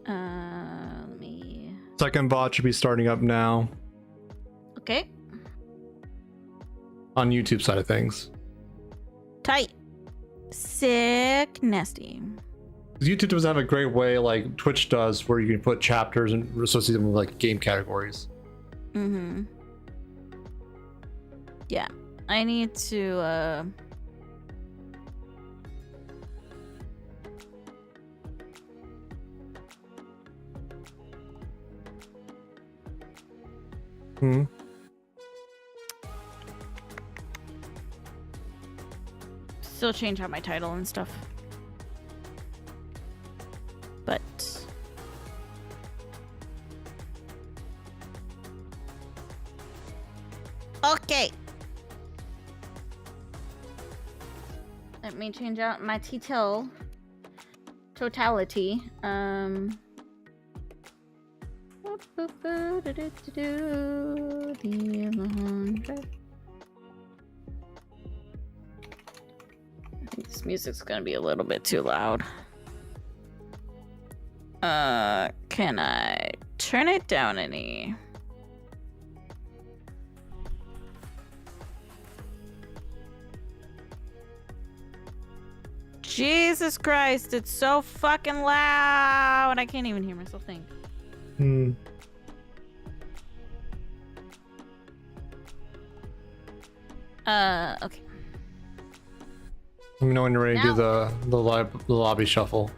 Let me... Second bot should be starting up now. Okay. On YouTube side of things. Tight. Sick. Nasty. YouTube doesn't have a great way like Twitch does where you can put chapters and associate them with like game categories. Mm-hmm. Yeah. I need to, still change out my title and stuff. But okay. Let me change out my title totality. I think this music's gonna be a little bit too loud. Can I turn it down any? Jesus Christ, it's so fucking loud. I can't even hear myself think. Okay. Let me know when you're ready to do the lobby shuffle.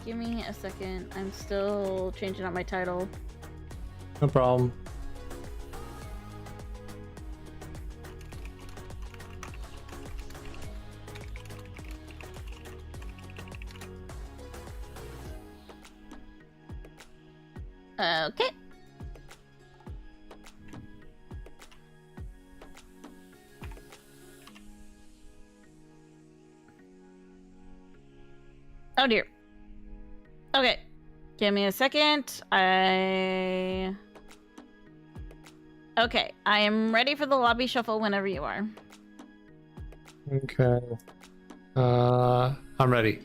Give me a second. I'm still changing out my title. No problem. Okay. Oh dear. Okay. Give me a second. Okay. I am ready for the lobby shuffle whenever you are. Okay. I'm ready.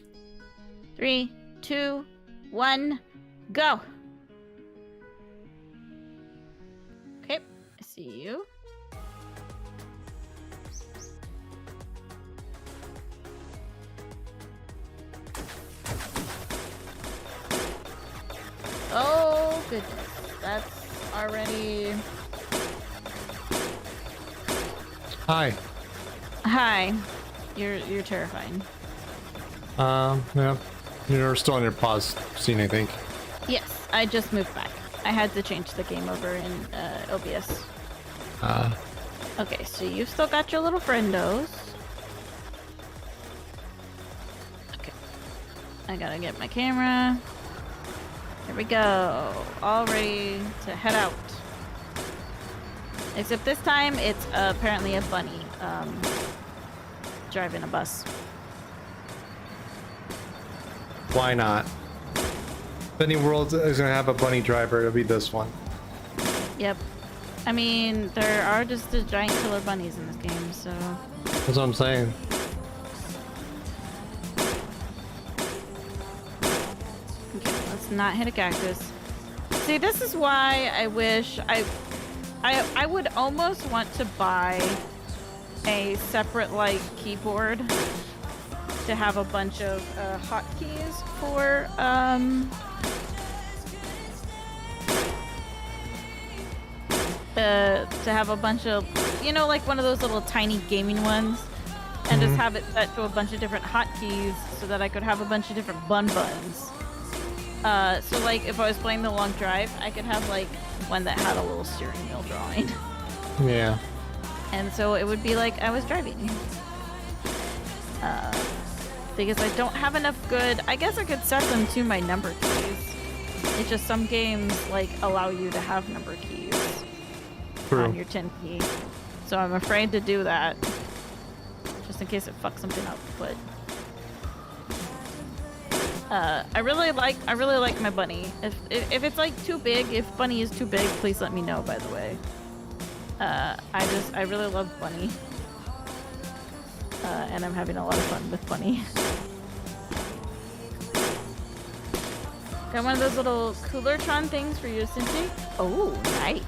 3, 2, 1, go. Okay. I see you. Oh goodness, that's already... Hi. Hi. You're terrifying. Yeah. You're still on your pause scene, I think. Yes, I just moved back. I had to change the game over in OBS. Okay, so you've still got your little friendos. Okay. I gotta get my camera. Here we go. All ready to head out. Except this time, it's apparently a bunny driving a bus. Why not? If any world is gonna have a bunny driver, it'll be this one. Yep. I mean, there are just the giant killer bunnies in this game, so... That's what I'm saying. Okay, let's not hit a cactus. See, this is why I wish I would almost want to buy a separate, like, keyboard to have a bunch of hotkeys for, to have a bunch of, you know, like one of those little tiny gaming ones, and just have it set to a bunch of different hotkeys so that I could have a bunch of different buttons. So like if I was playing the long drive, I could have like one that had a little steering wheel drawing. Yeah. And so it would be like I was driving. Because I don't have enough good, I guess I could set them to my number keys. It's just some games like allow you to have number keys. True. On your 10 key. So I'm afraid to do that. Just in case it fucks something up, but I really like my bunny. If it's like too big, if bunny is too big, please let me know, by the way. I really love bunny. And I'm having a lot of fun with bunny. Got one of those little Coolertron things for you, Cindy. Oh, nice.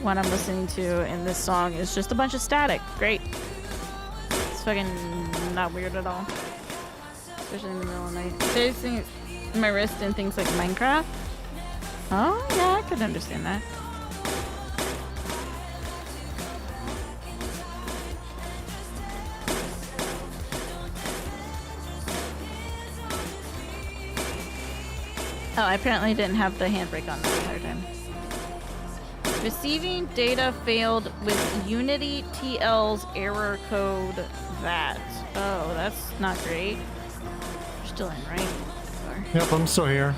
What I'm listening to in this song is just a bunch of static. Great. It's fucking not weird at all. Especially in the middle of the night. Seriously, my wrist in things like Minecraft. Oh, yeah, I could understand that. Oh, I apparently didn't have the handbrake on the entire time. Receiving data failed with Unity TL's error code that. Oh, that's not great. You're still in, right? Yep, I'm still here.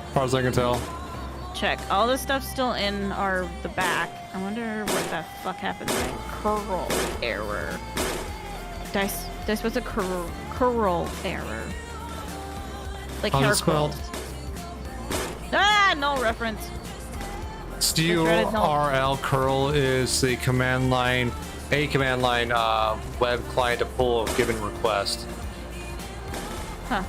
As far as I can tell. Check. All this stuff's still in the back. I wonder what the fuck happened there. Curl error. Dice, what's a curl error? Like hair curls. Ah, null reference. STURL curl is the command line web client to pull a given request. Huh.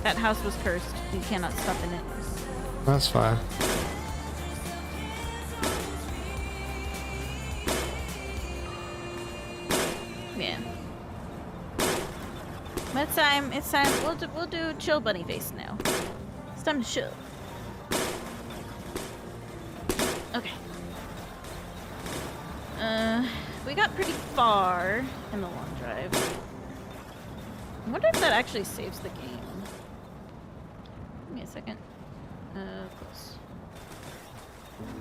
That house was cursed. You cannot stop in it. That's fine. Yeah. It's time. It's time. We'll do chill bunny face now. It's time to chill. Okay. We got pretty far in the long drive. I wonder if that actually saves the game. Give me a second. Close.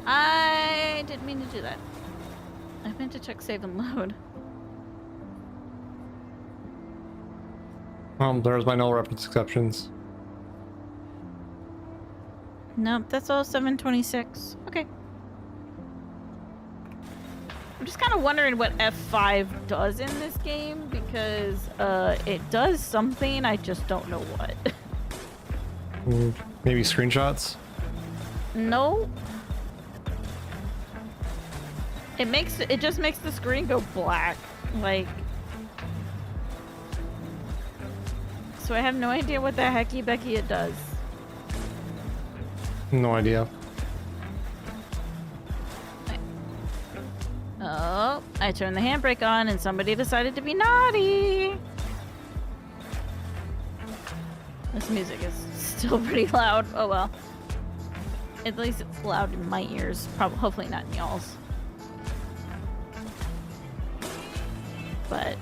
I didn't mean to do that. I meant to check save and load. There's my null reference exceptions. Nope, that's all 726. Okay. I'm just kind of wondering what F5 does in this game because it does something, I just don't know what. Maybe screenshots? No. It just makes the screen go black. Like, so I have no idea what the hecky becky it does. No idea. Oh, I turned the handbrake on and somebody decided to be naughty. This music is still pretty loud. Oh well. At least it's loud in my ears. Hopefully not in y'all's. But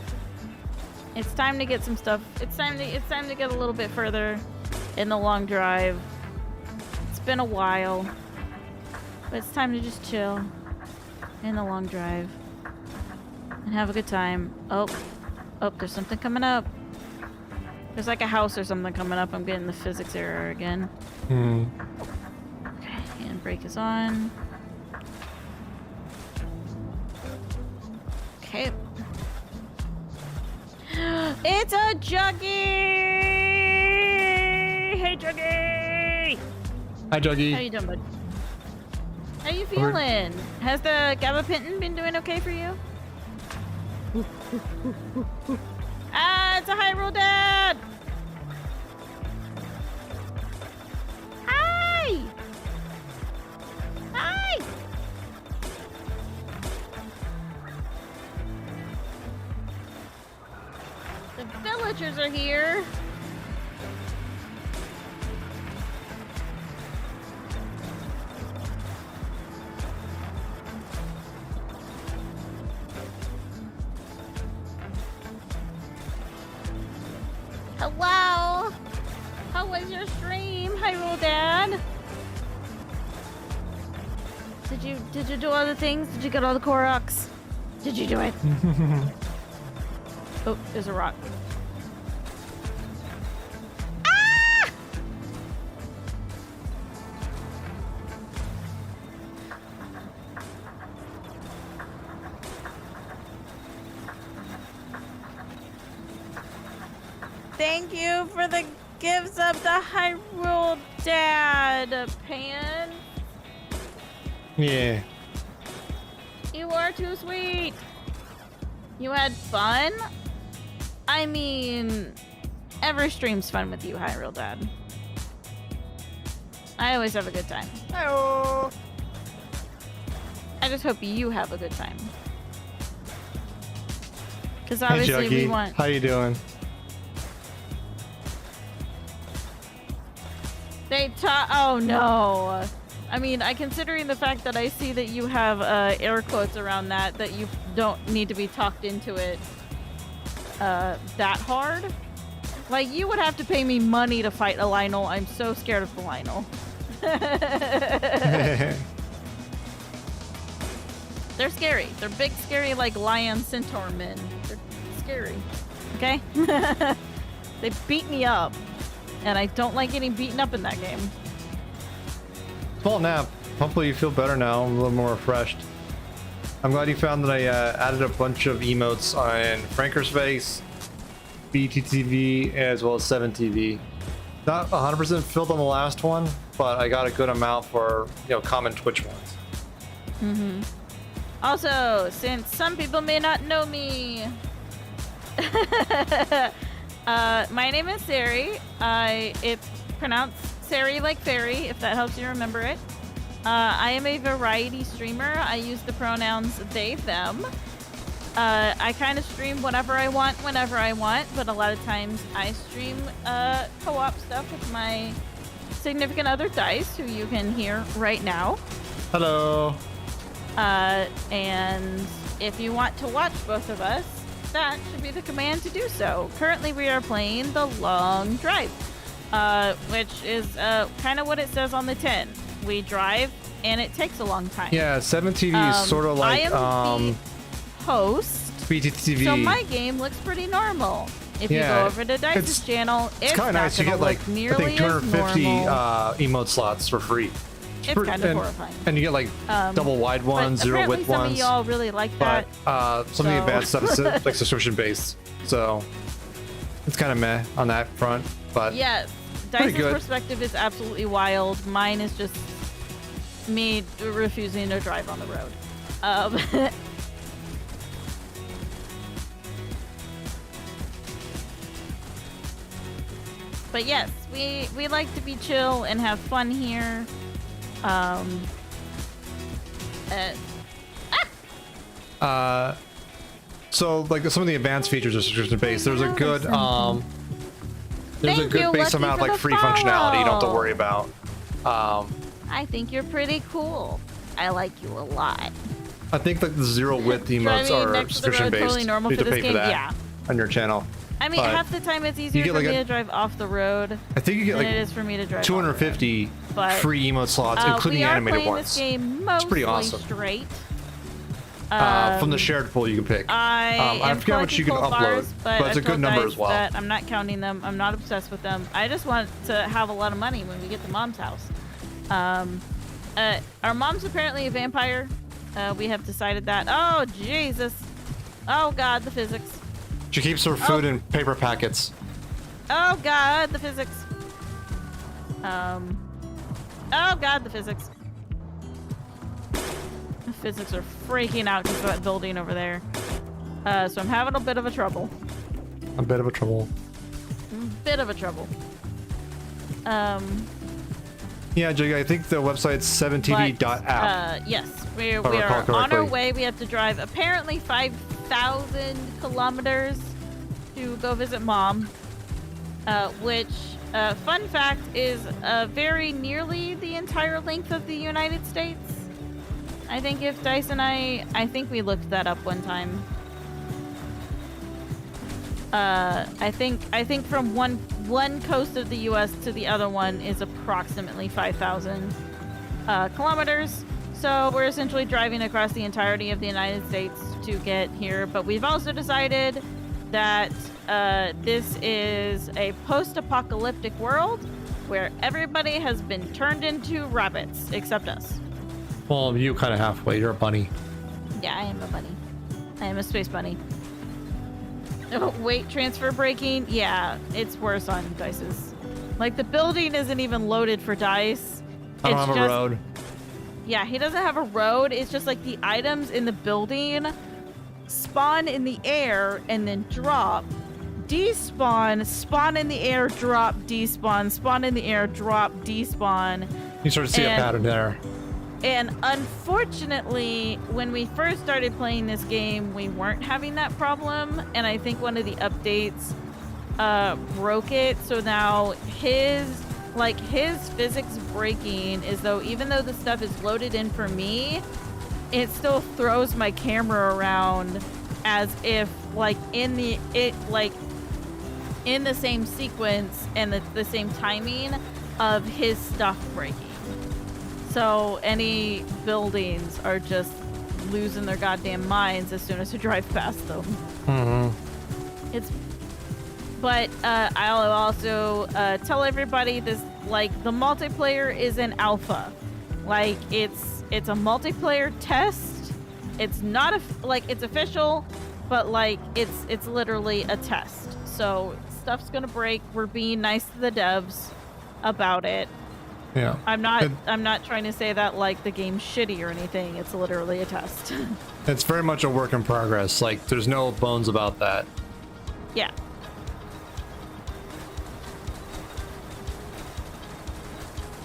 it's time to get some stuff. It's time to get a little bit further in the long drive. It's been a while, but it's time to just chill in the long drive and have a good time. Oh, there's something coming up. There's like a house or something coming up. I'm getting the physics error again. Okay, handbrake is on. Okay. It's a Juggy! Hey, Juggy! Hi, Juggy. How you doing, bud? How you feeling? Has the gabapentin been doing okay for you? Ah, it's a Hyrule Dad! Hi! Hi! The villagers are here. Hello? How was your stream, Hyrule Dad? Did you do all the things? Did you get all the Koroks? Did you do it? Oh, there's a rock. Ah! Thank you for the gifts of the Hyrule Dad, Pan. Yeah. You are too sweet. You had fun? I mean, every stream's fun with you, Hyrule Dad. I always have a good time. Hi-oh. I just hope you have a good time. Because Hey, obviously we Juggy. want... How you doing? They oh no. I mean, considering the fact that I see that you have air quotes around that you don't need to be talked into it that hard. Like, you would have to pay me money to fight a Lionel. I'm so scared of the Lionel. They're scary. They're big, scary, like lion centaur men. They're scary. Okay? They beat me up. And I don't like getting beaten up in that game. Small nap. Hopefully you feel better now. I'm a little more refreshed. I'm glad you found that I added a bunch of emotes on Franker's Face, BTTV, as well as 7TV. Not 100% filled on the last one, but I got a good amount for, common Twitch ones. Mm-hmm. Also, since some people may not know me, my name is Sari. It's pronounced Sari like fairy, if that helps you remember it. I am a variety streamer. I use the pronouns they, them. I kind of stream whatever I want, whenever I want, but a lot of times I stream co-op stuff with my significant other Dice, who you can hear right now. Hello. And if you want to watch both of us, that should be the command to do so. Currently, we are playing The Long Drive, which is kind of what it says on the tin. We drive, and it takes a long time. Yeah, 7TV is sort of like I am the host, BTTV. so my game looks pretty normal. If you go over to Dice's channel, it's kind of not nice. You gonna get like look I nearly think 250 as normal. emote slots for free. It's kind of horrifying. And you get like double wide ones, zero apparently width some ones. of y'all really like that. But some of the so- advanced stuff is like subscription based, so it's kind of meh on that front. But Yes, pretty Dice's good. perspective is absolutely wild. Mine is just me refusing to drive on the road. But yes, we like to be chill and have fun here. So like some of the advanced features are subscription based. There's a good Thank you, base Lucky, amount of for like the free functionality you don't have to follow. worry about. I think you're pretty cool. I like you a lot. I think like the zero width emotes Driving are next to the subscription road, based. totally normal You have for to this pay for game, that yeah. on your channel. I mean, But half the time it's easier get for like me a- to drive off the road I think you get than it like is for me to drive on the road. 250 But, free emote slots, including we are animated playing ones. this game mostly pretty awesome. straight. From the shared pool you can pick. I I am forget how much you can collecting upload, gold bars, but but it's I've a good told number Dice as well. that I'm not counting them. I'm not obsessed with them. I just want to have a lot of money when we get to Mom's house. Our mom's apparently a vampire. We have decided that. Oh, Jesus. Oh, God, the physics. She keeps her food in paper packets. Oh, God, the physics. Oh, God, the physics. The physics are freaking out because of that building over there. So I'm having a bit of a trouble. A bit of a trouble. Bit of a trouble. Yeah, Jigga, I think the website's 7tv.app. Yes, we I recall are on our correctly. way. We have to drive apparently 5,000 kilometers to go visit Mom, which, fun fact, is very nearly the entire length of the United States. I think if Dice and I think we looked that up one time. I think from one coast of the U.S. to the other one is approximately 5,000 kilometers. So we're essentially driving across the entirety of the United States to get here. But we've also decided that this is a post-apocalyptic world where everybody has been turned into rabbits, except us. Well, you kind of halfway. You're a bunny. Yeah, I am a bunny. I am a space bunny. Oh, weight transfer braking? Yeah, it's worse on Dice's. Like, the building isn't even loaded for Dice. I don't It's have a just- road. Yeah, he doesn't have a road. It's just like the items in the building spawn in the air and then drop, despawn, spawn in the air, drop, despawn, spawn in the air, drop, despawn. You sort of see a pattern there. And unfortunately, when we first started playing this game, we weren't having that problem. And I think one of the updates broke it. So now his physics breaking is though, even though the stuff is loaded in for me, it still throws my camera around as if like in the same sequence and the same timing of his stuff breaking. So any buildings are just losing their goddamn minds as soon as you drive past them. But I'll also tell everybody this, like, the multiplayer is an alpha. Like, it's a multiplayer test. It's not it's official, but like it's literally a test. So stuff's gonna break. We're being nice to the devs about it. Yeah. I'm not trying to say that like the game's shitty or anything. It's literally a test. It's very much a work in progress. Like, there's no bones about that. Yeah.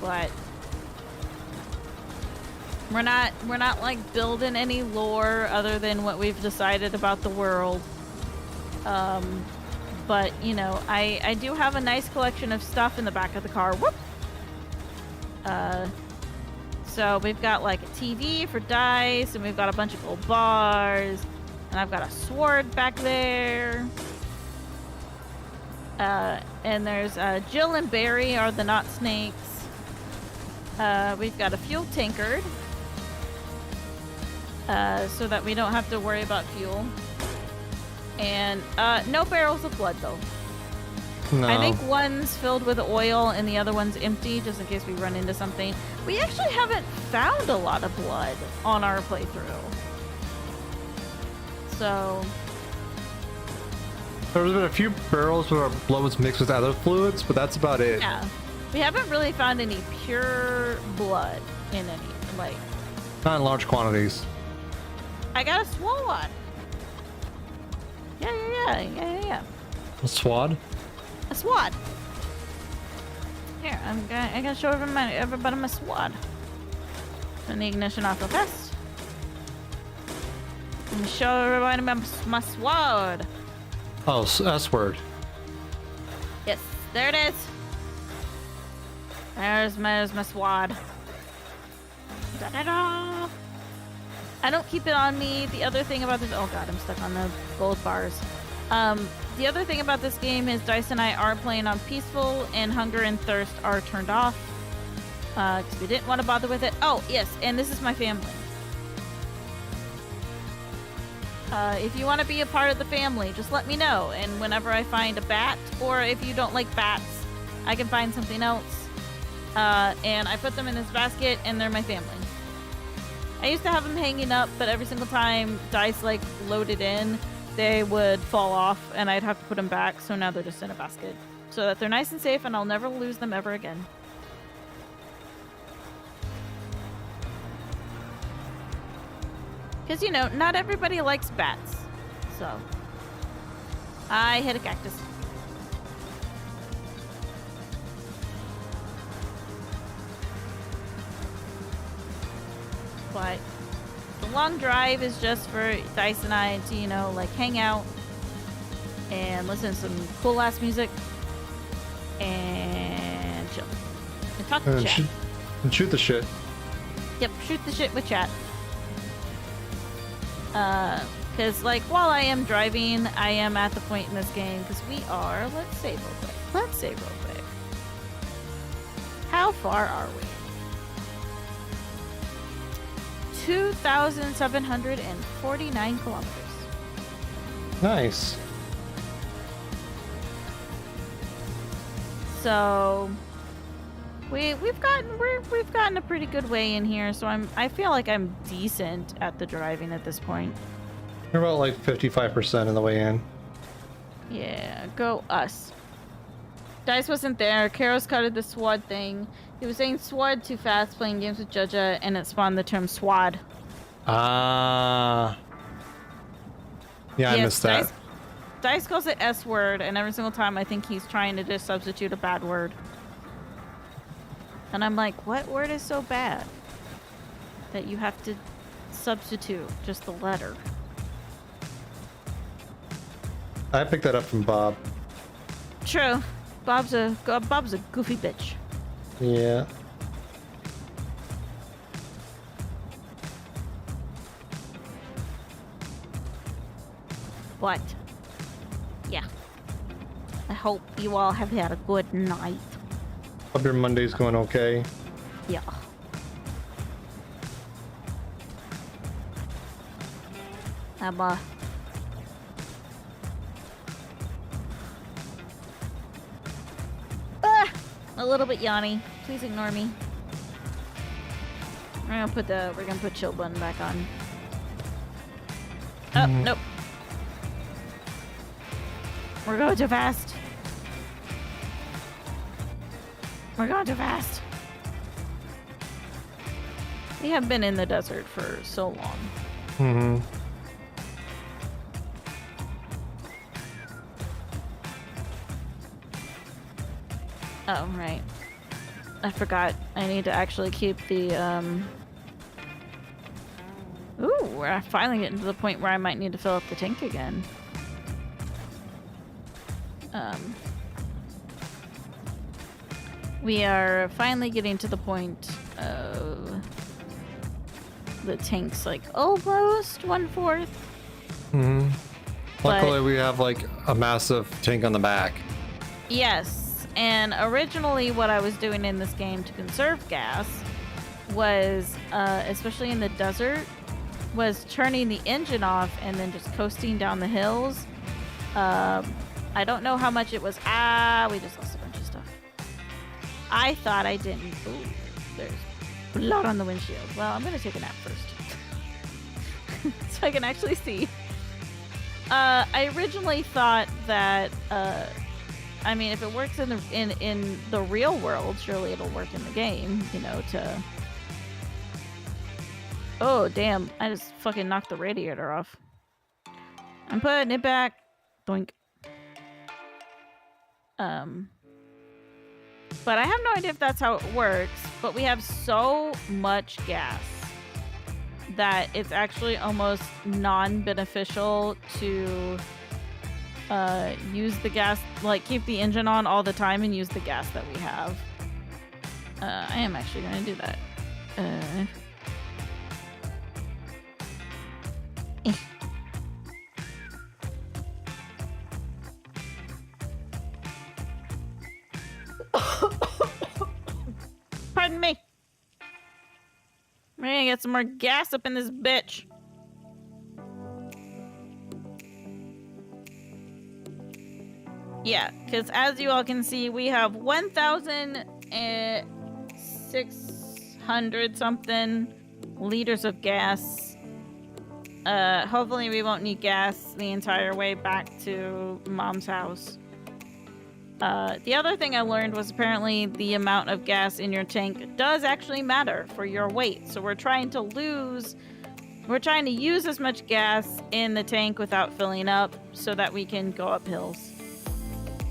But we're not like building any lore other than what we've decided about the world. But you know, I do have a nice collection of stuff in the back of the car. Whoop. So we've got like a TV for dice, and we've got a bunch of gold bars, and I've got a sword back there. And there's Jill and Barry are the not snakes. We've got a fuel tankard, so that we don't have to worry about fuel. And no barrels of blood though. No. I think one's filled with oil and the other one's empty, just in case we run into something. We actually haven't found a lot of blood on our playthrough. So There's been a few barrels where blood was mixed with other fluids, but that's about it. yeah, we haven't really found any pure blood in any, like... Not in large quantities. I got a sword. Yeah. A swad? A sword. Here, I'm gonna show everybody my sword. Turn the ignition off real fast. Let me show everybody my sword. Oh, S word. Yes, there it is. There's my sword. Da-da-da. I don't keep it on me. The other thing about this... Oh god, I'm stuck on the gold bars. The other thing about this game is Dice and I are playing on peaceful, and hunger and thirst are turned off. Because we didn't want to bother with it. Oh, yes, and this is my family. If you want to be a part of the family, just let me know. And whenever I find a bat, or if you don't like bats, I can find something else. And I put them in this basket, and they're my family. I used to have them hanging up, but every single time Dice like loaded in, they would fall off, and I'd have to put them back. So now they're just in a basket, so that they're nice and safe, and I'll never lose them ever again. Because, you know, not everybody likes bats. So I hit a cactus. But the long drive is just for Dice and I to, you know, like hang out and listen to some cool ass music and chill and talk to chat. And shoot the shit. Yep, shoot the shit with chat. Because like while I am driving, I am at the point in this game because we are. Let's save real quick. How far are we? 2,749 kilometers. Nice. So we've gotten a pretty good way in here. So I feel like I'm decent at the driving at this point. You're about like 55% in the way in. Yeah, go us. Dice wasn't there. Karos cutted the SWAD thing. He was saying SWAD too fast playing games with Jaja, and it spawned the term SWAD. Ah. Yeah, I missed that. Dice calls it S word, and every single time I think he's trying to just substitute a bad word. And I'm like, what word is so bad that you have to substitute just the letter? I picked that up from Bob. True. Bob's a goofy bitch. Yeah. But yeah, I hope you all have had a good night. Hope your Monday's going okay. Yeah. I'm a little bit yawny. Please ignore me. We're gonna put chill button back on. Oh, nope. We're going too fast. We're going too fast. We have been in the desert for so long. Mm-hmm. Oh, right. I forgot. I need to actually keep the, Ooh, we're finally getting to the point where I might need to fill up the tank again. We are finally getting to the point of the tank's like almost 1/4. Mm-hmm. Luckily, we have like a massive tank on the back. Yes, and originally what I was doing in this game to conserve gas was, especially in the desert, was turning the engine off and then just coasting down the hills. I don't know how much it was. We just lost a bunch of stuff. I thought I didn't. Ooh, there's blood on the windshield. Well, I'm gonna take a nap first. So I can actually see. I originally thought that, I mean, if it works in the real world, surely it'll work in the game, you know, to... Oh, damn. I just fucking knocked the radiator off. I'm putting it back. Doink. But I have no idea if that's how it works, but we have so much gas that it's actually almost non-beneficial to use the gas, like keep the engine on all the time and use the gas that we have. I am actually going to do that. Pardon me. We're gonna get some more gas up in this bitch. Yeah, because as you all can see, we have 1,600 something liters of gas. Hopefully we won't need gas the entire way back to Mom's house. The other thing I learned was apparently the amount of gas in your tank does actually matter for your weight. So we're trying to use as much gas in the tank without filling up so that we can go up hills.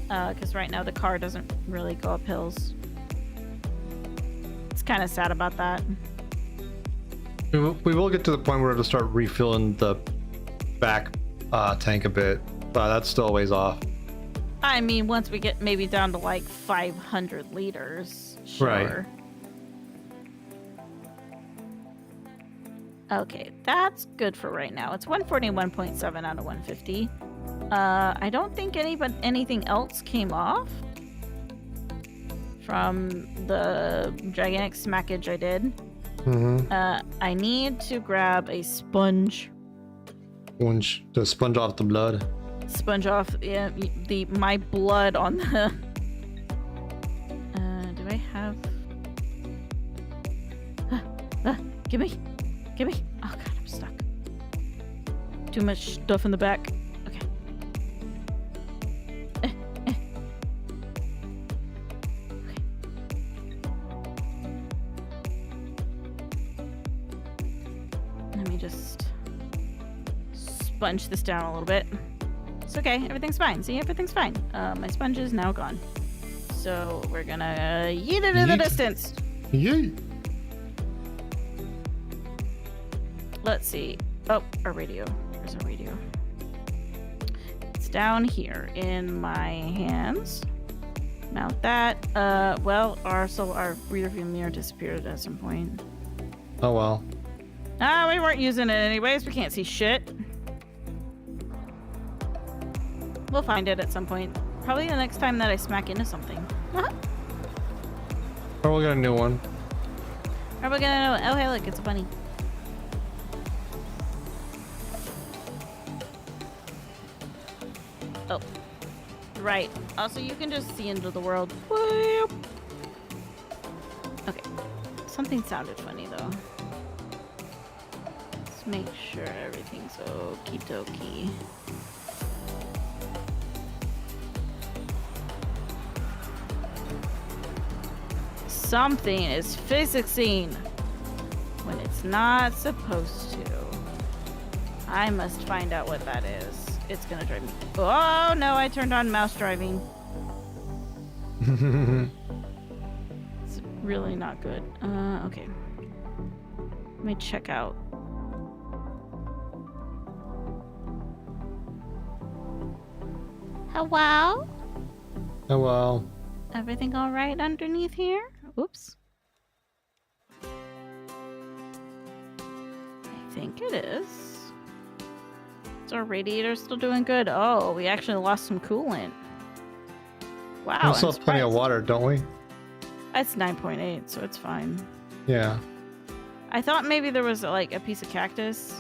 Because right now the car doesn't really go up hills. It's kind of sad about that. We will get to the point where we'll start refilling the back tank a bit, but that's still a ways off. I mean, once we get maybe down to like 500 liters, sure. Right. Okay, that's good for right now. It's 141.7 out of 150. I don't think anything else came off from the gigantic smackage I did. Mm-hmm. I need to grab a sponge. To sponge off the blood. Sponge off my blood on the... do I have... Gimme! Oh god, I'm stuck. Too much stuff in the back. Okay. Let me just sponge this down a little bit. It's okay. Everything's fine. See, everything's fine. My sponge is now gone. So we're gonna yeet it in the distance. Yay! Let's see. Oh, our radio. Where's our radio? It's down here in my hands. Mount that. Well, our rear view mirror disappeared at some point. Oh well. Ah, we weren't using it anyways. We can't see shit. We'll find it at some point. Probably the next time that I smack into something. Or we'll get a new one. Are we gonna know? Oh, hey, look, it's a bunny. Oh, right. Also, you can just see into the world. Whoop. Okay. Something sounded funny, though. Let's make sure everything's okie dokie. Something is physicsing when it's not supposed to. I must find out what that is. It's gonna drive me. Oh no, I turned on mouse driving. It's really not good. Okay. Let me check out. Hello? Oh well. Everything all right underneath here? Oops. I think it is. Is our radiator still doing good? Oh, we actually lost some coolant. Wow. We still have plenty of water, don't we? It's 9.8, so it's fine. Yeah. I thought maybe there was like a piece of cactus.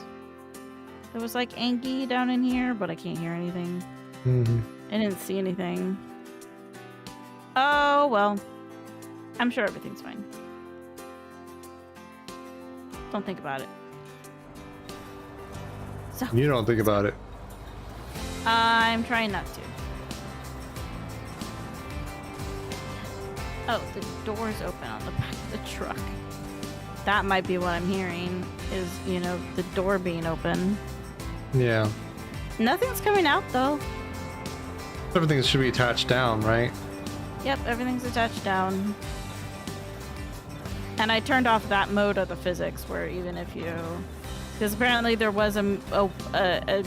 There was like Angie down in here, but I can't hear anything. Mm-hmm. I didn't see anything. Oh, well. I'm sure everything's fine. Don't think about it. So, You don't think about it. I'm trying not to. Oh, the door's open on the back of the truck. That might be what I'm hearing, is, you know, the door being open. Yeah. Nothing's coming out, though. Everything should be attached down, right? Yep, everything's attached down. And I turned off that mode of the physics where even if you... Because apparently there was a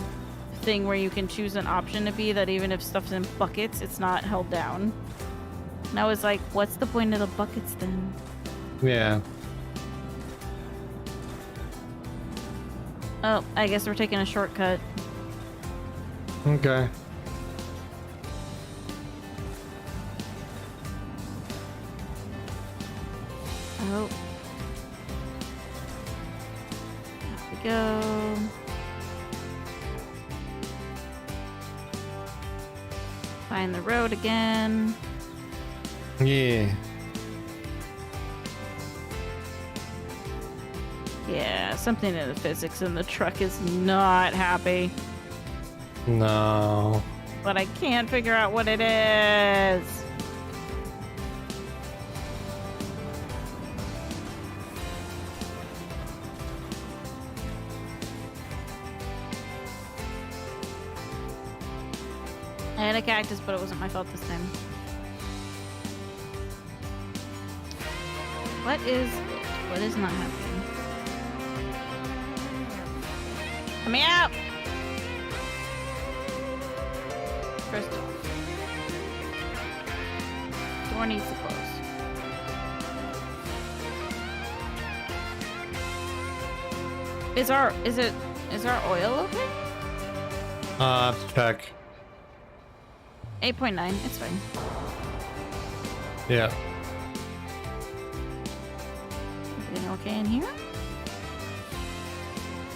thing where you can choose an option to be that even if stuff's in buckets, it's not held down. And I was like, what's the point of the buckets then? Yeah. Oh, I guess we're taking a shortcut. Okay. Oh. There we go. Find the road again. Yeah. Yeah, something in the physics in the truck is not happy. No. But I can't figure out what it is. I had a cactus, but it wasn't my fault this time. What is it? What is not happening? Let me out! First off, door needs to close. Is our oil okay? I have to check. 8.9, it's fine. Yeah. Everything okay in here?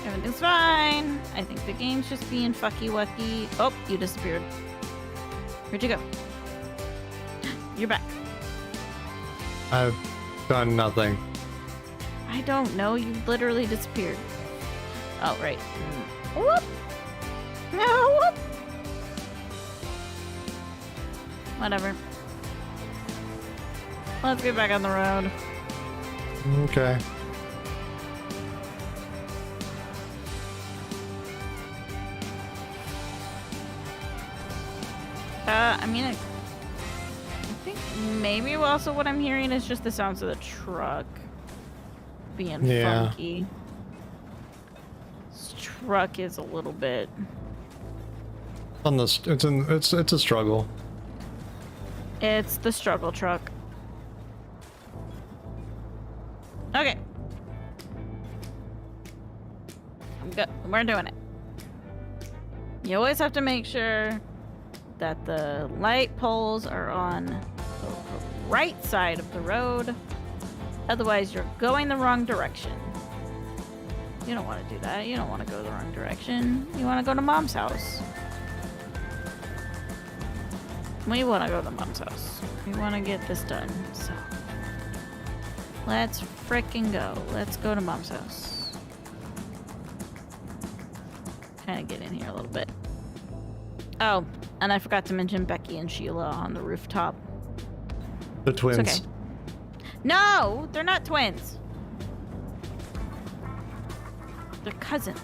Everything's fine. I think the game's just being fucky wucky. Oh, you disappeared. Where'd you go? You're back. I've done nothing. I don't know. You literally disappeared. Oh, right. Whoop! No, whoop! Whatever. Let's get back on the road. Okay. I mean, I think maybe also what I'm hearing is just the sounds of the truck being funky. This truck is a little bit On this, it's a struggle. It's the struggle truck. Okay. I'm good. We're doing it. You always have to make sure that the light poles are on the right side of the road. Otherwise, you're going the wrong direction. You don't want to do that. You don't want to go the wrong direction. You want to go to Mom's house. We want to go to Mom's house. We want to get this done. So, let's frickin' go. Let's go to Mom's house. Kind of get in here a little bit. Oh, and I forgot to mention Becky and Sheila on the rooftop. The twins. It's okay. No, they're not twins. They're cousins.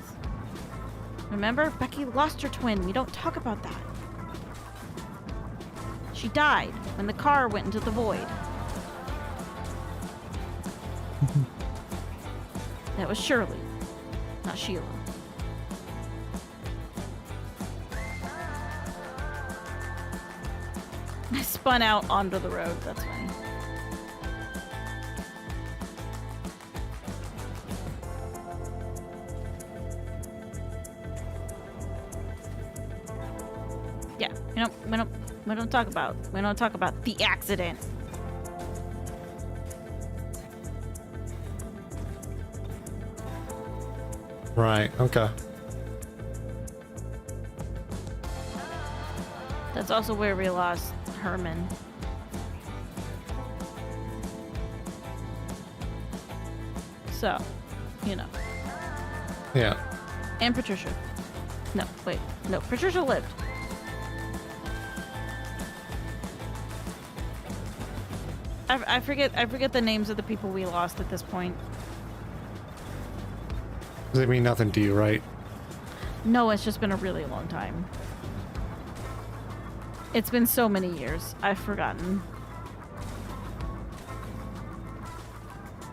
Remember, Becky lost her twin. We don't talk about that. She died when the car went into the void. That was Shirley, not Sheila. I spun out onto the road. That's funny. Yeah, we don't talk about the accident. Right. Okay. That's also where we lost Herman. So, you know. Yeah. And Patricia. No, wait. No, Patricia lived. I forget the names of the people we lost at this point. Does it mean nothing to you, right? No, it's just been a really long time. It's been so many years. I've forgotten.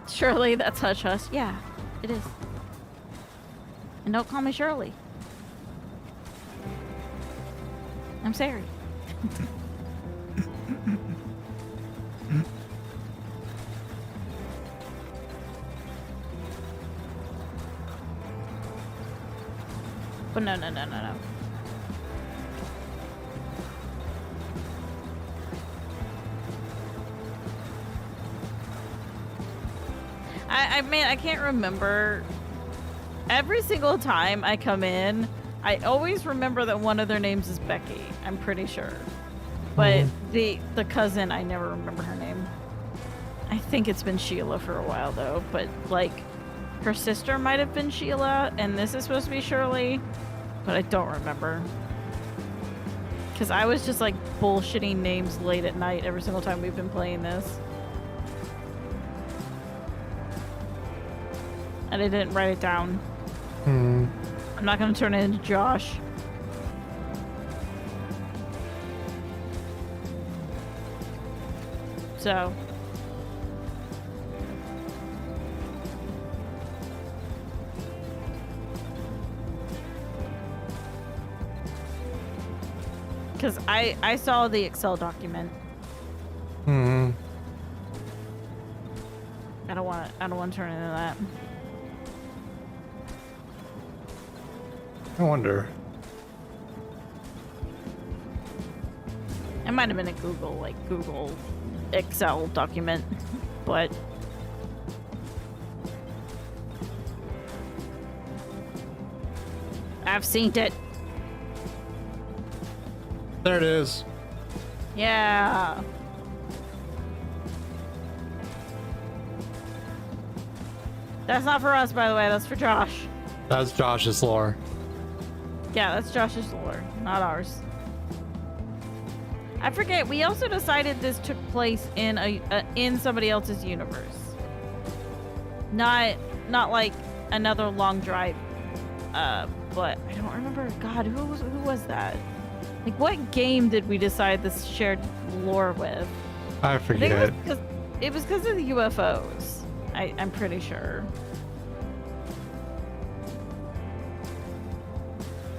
Shirley, that's Hush Hush. Yeah, it is. And don't call me Shirley. I'm sorry. But no. I mean, I can't remember. Every single time I come in, I always remember that one of their names is Becky. I'm pretty sure. But the cousin, I never remember her name. I think it's been Sheila for a while, though. But, like, her sister might have been Sheila, and this is supposed to be Shirley. But I don't remember. Because I was just, like, bullshitting names late at night every single time we've been playing this. And I didn't write it down. I'm not going to turn it into Josh. So. Because I saw the Excel document. I don't want to turn into that. I wonder. It might have been a Google Excel document, but I've seen it. There it is. Yeah. That's not for us, by the way. That's for Josh. That's Josh's lore. Yeah, that's Josh's lore, not ours. I forget. We also decided this took place in in somebody else's universe. Not like another long drive. But I don't remember. God, who was that? Like, what game did we decide this shared lore with? I I think forget. it was because of the UFOs. I'm pretty sure.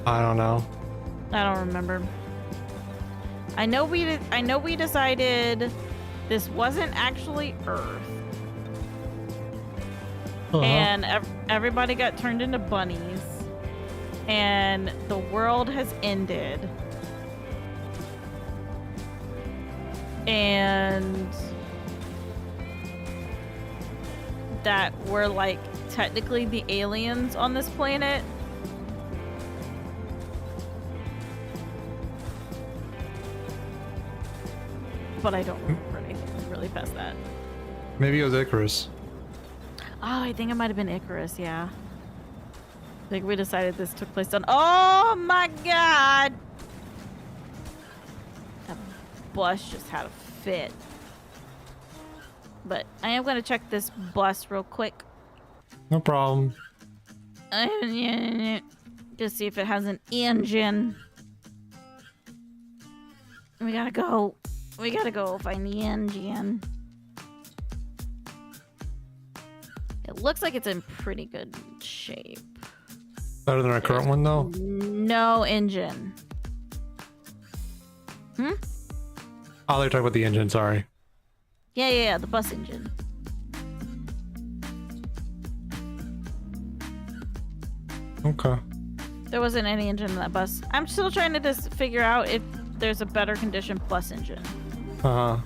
I don't know. I don't remember. I know we decided this wasn't actually Earth, and everybody got turned into bunnies, and the world has ended, and that we're like technically the aliens on this planet. But I don't remember anything really past that. Maybe it was Icarus. Oh, I think it might have been Icarus, yeah. I think we decided this took place on... Oh my god! That bus just had a fit. But I am going to check this bus real quick. No problem. Just see if it has an engine. We gotta go. We gotta go find the engine. It looks like it's in pretty good shape. Better than our current one, though? No engine. Hmm? Oh, they're talking about the engine, sorry. Yeah, the bus engine. Okay. There wasn't any engine in that bus. I'm still trying to just figure out if there's a better condition plus engine. Uh-huh.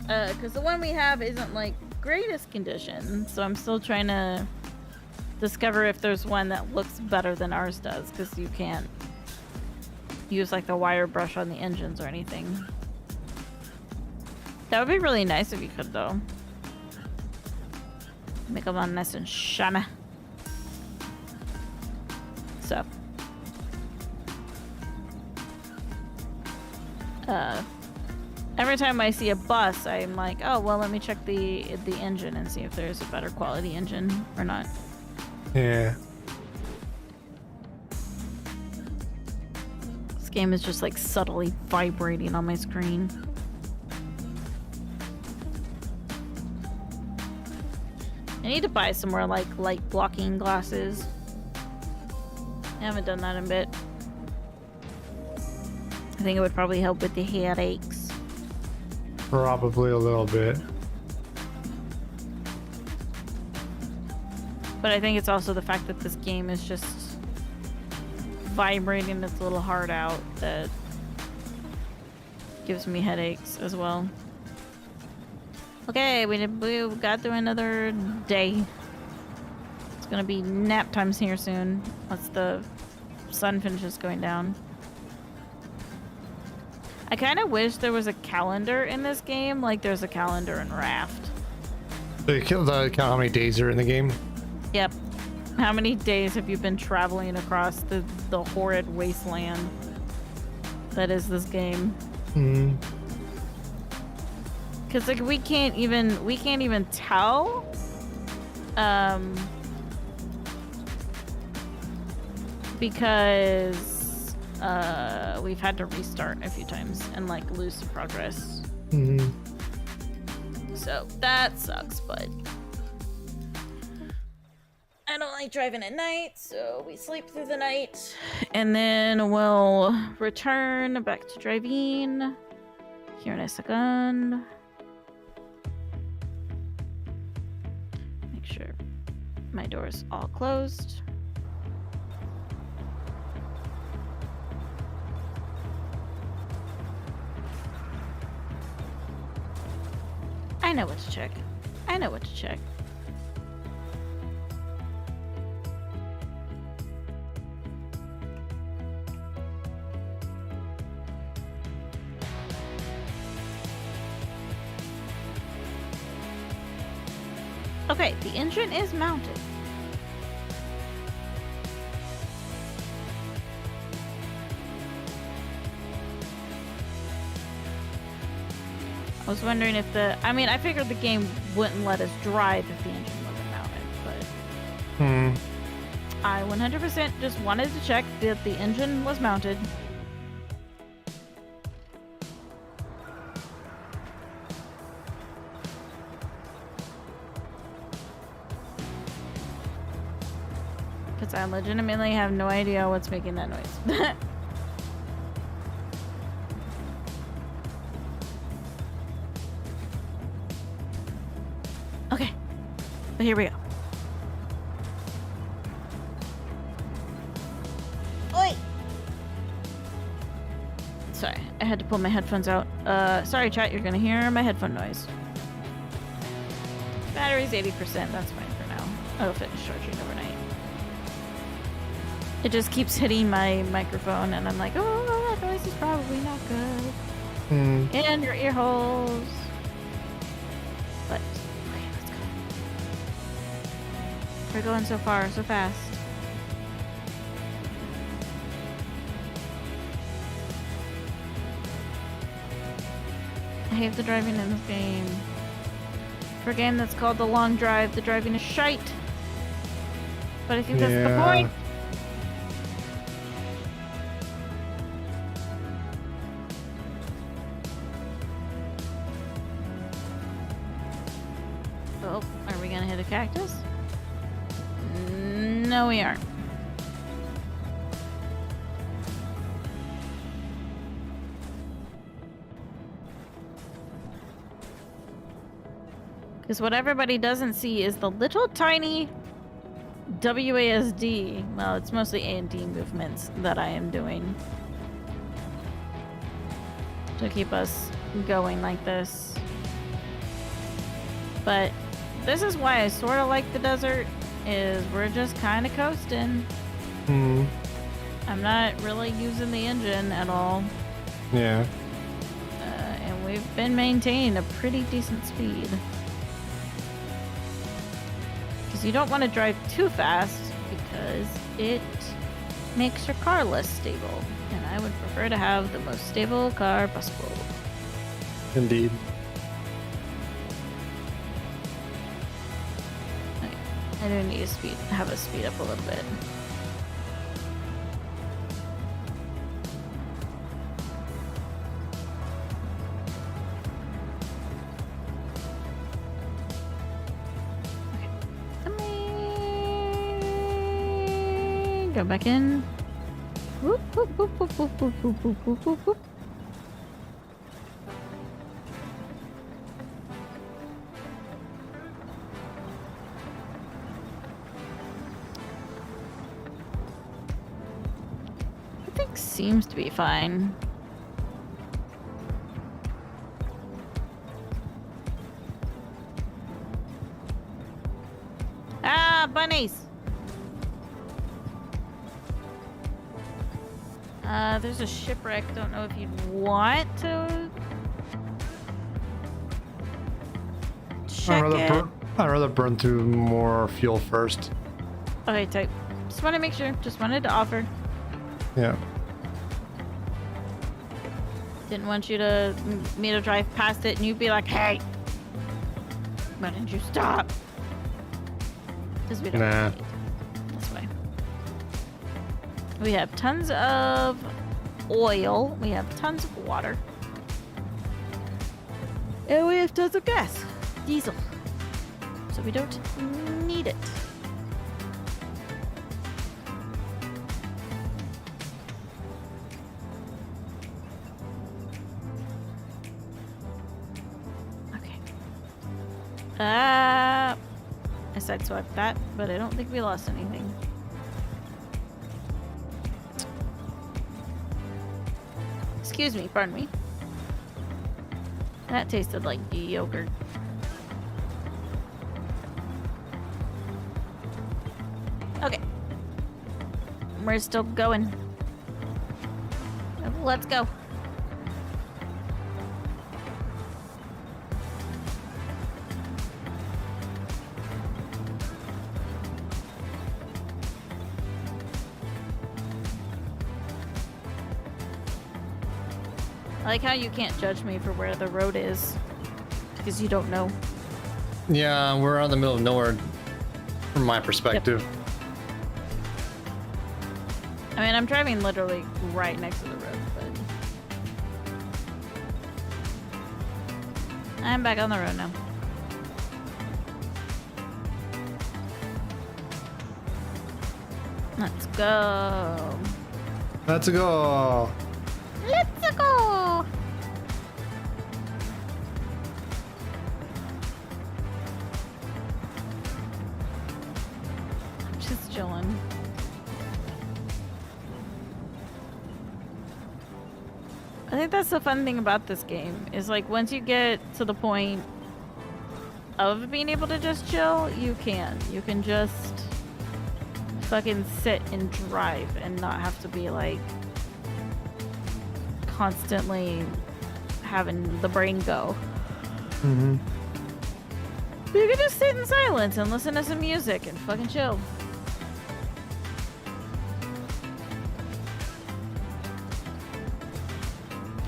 Because the one we have isn't like greatest condition, so I'm still trying to discover if there's one that looks better than ours does, because you can't use like the wire brush on the engines or anything. That would be really nice if you could, though. Make them all nice and shiny. So. Every time I see a bus, I'm like, oh, well, let me check the engine and see if there's a better quality engine or not. Yeah. This game is just like subtly vibrating on my screen. I need to buy some more like light blocking glasses. I haven't done that in a bit. I think it would probably help with the headaches. Probably a little bit. But I think it's also the fact that this game is just vibrating its little heart out that gives me headaches as well. Okay, we got through another day. It's gonna be nap times here soon once the sun finishes going down. I kind of wish there was a calendar in this game, like there's a calendar in Raft. So you count how many days are in the game? Yep. How many days have you been traveling across the horrid wasteland that is this game? Hmm. Because like we can't even tell. Because we've had to restart a few times and like lose some progress. Hmm. So that sucks, but I don't like driving at night, so we sleep through the night and then we'll return back to driving here in a second. Make sure my door's all closed. I know what to check. I know what to check. Okay, the engine is mounted. I was wondering if I figured the game wouldn't let us drive if the engine wasn't mounted, but I 100% just wanted to check that the engine was mounted. Because I legitimately have no idea what's making that noise. Okay. But here we go. Oi! Sorry, I had to pull my headphones out. Sorry chat, you're gonna hear my headphone noise. Battery's 80%, that's fine for now. I'll finish charging overnight. It just keeps hitting my microphone and I'm like, oh, that noise is probably not good. And your ear holes. But, okay, let's go. We're going so far, so fast. I hate the driving in this game. For a game that's called The Long Drive, the driving is shite. But I think that's the point. Oh, are we gonna hit a cactus? No, we aren't. Because what everybody doesn't see is the little tiny WASD. Well, it's mostly A&D movements that I am doing to keep us going like this. But this is why I sort of like the desert, is we're just kind of coasting. I'm not really using the engine at all. Yeah. And we've been maintaining a pretty decent speed. Because you don't want to drive too fast because it makes your car less stable. And I would prefer to have the most stable car possible. Indeed. I do need to have us speed up a little bit. Okay. Come in. Go back in. Whoop, whoop, whoop, whoop, whoop, whoop, whoop, whoop, whoop, whoop, whoop. Seems to be fine. Ah, bunnies! There's a shipwreck. Don't know if you'd want to check it. I'd rather burn through more fuel first. Okay, tight. Just want to make sure. Just wanted to offer. Yeah. Didn't want me to drive past it and you'd be like, hey, why didn't you stop? Because we don't Nah. need. That's why. We have tons of oil. We have tons of water. And we have tons of gas. Diesel. So we don't need it. I sideswiped that, but I don't think we lost anything. Excuse me, pardon me. That tasted like yogurt. Okay. We're still going. Let's go. I like how you can't judge me for where the road is because you don't know. Yeah, we're out in the middle of nowhere from my perspective. Yep. I mean, I'm driving literally right next to the road, but I'm back on the road now. Let's go. Let's go. Let's go. Just chilling. I think that's the fun thing about this game is like once you get to the point of being able to just chill, you can just fucking sit and drive and not have to be like constantly having the brain go. Mm-hmm. You can just sit in silence and listen to some music and fucking chill.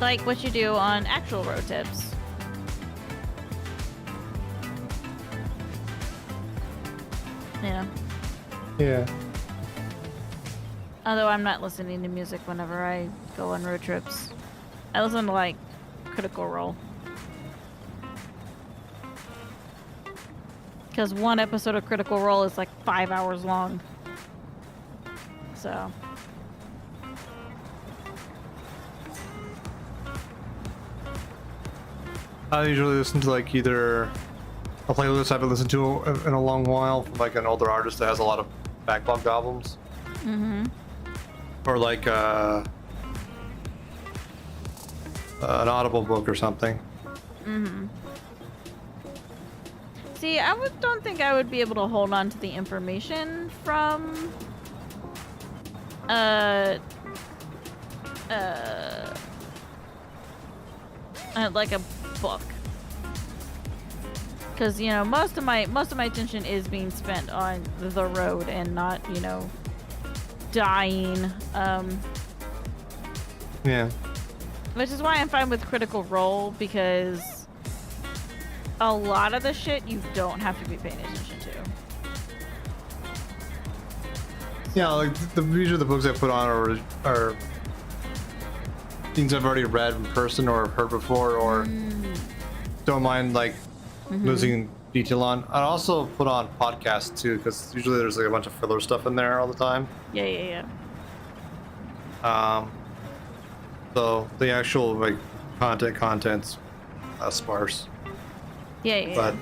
Like what you do on actual road trips. Yeah. Yeah. Although I'm not listening to music whenever I go on road trips. I listen to like Critical Role. Because one episode of Critical Role is like 5 hours long. So. I usually listen to like either a playlist I haven't listened to in a long while, from like an older artist that has a lot of backlogged albums. Mm-hmm. Or like an Audible book or something. Mm-hmm. See, don't think I would be able to hold on to the information from like a book, because you know most of my attention is being spent on the road and not, you know, dying. Yeah. Which is why I'm fine with Critical Role, because a lot of the shit you don't have to be paying attention to. Yeah, like usually the books I put on are things I've already read in person or heard before, or don't mind like losing detail on. I also put on podcasts too, because usually there's like a bunch of filler stuff in there all the time. Yeah. So the actual like content's sparse. Yeah. But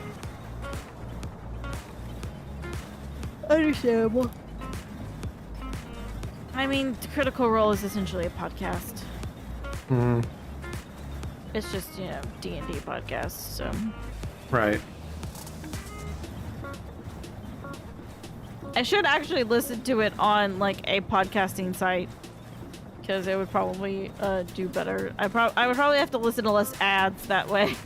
understandable. I mean, Critical Role is essentially a podcast. mm, It's just, you know, D&D podcast, so. right. I should actually listen to it on, like, a podcasting site, because it would probably do better. I would probably have to listen to less ads that way.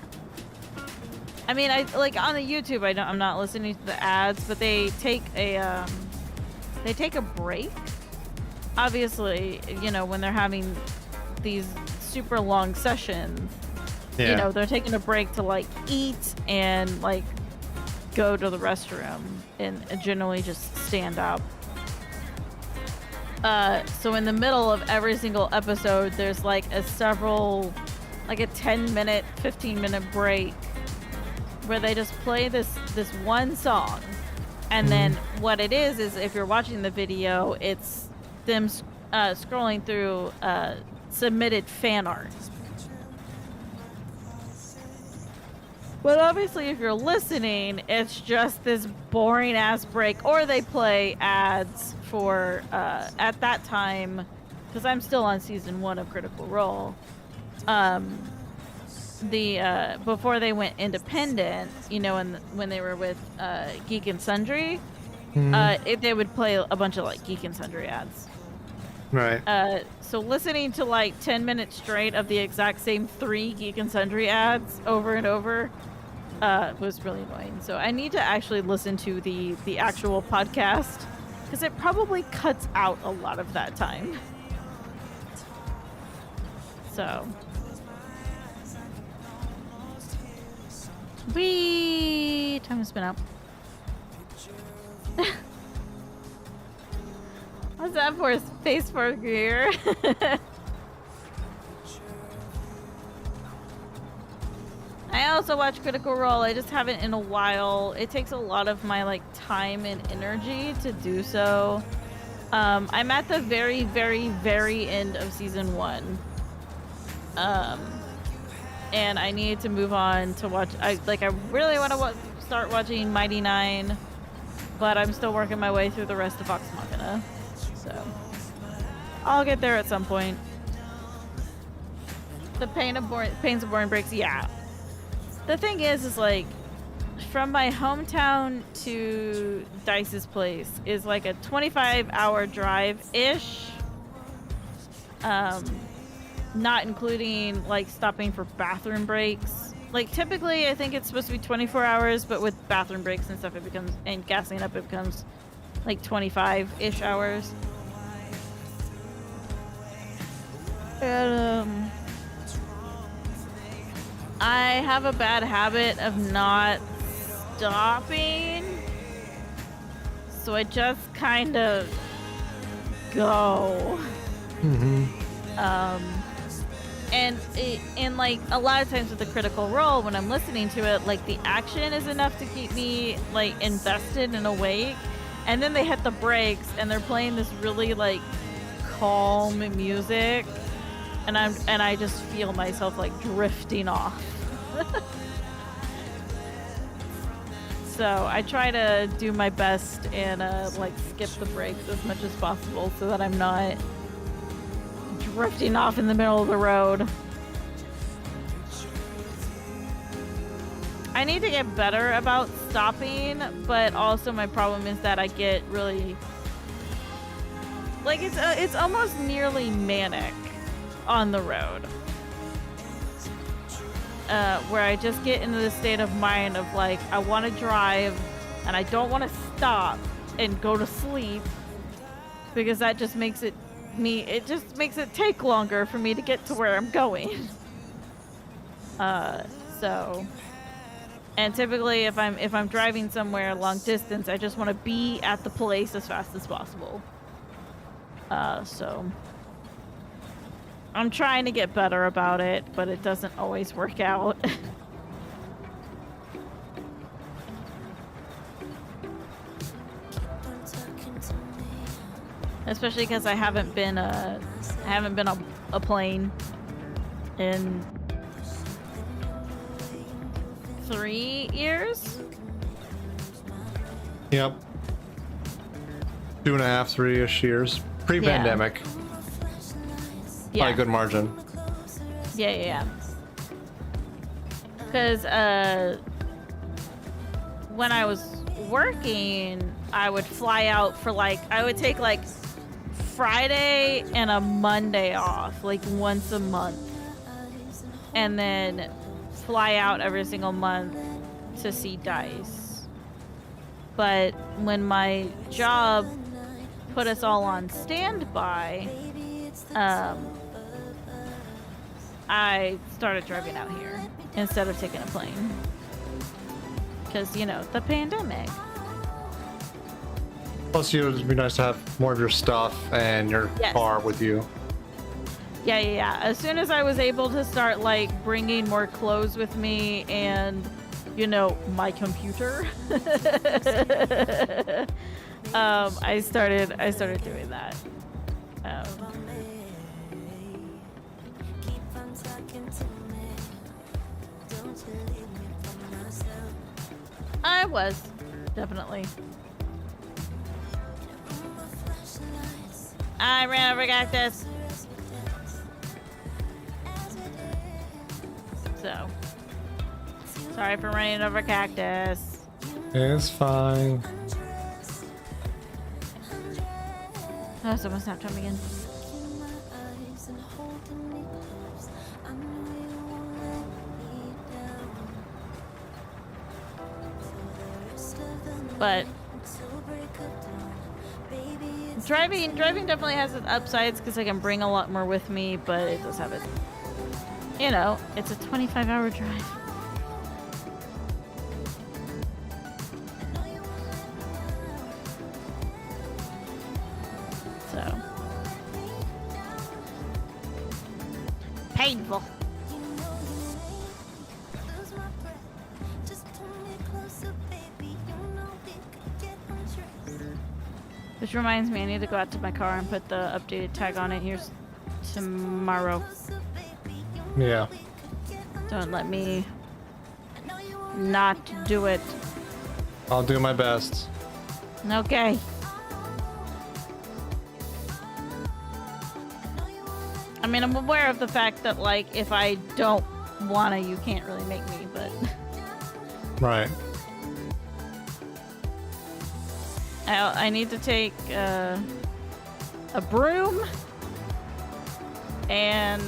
I mean, I like on the YouTube, I'm not listening to the ads, but they take a break. Obviously, you know, when they're having these super long sessions, Yeah. you know, they're taking a break to like eat and like go to the restroom and generally just stand up. So in the middle of every single episode, there's like a 10-minute, 15-minute break where they just play this one song. And then what it is if you're watching the video, it's them scrolling through submitted fan art. But obviously if you're listening, it's just this boring ass break, or they play ads for at that time, because I'm still on season 1 of Critical Role. Before they went independent, you know, when they were with Geek and Sundry, they would play a bunch of like Geek and Sundry ads. Right. So listening to like 10 minutes straight of the exact same 3 Geek and Sundry ads over and over was really annoying. So I need to actually listen to the actual podcast, because it probably cuts out a lot of that time. So time to spin up. What's that for? Space for gear. I also watch Critical Role. I just haven't in a while. It takes a lot of my like time and energy to do so. I'm at the very, very, very end of season 1. And I need to move on to watch. I really want to start watching Mighty Nine, but I'm still working my way through the rest of Vox Machina. So I'll get there at some point. The pains of boring breaks. Yeah. The thing is like, from my hometown to Dice's place is like a 25-hour drive-ish. Not including like stopping for bathroom breaks. Like typically I think it's supposed to be 24 hours, but with bathroom breaks and stuff and gassing up it becomes like 25-ish hours. And I have a bad habit of not stopping, so I just kind of go. And like a lot of times with the Critical Role, when I'm listening to it, like the action is enough to keep me like invested and awake, and then they hit the brakes and they're playing this really like calm music, and I just feel myself like drifting off. So I try to do my best and like skip the breaks as much as possible so that I'm not drifting off in the middle of the road. I need to get better about stopping, but also my problem is that I get really like it's almost nearly manic on the road. Where I just get into the state of mind of like, I want to drive and I don't want to stop and go to sleep, because that just makes it take longer for me to get to where I'm going. So, and typically if I'm driving somewhere long distance, I just want to be at the place as fast as possible. So I'm trying to get better about it, but it doesn't always work out. Especially because I haven't been on a plane in 3 years. Yep. 2.5, 3-ish years. Pre-pandemic. Yeah. By a good margin. Yeah. Because when I was working, I would fly out for I would take Friday and a Monday off, like once a month, and then fly out every single month to see Dice. But when my job put us all on standby, I started driving out here instead of taking a plane. Because, you know, the pandemic. Plus, it would be nice to have more of your stuff and your car with you. Yeah. As soon as I was able to start, bringing more clothes with me and, you know, my computer, I started doing that. I was, definitely. I ran over cactus. So, sorry for running over cactus. It's fine. Oh, someone snapped on me again. But driving definitely has its upsides because I can bring a lot more with me, but it does have it. You know, it's a 25-hour drive. So painful. The Which reminds me, I need to go out to my car and put the updated tag on it. Here's tomorrow. Yeah. Don't let me not do it. I'll do my best. Okay. I mean, I'm aware of the fact that, like, if I don't wanna, you can't really make me, but... Right. I need to take a broom and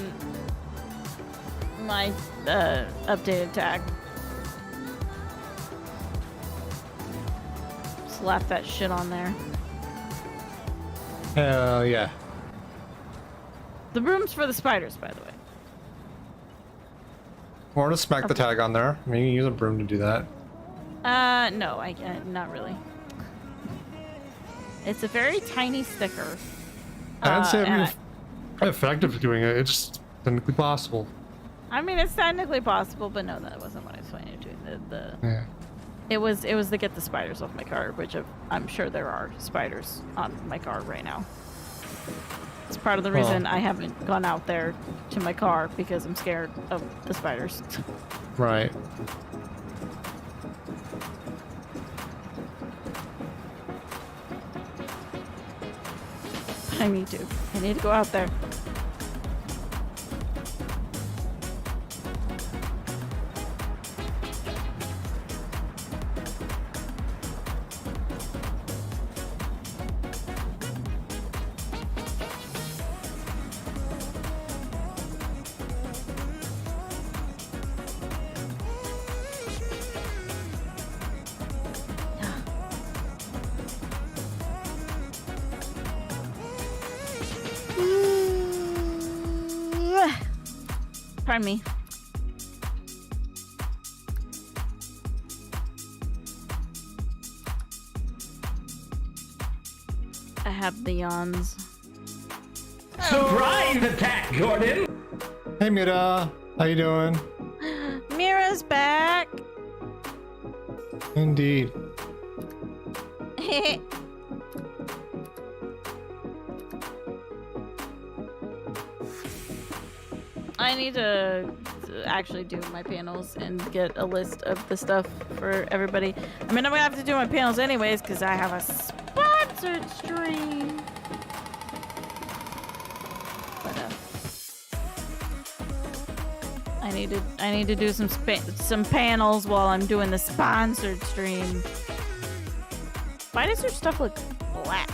my updated tag. Slap that shit on there. Hell yeah. The broom's for the spiders, by the way. Or to smack the tag on there. I mean, you can use a broom to do that. No, not really. It's a very tiny sticker. I'd say it'd be effective doing it. It's just technically possible. I mean, it's technically possible, but no, that wasn't what I was planning to do. Yeah. It was to get the spiders off my car, which I'm sure there are spiders on my car right now. It's part of the reason I haven't gone out there to my car, because I'm scared of the spiders. Right. I need to go out there. Pardon me. I have the yawns. Surprise attack, Jordan! Hey Mira, how you doing? Mira's back. Indeed. I need to actually do my panels and get a list of the stuff for everybody. I mean, I'm gonna have to do my panels anyways because I have a sponsored stream. But I need to do some panels while I'm doing the sponsored stream. Why does your stuff look black?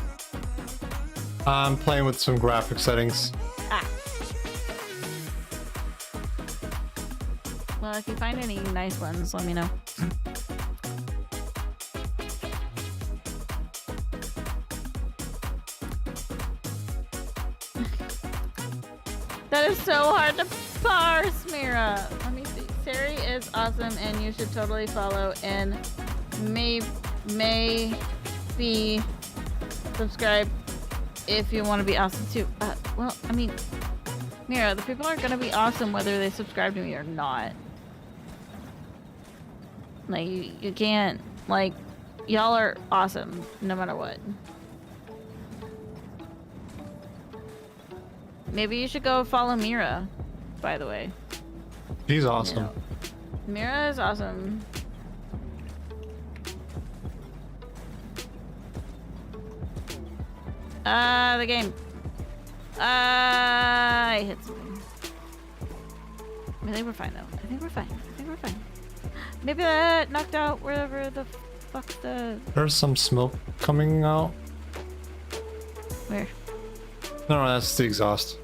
I'm playing with some graphic settings. Well, if you find any nice ones, let me know. That is so hard to parse, Mira. Let me see. Sari is awesome, and you should totally follow and may be subscribe if you want to be awesome too. Well, I mean, Mira, the people are gonna be awesome whether they subscribe to me or not. Like, you can't, like, y'all are awesome no matter what. Maybe you should go follow Mira, by the way. She's awesome. You know, Mira is awesome. The game. I hit something. I think we're fine, though. I think we're fine. Maybe that knocked out wherever the fuck the... There's some smoke coming out. Where? No, that's the exhaust.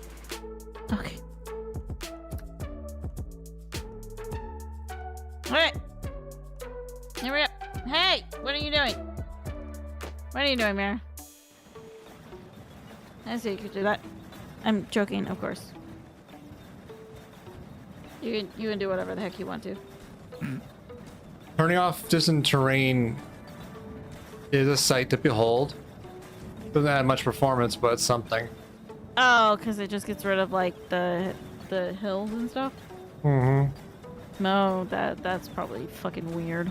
Okay. Alright. Here we go. Hey! What are you doing? What are you doing, Mira? I see you could do that. I'm joking, of course. You can do whatever the heck you want to. Turning off distant terrain is a sight to behold. Doesn't add much performance, but it's something. Oh, because it just gets rid of, like, the hills and stuff? Mm-hmm. No, that's probably fucking weird.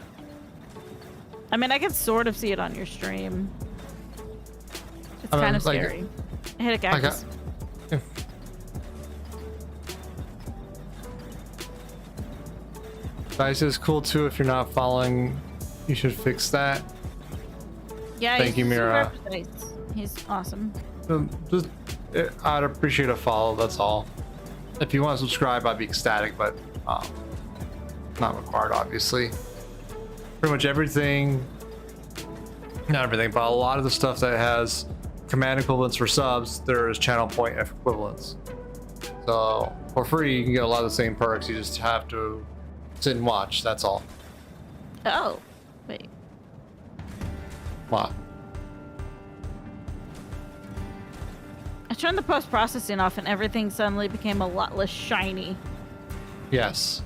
I mean, I can sort of see it on your stream. It's kind of scary. I hit a cactus. Dice is cool too. If you're not following, you should fix that. Yeah, thank you, Mira. He's awesome. Just, I'd appreciate a follow. That's all. If you want to subscribe, I'd be ecstatic, but not required, obviously. Pretty much everything, not everything, but a lot of the stuff that has command equivalents for subs, there is channel point equivalents. So for free, you can get a lot of the same perks. You just have to sit and watch. That's all. Oh, wait. What? I turned the post-processing off and everything suddenly became a lot less shiny. Yes.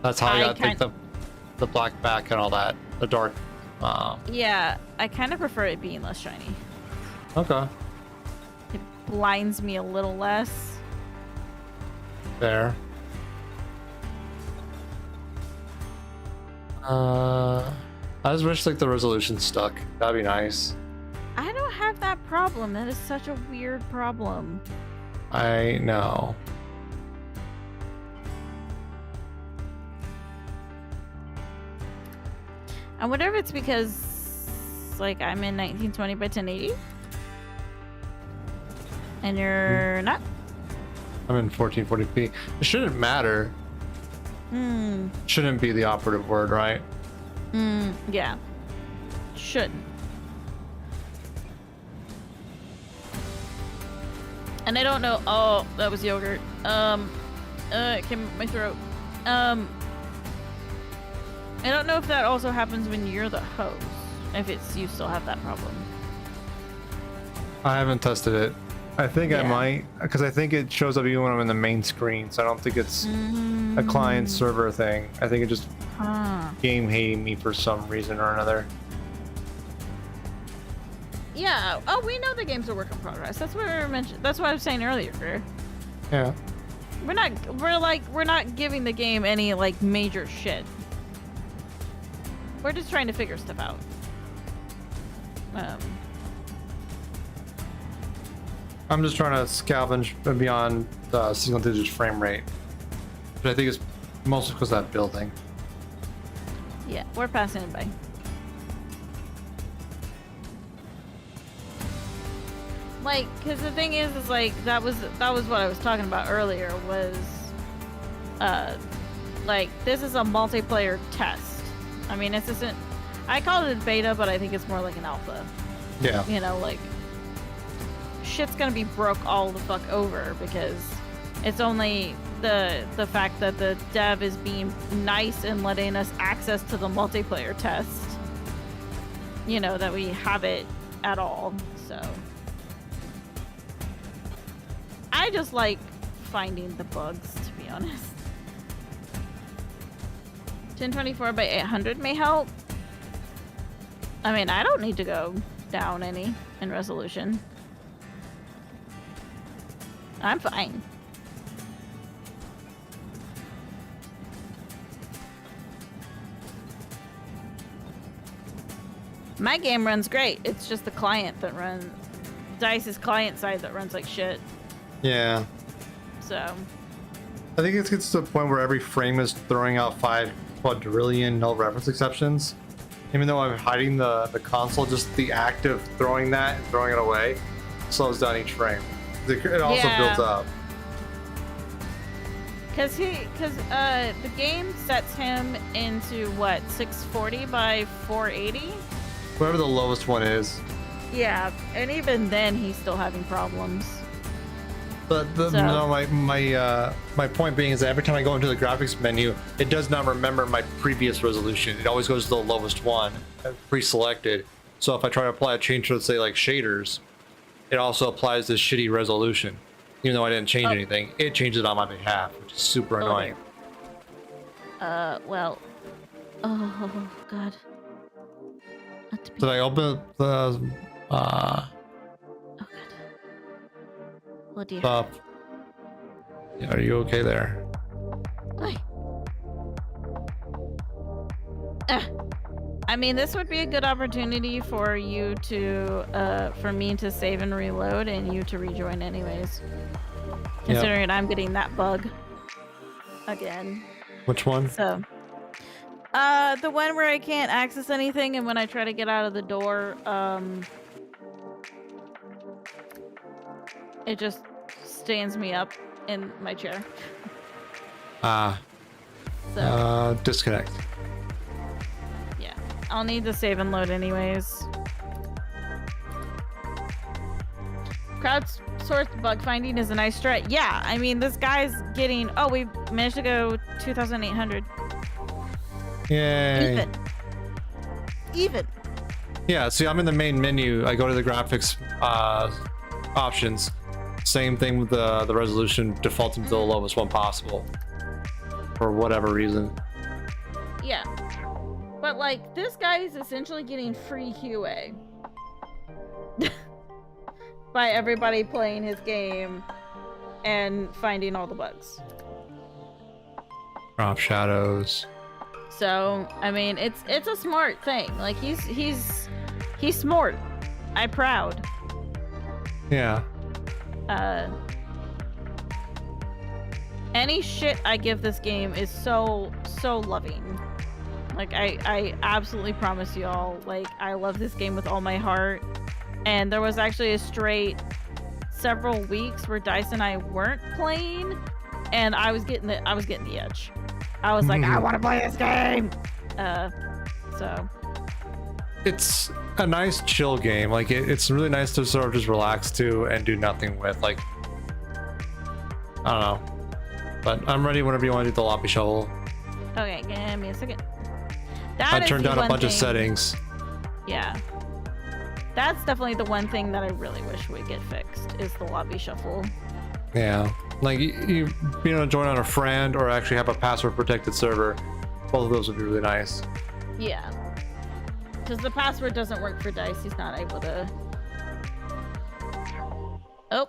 That's how I got the black back and all that. The dark. Yeah, I kind of prefer it being less shiny. Okay. It blinds me a little less. There. I just wish like the resolution stuck. That'd be nice. I don't have that problem. That is such a weird problem. I know. I wonder if it's because like I'm in 1920 by 1080 and you're not. I'm in 1440p. It shouldn't matter. Shouldn't be the operative word, right? Yeah. Shouldn't. And I don't know. Oh, that was yogurt. It came up my throat. I don't know if that also happens when you're the host. If it's you still have that problem. I haven't tested it. I think I might, because I think it shows up even when I'm in the main screen, so I don't think it's a client server thing. I think it just game hating me for some reason or another. Yeah. Oh, we know the game's a work in progress. That's what we were mentioning. That's what I was saying earlier. Yeah. We're not giving the game any like major shit. We're just trying to figure stuff out. I'm just trying to scavenge beyond the single digit frame rate, but I think it's mostly because of that building. Yeah, we're passing it by. Like, cause the thing is like that was what I was talking about earlier was, like this is a multiplayer test. I mean, this isn't. I call it a beta, but I think it's more like an alpha. Yeah. You know, like shit's gonna be broke all the fuck over because it's only the fact that the dev is being nice and letting us access to the multiplayer test. You know, that we have it at all. So I just like finding the bugs, to be honest. 1024 by 800 may help. I mean, I don't need to go down any in resolution. I'm fine. My game runs great. It's just the client that runs, DICE's client side that runs like shit. Yeah. So. I think it gets to the point where every frame is throwing out 5 quadrillion null reference exceptions. Even though I'm hiding the console, just the act of throwing that and throwing it away slows down each frame. It also builds up. Cause the game sets him into what, 640 by 480? Whatever the lowest one is. Yeah, and even then he's still having problems. But my point being is that every time I go into the graphics menu, it does not remember my previous resolution. It always goes to the lowest one, pre-selected. So if I try to apply a change to, let's say, like shaders, it also applies this shitty resolution. Even though I didn't change anything, it changes it on my behalf, which is super annoying. Well. Oh, God. Did I open the, Oh, God. Oh, dear. Are you okay there? mean, this would be a good opportunity for you to, for me to save and reload and you to rejoin anyways. Considering I'm getting that bug again. Which one? So, the one where I can't access anything and when I try to get out of the door, it just stands me up in my chair. Disconnect. Yeah, I'll need to save and load anyways. Crowdsourced bug finding is a nice strat. Yeah, I mean, this guy's getting... Oh, we managed to go 2,800. Yay. Even. Yeah, see, I'm in the main menu. I go to the graphics options. Same thing with the resolution defaulting to the lowest one possible. For whatever reason. Yeah. But, like, this guy is essentially getting free QA. By everybody playing his game and finding all the bugs. Drop shadows. So, I mean, it's a smart thing. Like, he's smart. I'm proud. Yeah. Any shit I give this game is so loving. Like, I absolutely promise y'all, like, I love this game with all my heart. And there was actually a straight several weeks where Dice and I weren't playing, and I was getting the itch. I was like, I want to play this game. So it's a nice chill game. Like it's really nice to sort of just relax to and do nothing with. Like, I don't know, but I'm ready whenever you want to do the lobby shovel. Okay, give me a second. I turned down a bunch of settings. Yeah. That's definitely the one thing that I really wish would get fixed is the lobby shuffle. Yeah, like you being able to join on a friend or actually have a password protected server. Both of those would be really nice. Yeah, because the password doesn't work for Dice. He's not able to. Oh,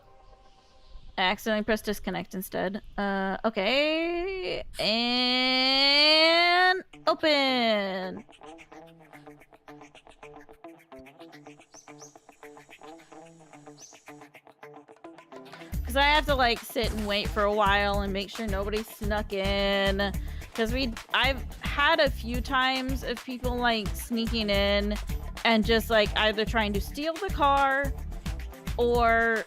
I accidentally pressed disconnect instead. Okay, and open. Because I have to like sit and wait for a while and make sure nobody snuck in. Because I've had a few times of people like sneaking in and just like either trying to steal the car or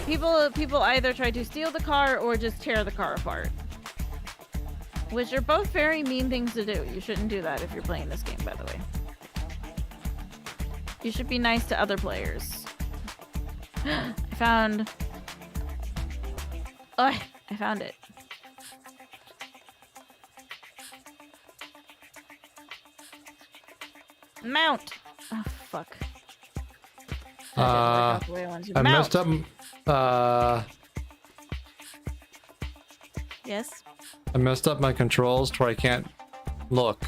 people either try to steal the car or just tear the car apart. Which are both very mean things to do. You shouldn't do that if you're playing this game, by the way. You should be nice to other players. I found it. Mount. Oh fuck. I messed up. Yes. I messed up my controls to where I can't look.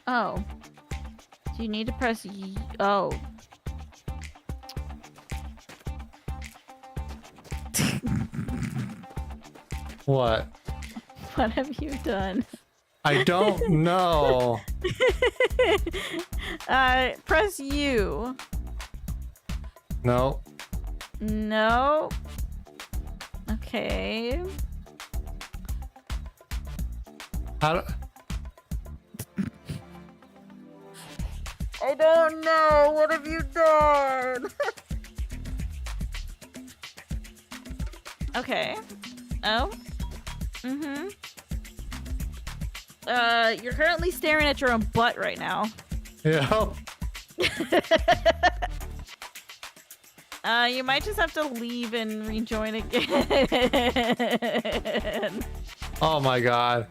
Oh. Do you need to press oh. What? What have you done? I don't know. Press U. No. No. Okay. How do... I don't know. What have you done? Okay. Oh. Mm-hmm. You're currently staring at your own butt right now. Yeah. You might just have to leave and rejoin again. Oh my god.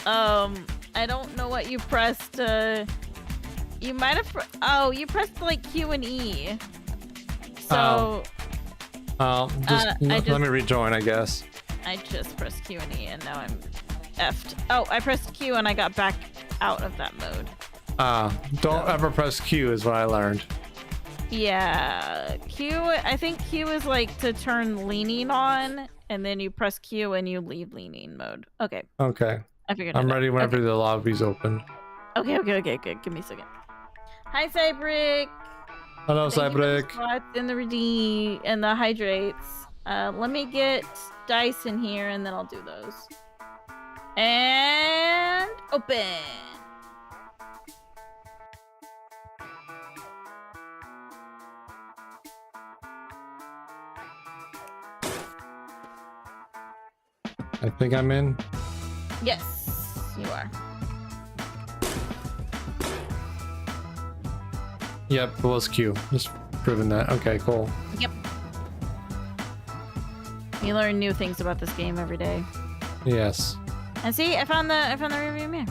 I don't know what you pressed. You might have. Oh, you pressed like Q and E. So. Let me rejoin, I guess. I just pressed Q and E, and now I'm effed. Oh, I pressed Q and I got back out of that mode. Don't ever press Q is what I learned. Yeah, Q. I think Q is like to turn leaning on, and then you press Q and you leave leaning mode. Okay, Okay. I figured. I'm it out. ready whenever Okay. the lobby's open. Okay. Give me a second. Hi, Cybrick. Hello, Thank you for the Cybrick. spots and the redeem and the hydrates. Let me get dice in here and then I'll do those. And open. I think I'm in. Yes, you are. Yep, it was Q. Just proving that. Okay, cool. Yep. You learn new things about this game every day. Yes. And see, I found the rearview mirror.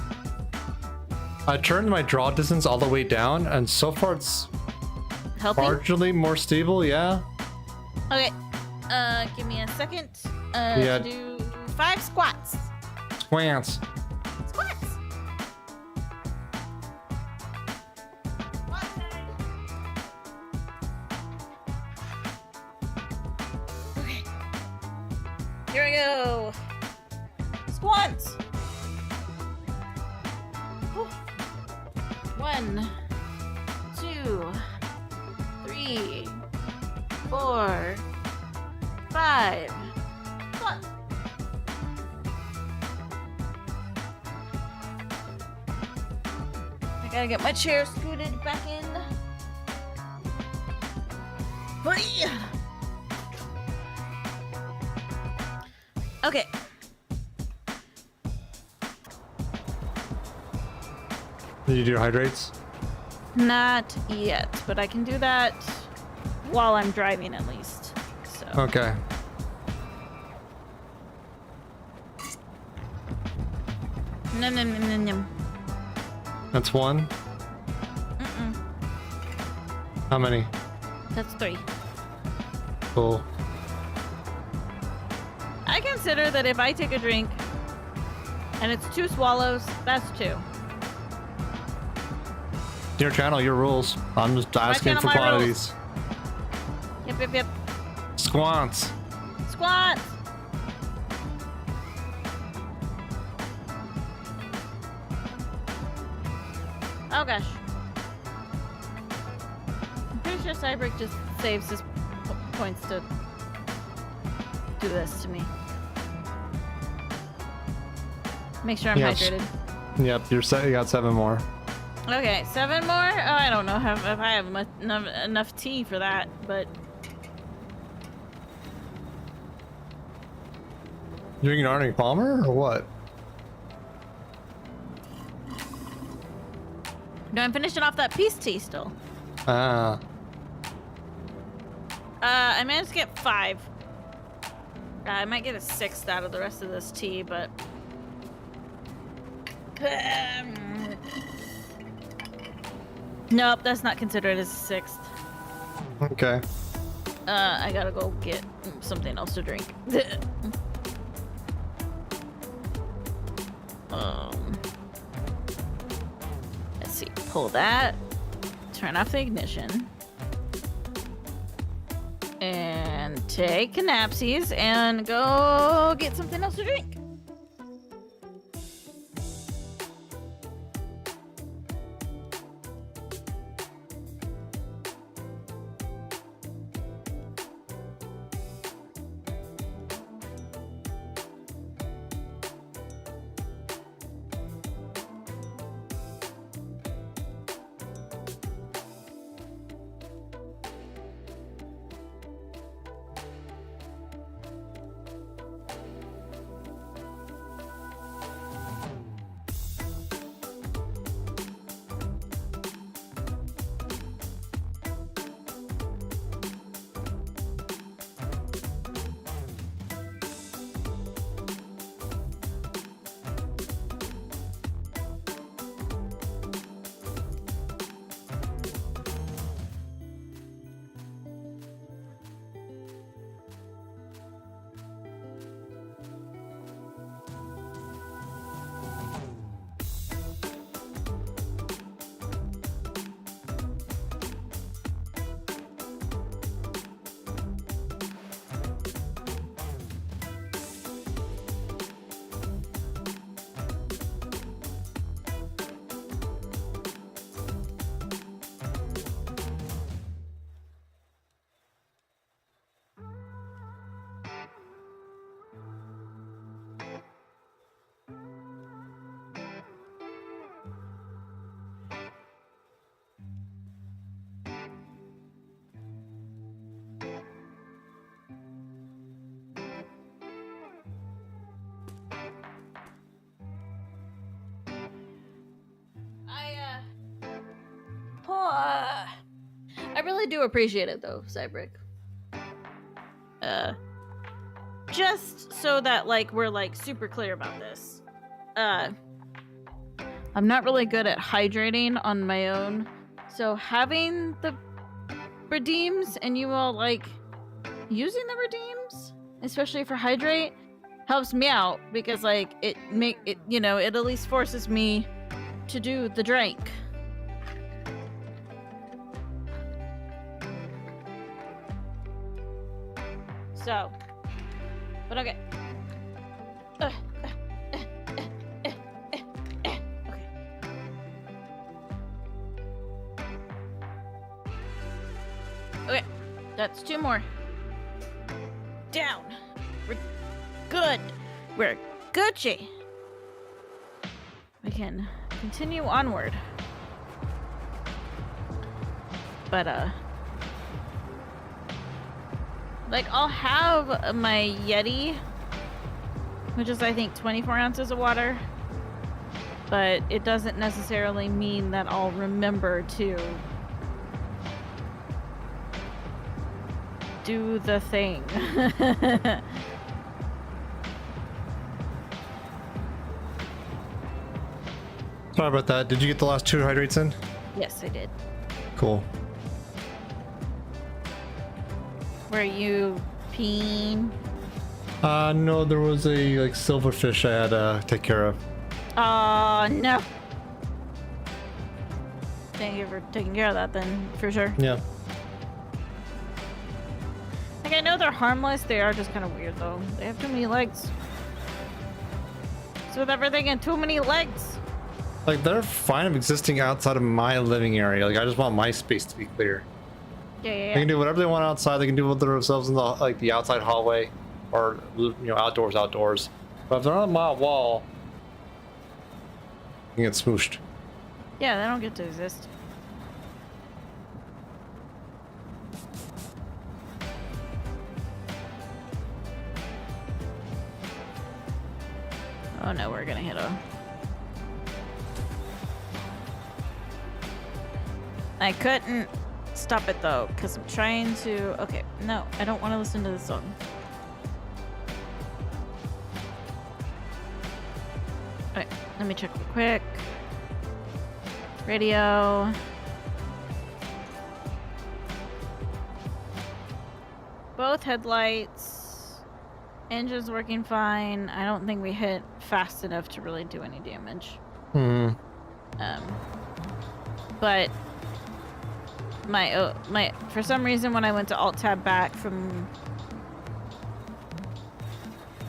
I turned my draw distance all the way down, and so far it's Helping? marginally more stable. Yeah. Okay. Give me a second. Yeah. To do 5 squats. Squants. Squats. Okay. Here we go. Squats. 1, 2, 3, 4, 5. Squats. I gotta get my chair scooted back in. Hoi! Okay. Did you do hydrates? Not yet, but I can do that while I'm driving at least. So. Okay. Num, num, num, num, num. That's 1. Mm-mm. How many? That's 3. Cool. I consider that if I take a drink and it's 2 swallows, that's 2. Your channel, your rules. I'm just asking channel, for my quantities. Yep. Squants. Squat! Oh gosh. I'm pretty sure Cybrick just saves his points to do this to me. Make sure I'm Yes. hydrated. Yep, you're set. You got 7 more. Okay, 7 more? Oh, I don't know if I have enough tea for that, but You drinking Arnie Palmer or what? no, I'm finishing off that peace tea still. Ah. I managed to get 5. I might get a 6th out of the rest of this tea, but nope, that's not considered as a 6th. Okay. I gotta go get something else to drink. Let's see. Pull that. Turn off the ignition. And take Canapsies and go get something else to drink. I really do appreciate it though, Cybrick. Just so that like we're like super clear about this. I'm not really good at hydrating on my own, so having the redeems and you all like using the redeems, especially for hydrate, helps me out because like it at least forces me to do the drink. So, but okay. Okay. Okay, that's 2 more. Down. We're good. We're Gucci. We can continue onward. But, like, I'll have my Yeti, which is, I think, 24 ounces of water. But it doesn't necessarily mean that I'll remember to do the thing. Sorry about that. Did you get the last 2 hydrates in? Yes, I did. Cool. Were you peeing? No, there was a like silverfish I had to take care of. Oh, no. Thank you for taking care of that then, for sure. Yeah. Like, I know they're harmless. They are just kind of weird, though. They have too many legs. So with everything and too many legs. Like, they're fine of existing outside of my living area. Like, I just want my space to be clear. Yeah. They can do whatever they want outside. They can do with themselves in the the outside hallway, or outdoors. But if they're on my wall, you can get smooshed. Yeah, they don't get to exist. Oh no, we're gonna hit a... I couldn't stop it though, because I'm trying to... Okay, no, I don't want to listen to this song. Alright, let me check real quick. Radio. Both headlights. Engine's working fine. I don't think we hit fast enough to really do any damage. But my for some reason when I went to alt tab back from...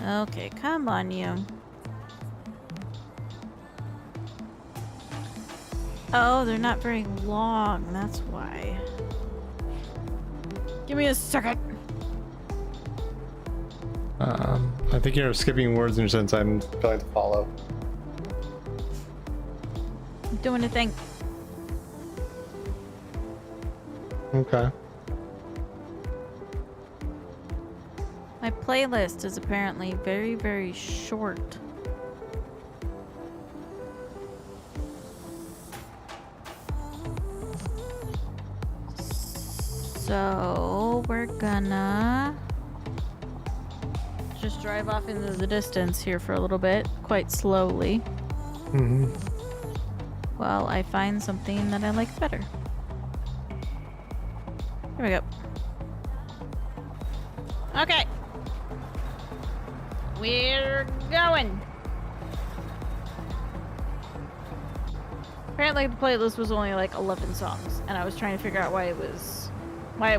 Okay, come on you. Oh, they're not very long, that's why. Give me a second. I think you're skipping words in your sense. I'm trying to follow. I'm doing a thing. Okay. My playlist is apparently very, very short. So we're gonna just drive off into the distance here for a little bit, quite slowly. While I find something that I like better. Here we go. Okay. We're going. Apparently the playlist was only like 11 songs, and I was trying to figure out why it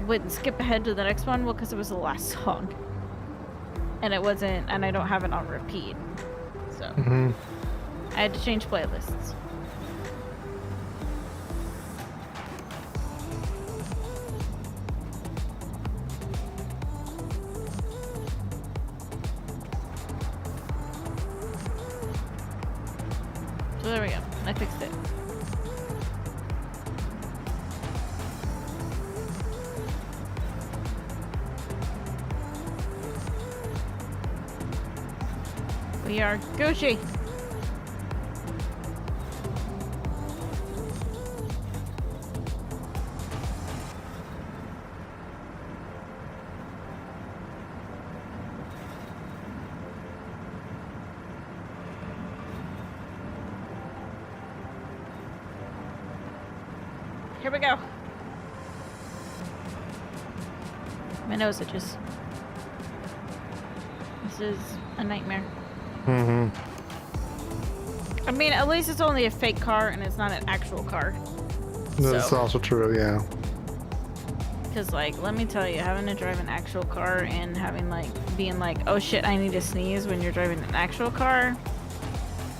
wouldn't skip ahead to the next one. Well, because it was the last song. And it wasn't, and I don't have it on repeat. So I had to change playlists. So there we go. I fixed it. We are Gucci. Here we go. My nose itches. This is a nightmare. Mm-hmm. I mean, at least it's only a fake car and it's not an actual car. That's So- also true, yeah. Because, like, let me tell you, having to drive an actual car and having, like, being like, oh shit, I need to sneeze when you're driving an actual car,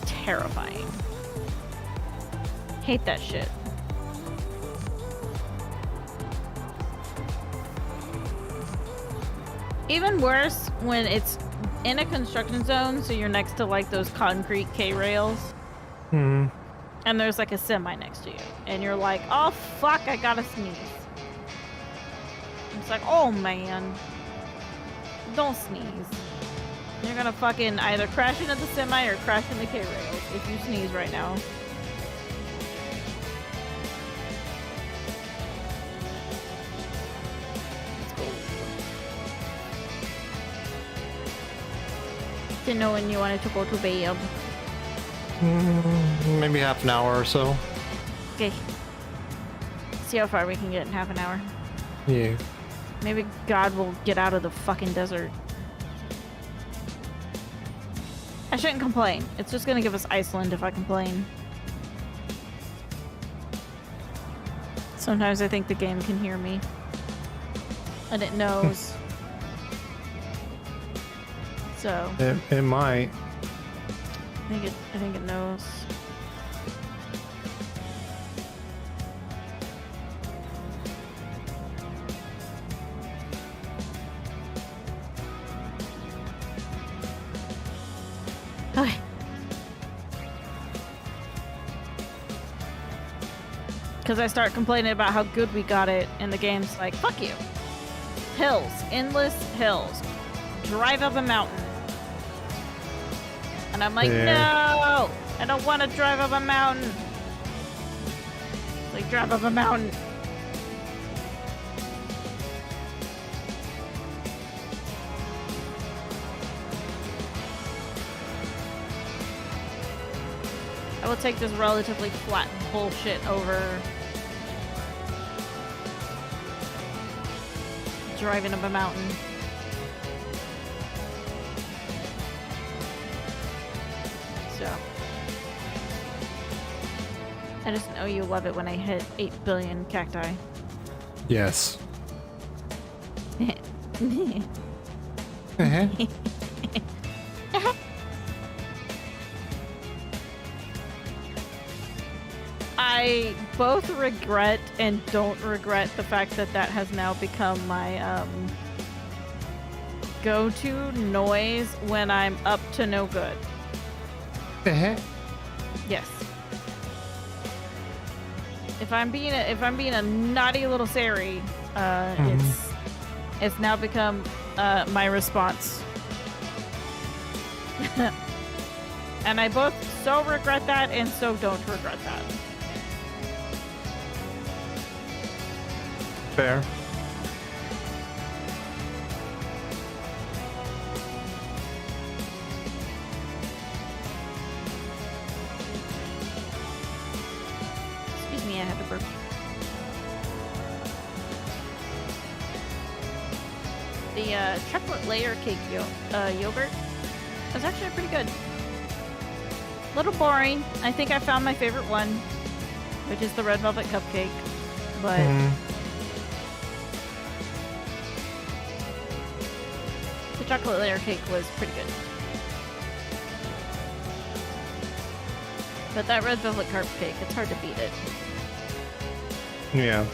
terrifying. Hate that shit. Even worse when it's in a construction zone, so you're next to, like, those concrete K-rails, Mm-hmm. and there's, like, a semi next to you, and you're like, oh fuck, I gotta sneeze. It's like, oh man, don't sneeze. You're gonna fucking either crash into the semi or crash into K-rails if you sneeze right now. Let's go. Didn't know when you wanted to go to bed. Maybe half an hour or so. Okay. See how far we can get in half an hour. Yeah. Maybe God will get out of the fucking desert. I shouldn't complain. It's just gonna give us Iceland if I complain. Sometimes I think the game can hear me. And it knows. So It might. I think it knows. Okay. Because I start complaining about how good we got it, and the game's like, fuck you. Hills. Endless hills. Drive up a mountain. And I'm like, no! I don't want to drive up a mountain. It's like, drive up a mountain. I will take this relatively flat bullshit over driving up a mountain. So I just know you love it when I hit 8 billion cacti. Yes. I both regret and don't regret the fact that that has now become my go-to noise when I'm up to no good. Yes. If I'm being a naughty little Sari, it's now become my response. And I both so regret that and so don't regret that. Fair. Excuse me, I had to burp. The chocolate layer cake yogurt was actually pretty good. Little boring. I think I found my favorite one, which is the red velvet cupcake, but the chocolate layer cake was pretty good. But that red velvet cupcake, it's hard to beat it. Yeah.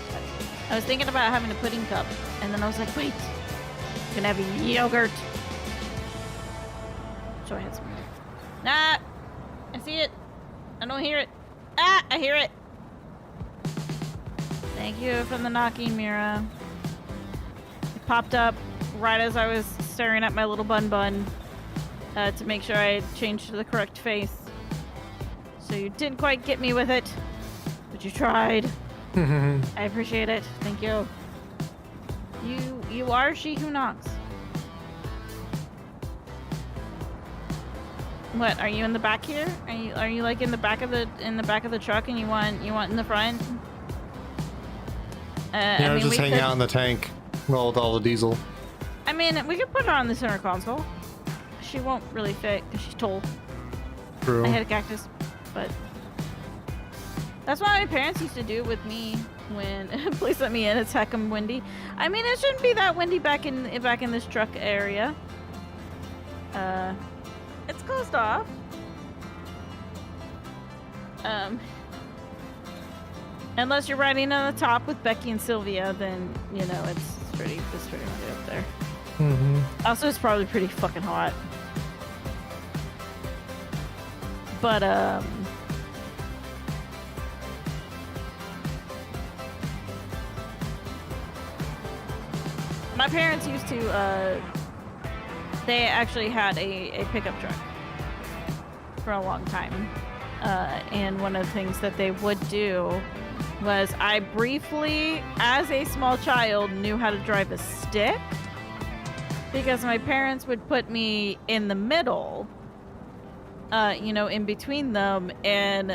I was thinking about having a pudding cup, and then I was like, wait, I'm gonna have a yogurt. So I had some. Nah! I see it. I don't hear it. Ah! I hear it! Thank you for the knocking, Mira. It popped up right as I was staring at my little bun to make sure I had changed to the correct face. So you didn't quite get me with it, but you tried. I appreciate it. Thank you. You are she who knocks. What, are you in the back here? Are you like in the back of the truck and you want in the front? Yeah, I mean, just we hang could, out in the tank roll with all the diesel. I mean, we could put her on the center console. She won't really fit because she's tall. True. I had a cactus, but that's what my parents used to do with me when please let me in. It's heckin' windy. I mean, it shouldn't be that windy back in this truck area. It's closed off. Unless you're riding on the top with Becky and Sylvia, then you know it's pretty windy up there. Also, it's probably pretty fucking hot. But my parents used to they actually had a pickup truck for a long time. And one of the things that they would do was I briefly, as a small child, knew how to drive a stick because my parents would put me in the middle, you know, in between them, and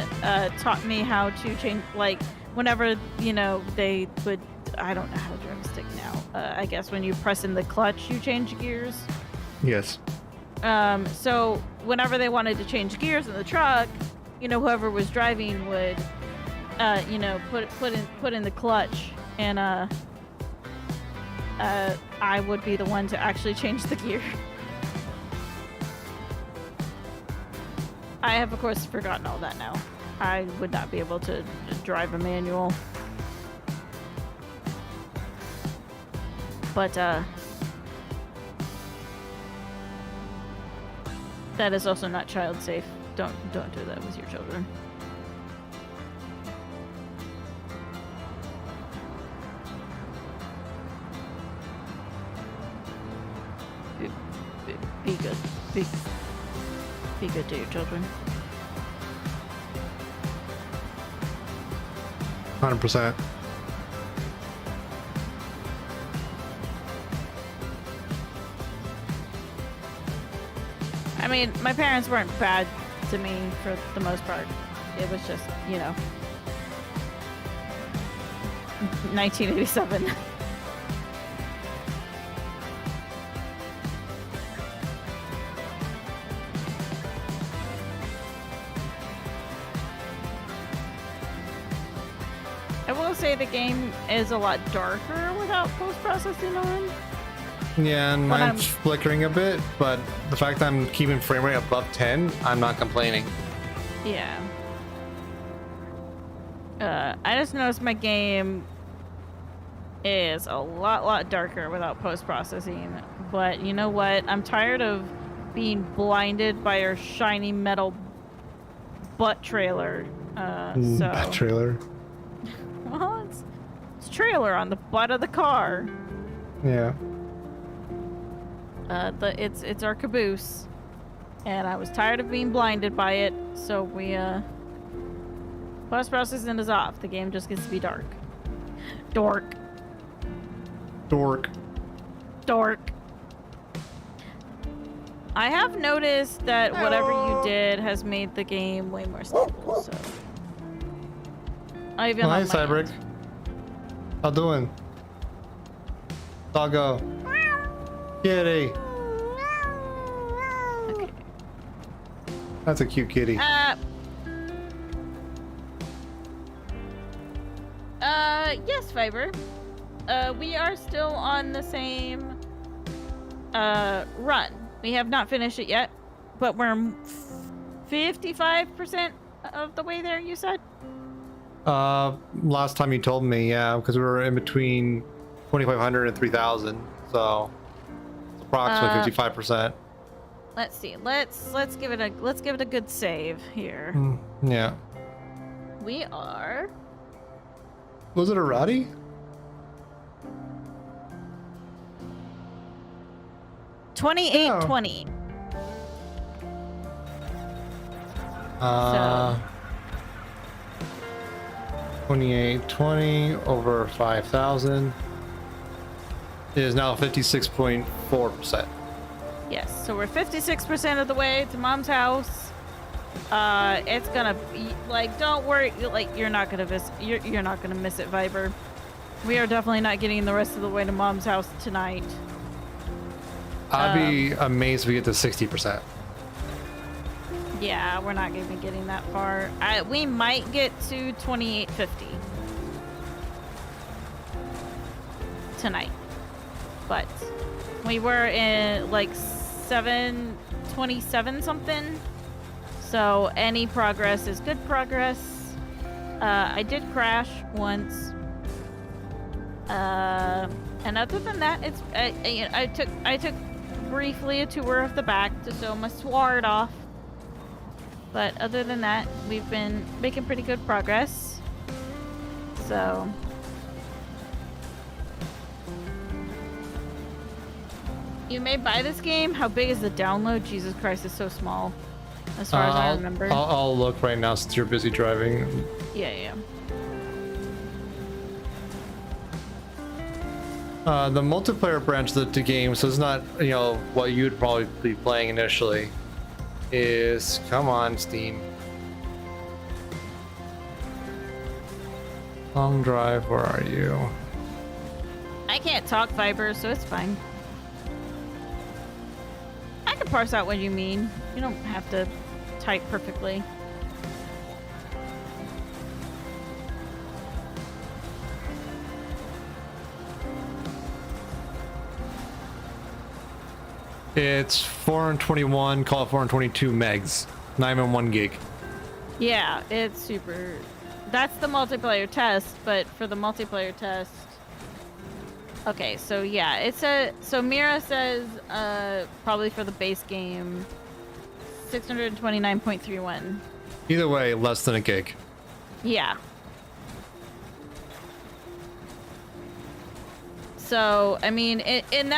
taught me how to change, like, whenever, you know, they would, I don't know how to drive a stick now. I guess when you press in the clutch, you change gears. Yes. So whenever they wanted to change gears in the truck, you know, whoever was driving would, you know, put in the clutch, and I would be the one to actually change the gear. I have, of course, forgotten all that now. I would not be able to drive a manual. But that is also not child safe. Don't do that with your children. Be good. Be good to your children. 100%. I mean, my parents weren't bad to me for the most part. It was just, you know, 1987. I will say the game is a lot darker without post-processing on. Yeah, and But mine's flickering a bit, but the fact that I'm keeping frame rate above 10, I'm not complaining. Yeah. I just noticed my game is a lot darker without post-processing. But you know what? I'm tired of being blinded by her shiny metal butt trailer. So That trailer. well, it's trailer on the butt of the car. Yeah. It's our caboose, and I was tired of being blinded by it, so we post-processing is off. The game just gets to be dark. Dork. I have noticed that whatever you did has made the game way more stable. So I even Hi, on my Cybrick. end. How doing? Doggo. Kitty. Okay. That's a cute kitty. Yes, Fiber. We are still on the same run. We have not finished it yet, but we're 55% of the way there, you said? Last time you told me, yeah, because we were in between 2,500 and 3,000, so it's approximately 55%. Let's see. Let's give it a good save here. Yeah. We are Was it a ratty? $28.20. 2820 over 5,000 is now 56.4%. Yes, so we're 56% of the way to Mom's house. It's gonna be like, don't worry, like you're not gonna miss it, Viber. We are definitely not getting the rest of the way to Mom's house tonight. I'd be amazed if we get to 60%. Yeah, we're not going to be getting that far. We might get to 2850 tonight, but we were in like 727 something. So any progress is good progress. I did crash once. And other than that, it's I took briefly a tour of the back to show my sword off. But other than that, we've been making pretty good progress. So you may buy this game. How big is the download? Jesus Christ, it's so small. As far as I remember. I'll look right now since you're busy driving. Yeah. The multiplayer branch of the game, so it's not, you know, what you'd probably be playing initially, is, come on, Steam. Long drive, where are you? I can't talk Viber, so it's fine. I can parse out what you mean. You don't have to type perfectly. It's 421, call it 422 megs, not even 1 gig. Yeah, it's super. That's the multiplayer test, but for the multiplayer test. Okay, so yeah, so Mira says probably for the base game 629.31. Either way, less than a gig. Yeah. So, I mean, and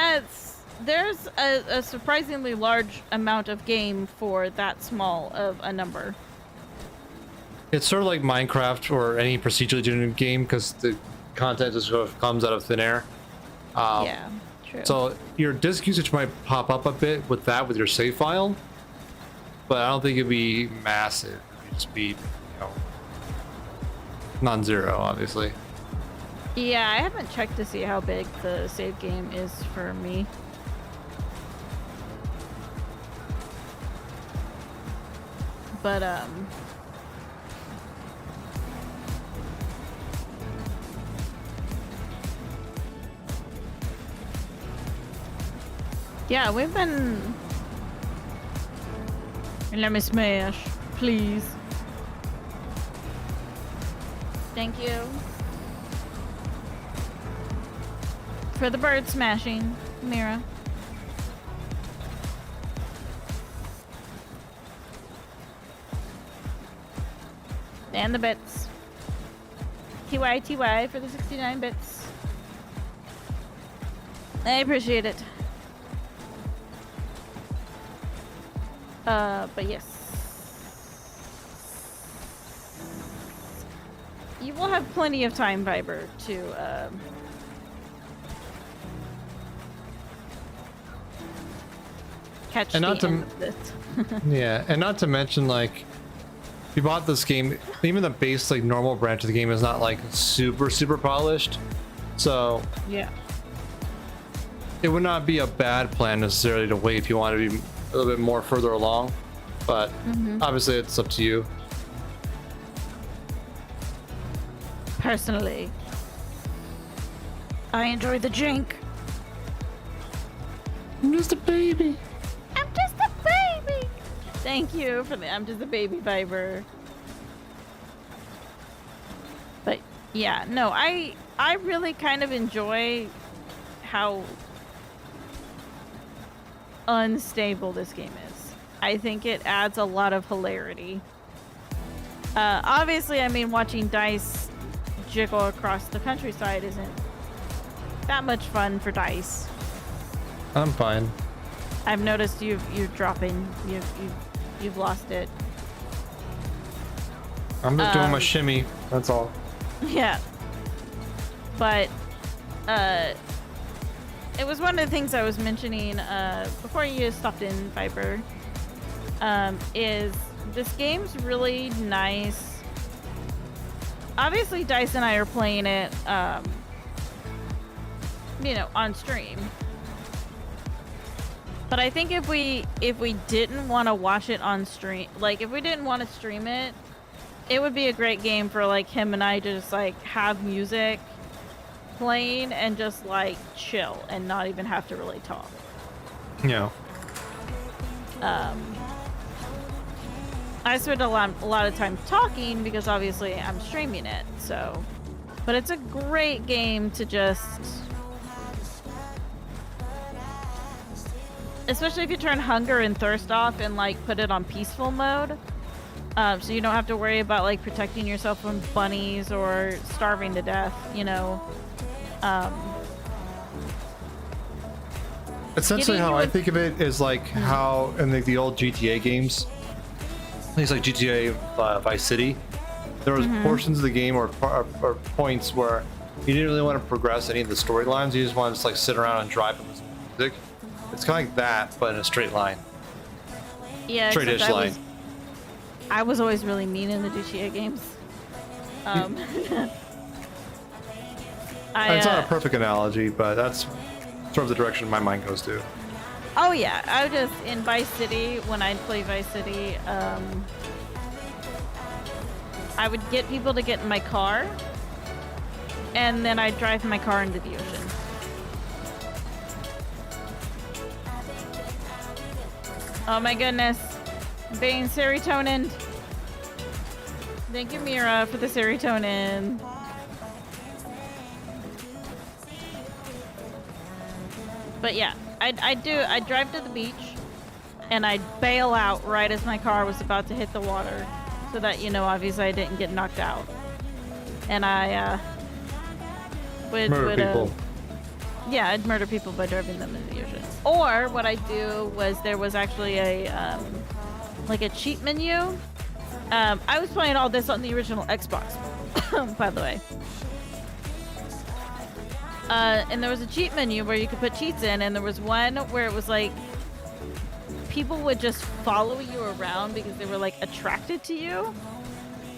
there's a surprisingly large amount of game for that small of a number. It's sort of like Minecraft or any procedurally generated game because the content just sort of comes out of thin air. Yeah, true. So your disk usage might pop up a bit with that, with your save file, but I don't think it'd be massive. It'd just be, you know, non-zero, obviously. Yeah, I haven't checked to see how big the save game is for me. But, yeah, we've been... Let me smash, please. Thank you. For the bird smashing, Mira. And the bits. TY for the 69 bits. I appreciate it. But yes. You will have plenty of time, Viber, to, catch And the not to- end of this. Yeah, and not to mention, like, if you bought this game, even the base, like, normal branch of the game is not, like, super polished. So, Yeah. it would not be a bad plan necessarily to wait if you want to be a little bit more further along. But obviously, it's up to you. Personally, I enjoy the jank. I'm just a baby. I'm just a baby. Thank you for the I'm just a baby Viber. But yeah, no, I really kind of enjoy how unstable this game is. I think it adds a lot of hilarity. Obviously, I mean, watching dice jiggle across the countryside isn't that much fun for dice. I'm fine. I've noticed you're dropping. You've lost it. I'm just doing my shimmy. That's all. Yeah. But it was one of the things I was mentioning before you stopped in, Viper. Is this game's really nice. Obviously, Dice and I are playing it you know, on stream. But I think if we didn't want to watch it on stream, like if we didn't want to stream it, it would be a great game for like him and I to just like have music playing and just like chill and not even have to really talk. Yeah. I spend a lot of time talking because obviously I'm streaming it, so. But it's a great game to just, especially if you turn hunger and thirst off and like put it on peaceful mode, so you don't have to worry about like protecting yourself from bunnies or starving to death, you know. Essentially, how I think of it is like how in the old GTA games, things like GTA Vice City, there was portions of the game or points where you didn't really want to progress any of the storylines. You just want to just like sit around and drive and listen to music. It's kind of like that, but in a straight line. Yeah, straight-ish line. I was always really mean in the GTA games. It's not a perfect analogy, but that's sort of the direction my mind goes to. Oh yeah, I just in Vice City when I'd play Vice City, I would get people to get in my car, and then I'd drive my car into the ocean. Oh my goodness, being serotonin. Thank you, Mira, for the serotonin. But yeah, I'd drive to the beach, and I'd bail out right as my car was about to hit the water, so that, you know, obviously I didn't get knocked out. And I would murder people. Yeah, I'd murder people by driving them into the ocean. Or what I'd do was there was actually a like a cheat menu. I was playing all this on the original Xbox, by the way. And there was a cheat menu where you could put cheats in, and there was one where it was like people would just follow you around because they were like attracted to you.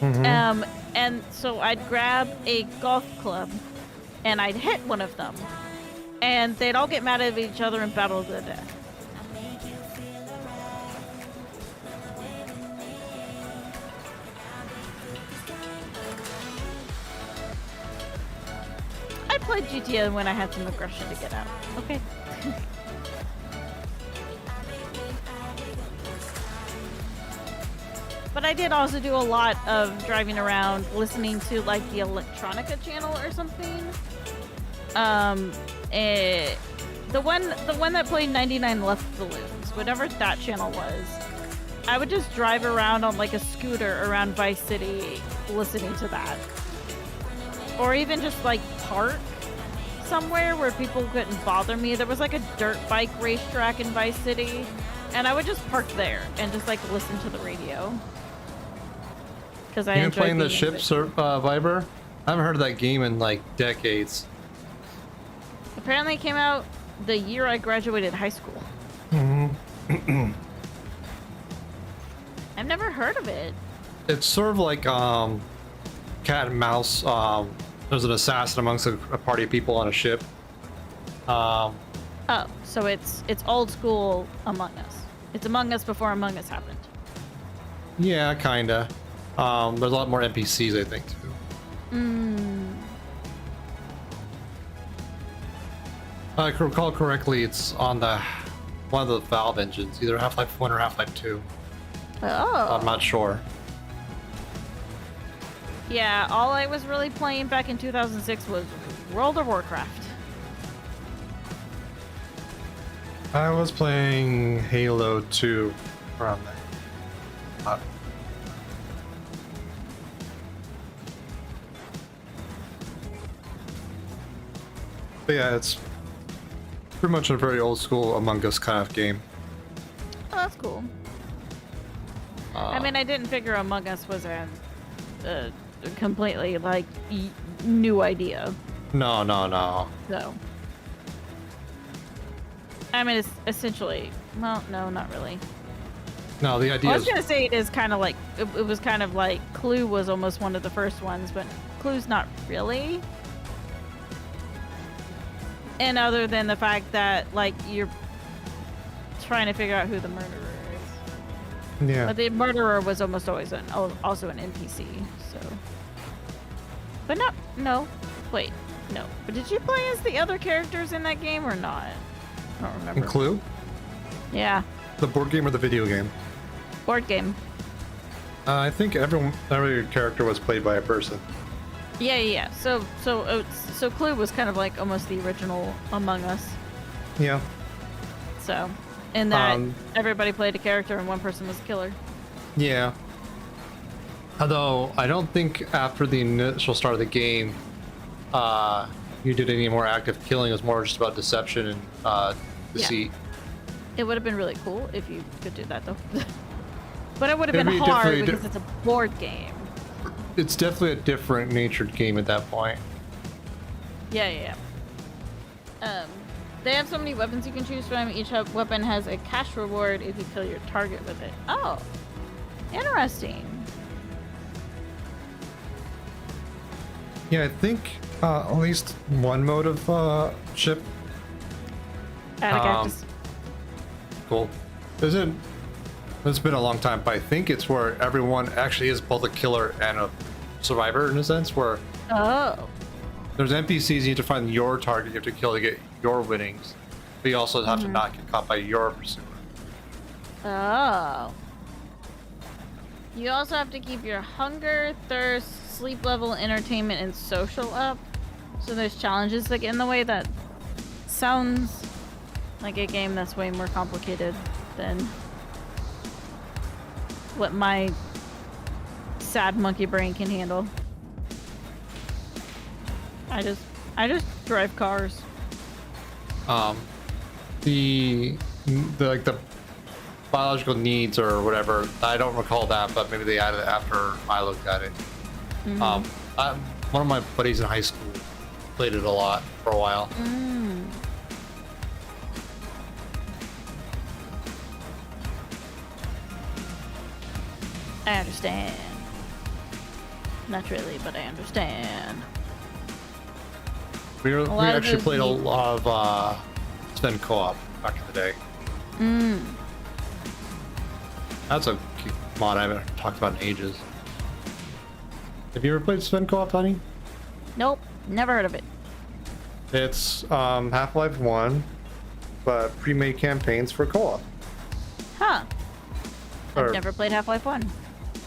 And so I'd grab a golf club and I'd hit one of them, and they'd all get mad at each other and battle to the death. I played GTA when I had some aggression to get out. Okay. But I did also do a lot of driving around listening to like the Electronica channel or something. The one that played 99 Left Balloons, whatever that channel was. I would just drive around on like a scooter around Vice City listening to that. Or even just like park somewhere where people couldn't bother me. There was like a dirt bike racetrack in Vice City, and I would just park there and just like listen to the radio. Because I You've been playing the Ship Survivor? I haven't heard of that game in like decades. Apparently it came out the year I graduated high school. I've never heard of it. It's sort of like cat and mouse. There's an assassin amongst a party of people on a ship. Oh, so it's old school Among Us. It's Among Us before Among Us happened. Yeah, kinda. There's a lot more NPCs, I think, too. If I recall correctly, it's on one of the Valve engines, either Half-Life 1 or Half-Life 2. Oh. I'm not sure. Yeah, all I was really playing back in 2006 was World of Warcraft. I was playing Halo 2 around there. But yeah, it's pretty much a very old school Among Us kind of game. Oh, that's cool. I mean, I didn't figure Among Us was a completely like new idea. No. So, I mean, it's essentially, well, no, not really. No, the idea I was is... gonna say it is kind of like it was kind of like Clue was almost one of the first ones, but Clue's not really. And other than the fact that like you're trying to figure out who the murderer is. Yeah. But the murderer was almost always also an NPC. So. But no. Wait, no. But did you play as the other characters in that game or not? I don't remember. And Clue? Yeah. The board game or the video game? Board game. I think every character was played by a person. Yeah. So Clue was kind of like almost the original Among Us. Yeah. So, in that everybody played a character and one person was a killer. Yeah. Although I don't think after the initial start of the game, you did any more active killing. It was more just about deception and deceit. Yeah. It would have been really cool if you could do that though. But it would have been It'd be hard definitely because it's a board game. It's definitely a different natured game at that point. Yeah. They have so many weapons you can choose from. Each weapon has a cash reward if you kill your target with it. Oh, interesting. Yeah, I think at least one mode of ship. Cactus. Cool. It's been a long time, but I think it's where everyone actually is both a killer and a survivor in a sense, where there's NPCs you need to find your target you have to kill to get your winnings, but you also have to not get caught by your pursuer. Oh. You also have to keep your hunger, thirst, sleep level, entertainment, and social up. So there's challenges that get in the way. That sounds like a game that's way more complicated than what my sad monkey brain can handle. I just drive cars. The biological needs or whatever, I don't recall that, but maybe they added it after I looked at it. One of my buddies in high school played it a lot for a while. I understand. Not really, but I understand. We actually played a lot of Sven co-op back in the day. That's a mod I haven't talked about in ages. Have you ever played Sven co-op, Tony? Nope, never heard of it. It's Half-Life 1, but pre-made campaigns for co-op. Huh. I've Or- never played Half-Life 1.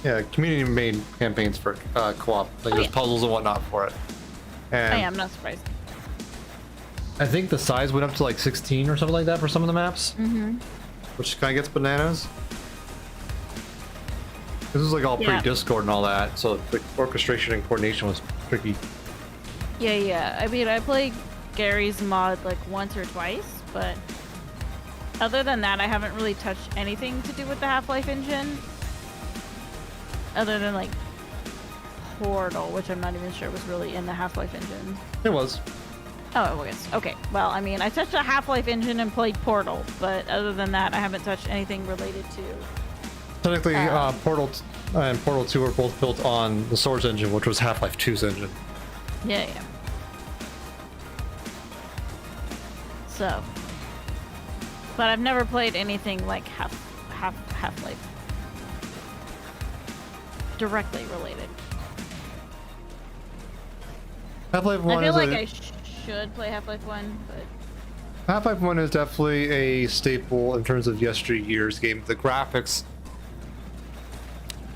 Yeah, community-made campaigns for co-op. Like there's puzzles and whatnot for it. And I'm not surprised. I think the size went up to like 16 or something like that for some of the maps. Which kind of gets bananas. This is like all pre-Discord and all that, so the orchestration and coordination was tricky. Yeah. I mean, I played Gary's mod like once or twice, but other than that, I haven't really touched anything to do with the Half-Life engine. Other than like Portal, which I'm not even sure was really in the Half-Life engine. It was. Oh, it was. Okay. Well, I mean, I touched a Half-Life engine and played Portal, but other than that, I haven't touched anything related to... Technically, Portal and Portal 2 were both built on the Source engine, which was Half-Life 2's engine. Yeah. So... But I've never played anything like Half-Life. Directly related. Half-Life 1 I feel is like I should play Half-Life 1, but... Half-Life 1 is definitely a staple in terms of yesteryear's game. The graphics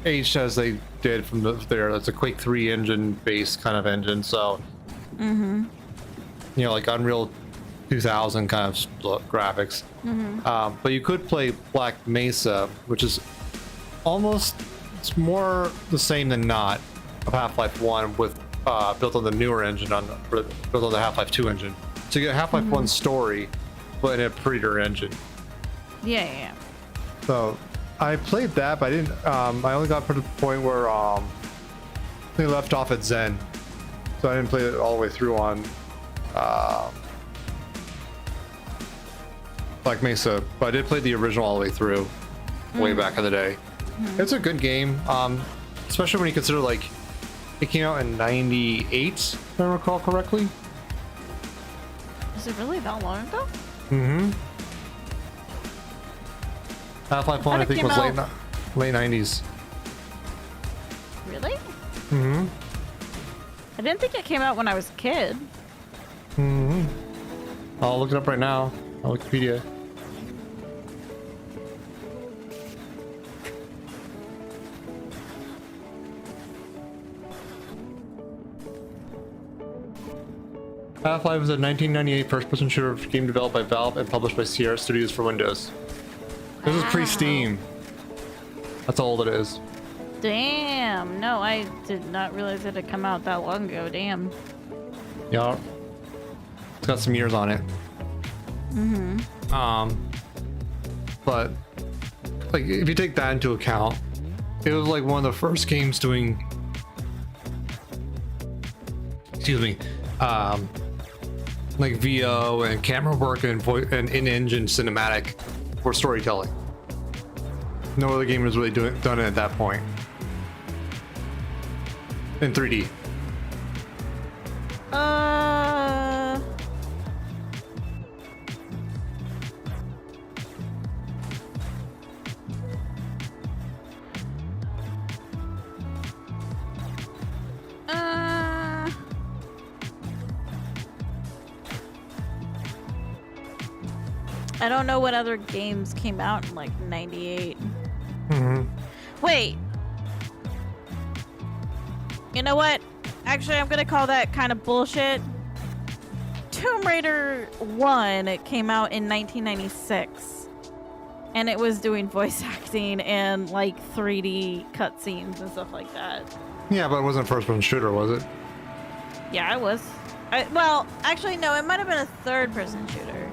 aged as they did from that's a Quake 3 engine based kind of engine, so you know, like Unreal 2000 kind of graphics. But you could play Black Mesa, which is almost, it's more the same than not of Half-Life 1 with built on the newer engine, built on the Half-Life 2 engine. So you get Half-Life 1 story, but in a prettier engine. Yeah. So I played that, but I didn't. I only got to the point where they left off at Zen, so I didn't play it all the way through on Black Mesa. But I did play the original all the way through, way back in the day. It's a good game, especially when you consider like it came out in '98, if I recall correctly. Was it really that long ago? Mm-hmm. Half-Life 1, I think, was late 90s. Really? Mm-hmm. I didn't think it came out when I was a kid. Mm-hmm. I'll look it up right now on Wikipedia. Half-Life is a 1998 first-person shooter game developed by Valve and published by Sierra Studios for Windows. This is pre-Steam. That's how old it is. Damn. No, I did not realize it had come out that long ago. Damn. Yeah. It's got some years on it. Mm-hmm. But like if you take that into account, it was like one of the first games doing, excuse me, like VO and camera work and in-engine cinematic for storytelling. No other game was really done it at that point. In 3D. I don't know what other games came out in like 98. Mm-hmm. Wait. You know what? Actually, I'm gonna call that kind of bullshit. Tomb Raider 1 it came out in 1996. And it was doing voice acting and like 3D cutscenes and stuff like that. Yeah, but it wasn't a first-person shooter, was it? Yeah, it was. Well, actually, no, it might have been a third-person shooter.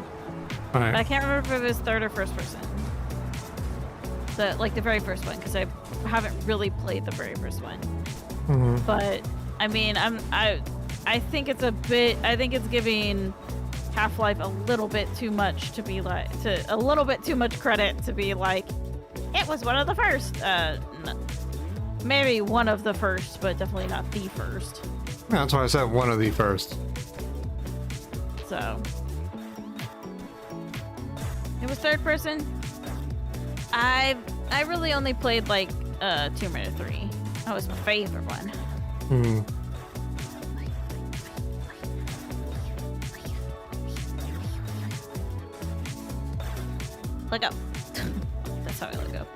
All right. But I can't remember if it was third or first person. Like the very first one, because I haven't really played the very first one. Mm-hmm. But I mean, I think it's a bit. I think it's giving Half-Life a little bit too much to be like a little bit too much credit to be like it was one of the first. Maybe one of the first, but definitely not the first. Yeah, that's why I said one of the first. So it was third person. I really only played like Tomb Raider 3. That was my favorite one. Hmm. Look up. That's how I look up.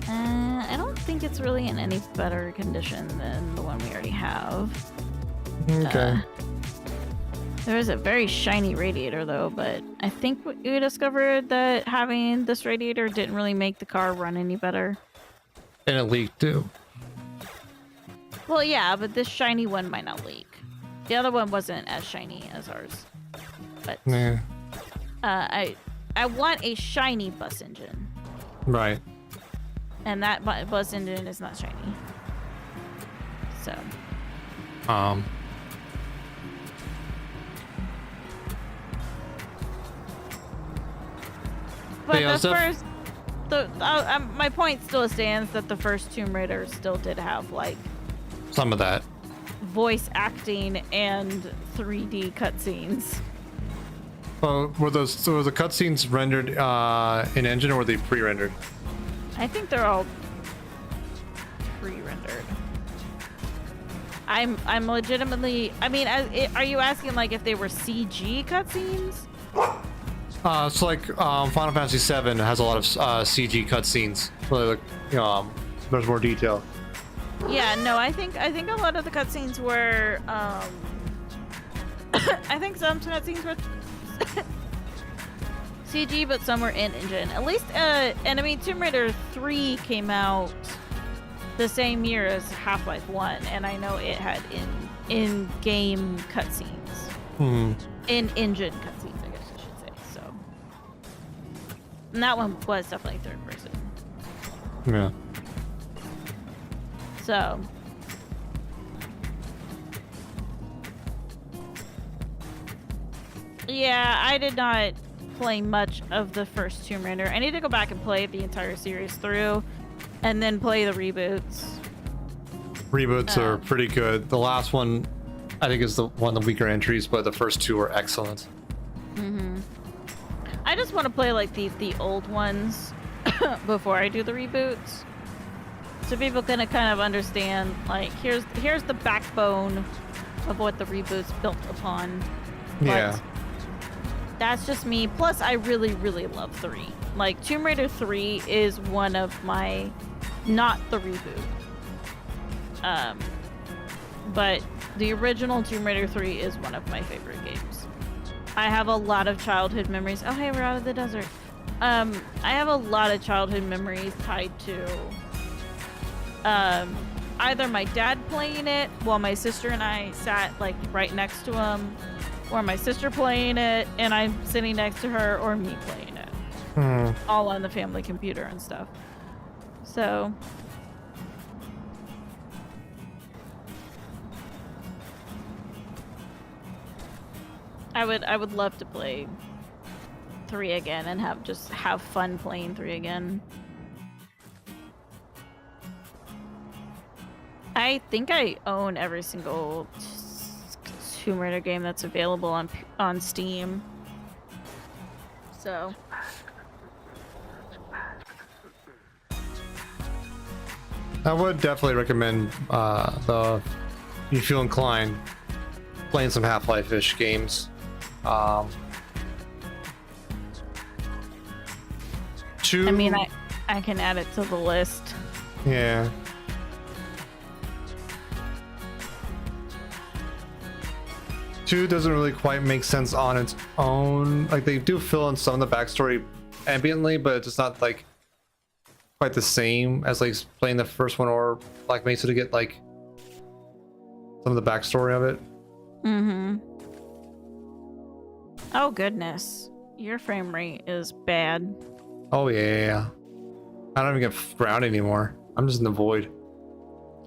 I don't think it's really in any better condition than the one we already have. Okay. There is a very shiny radiator though, but I think we discovered that having this radiator didn't really make the car run any better. And it leaked too. Well, yeah, but this shiny one might not leak. The other one wasn't as shiny as ours. But Yeah. I want a shiny bus engine. Right. And that bus engine is not shiny. So. But Yeah, the first, my point still stands that the first Tomb Raider still did have like Some of that. voice acting and 3D cutscenes. Well, were the cutscenes rendered in engine or were they pre-rendered? I think they're all pre-rendered. I'm legitimately. I mean, are you asking like if they were CG cutscenes? It's like Final Fantasy VII has a lot of CG cutscenes. Like, there's more detail. Yeah, no, I think a lot of the cutscenes were. I think some cutscenes were CG, but some were in engine. At least, and I mean, Tomb Raider 3 came out the same year as Half-Life 1, and I know it had in-game cutscenes. Hmm. In-engine cutscenes, I guess I should say. So, and that one was definitely third person. Yeah. So. Yeah, I did not play much of the first Tomb Raider. I need to go back and play the entire series through, and then play the reboots. Reboots are pretty good. The last one I think is the one of the weaker entries, but the first two are excellent. I just want to play like the old ones before I do the reboots, so people can kind of understand like here's the backbone of what the reboots built upon. Yeah. But that's just me. Plus, I really love 3. Like Tomb Raider 3 is one of my, not the reboot. But the original Tomb Raider 3 is one of my favorite games. I have a lot of childhood memories. Oh, hey, we're out of the desert. I have a lot of childhood memories tied to either my dad playing it while my sister and I sat like right next to him, or my sister playing it and I'm sitting next to her, or me playing it. All on the family computer and stuff. So I would love to play 3 again and have fun playing 3 again. I think I own every single Tomb Raider game that's available on Steam. So I would definitely recommend if you feel inclined playing some Half-Life-ish games. Two, I mean, I can add it to the list. Yeah. Two doesn't really quite make sense on its own. Like they do fill in some of the backstory ambiently, but it's not like quite the same as like playing the first one or Black Mesa to get like some of the backstory of it. Oh goodness, your frame rate is bad. Oh yeah. I don't even get ground anymore. I'm just in the void.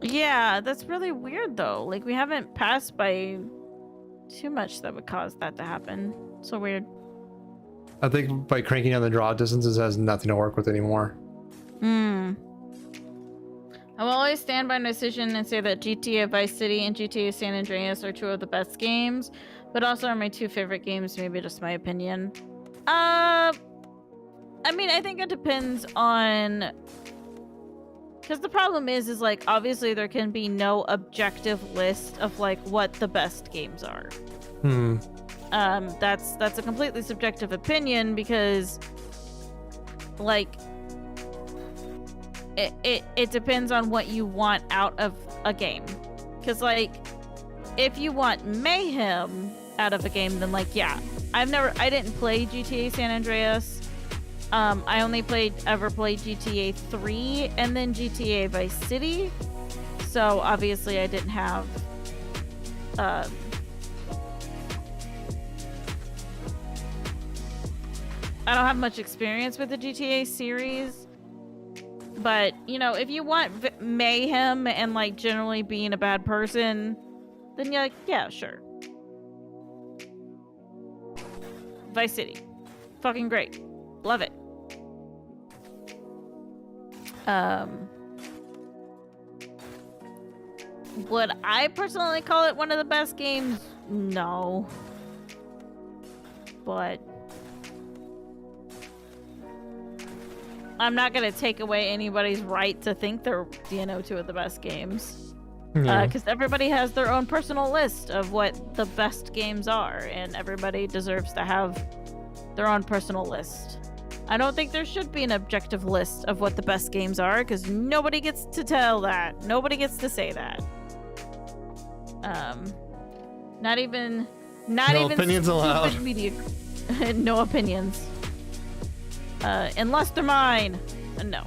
Yeah, that's really weird though. Like we haven't passed by too much that would cause that to happen. So weird. I think by cranking down the draw distances has nothing to work with anymore. I will always stand by my decision and say that GTA Vice City and GTA San Andreas are 2 of the best games, but also are my 2 favorite games, maybe just my opinion. I mean, I think it depends on... Because the problem is like, obviously there can be no objective list of like what the best games are. That's a completely subjective opinion because like it depends on what you want out of a game. Because like if you want mayhem out of a game, then like yeah, I didn't play GTA San Andreas. I only ever played GTA 3 and then GTA Vice City. So obviously I didn't have I don't have much experience with the GTA series. But, you know, if you want mayhem and like generally being a bad person, then you're like, yeah, sure. Vice City. Fucking great. Love it. Would I personally call it one of the best games? No. But I'm not gonna take away anybody's right to think they're, you know, 2 of the best games. Because everybody has their own personal list of what the best games are, and everybody deserves to have their own personal list. I don't think there should be an objective list of what the best games are, because nobody gets to tell that. Nobody gets to say that. Not even opinions allowed. Media. No opinions. Unless they're mine. No.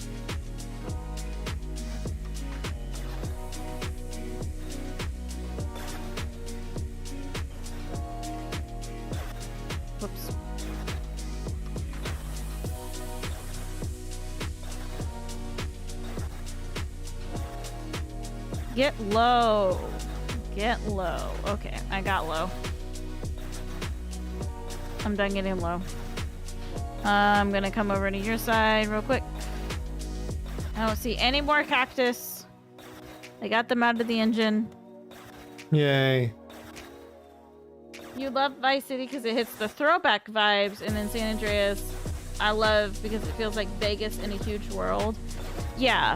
Whoops. Get low. Get low. Okay, I got low. I'm done getting low. I'm gonna come over to your side real quick. I don't see any more cactus. I got them out of the engine. Yay. You love Vice City because it hits the throwback vibes, and then San Andreas, I love because it feels like Vegas in a huge world. Yeah.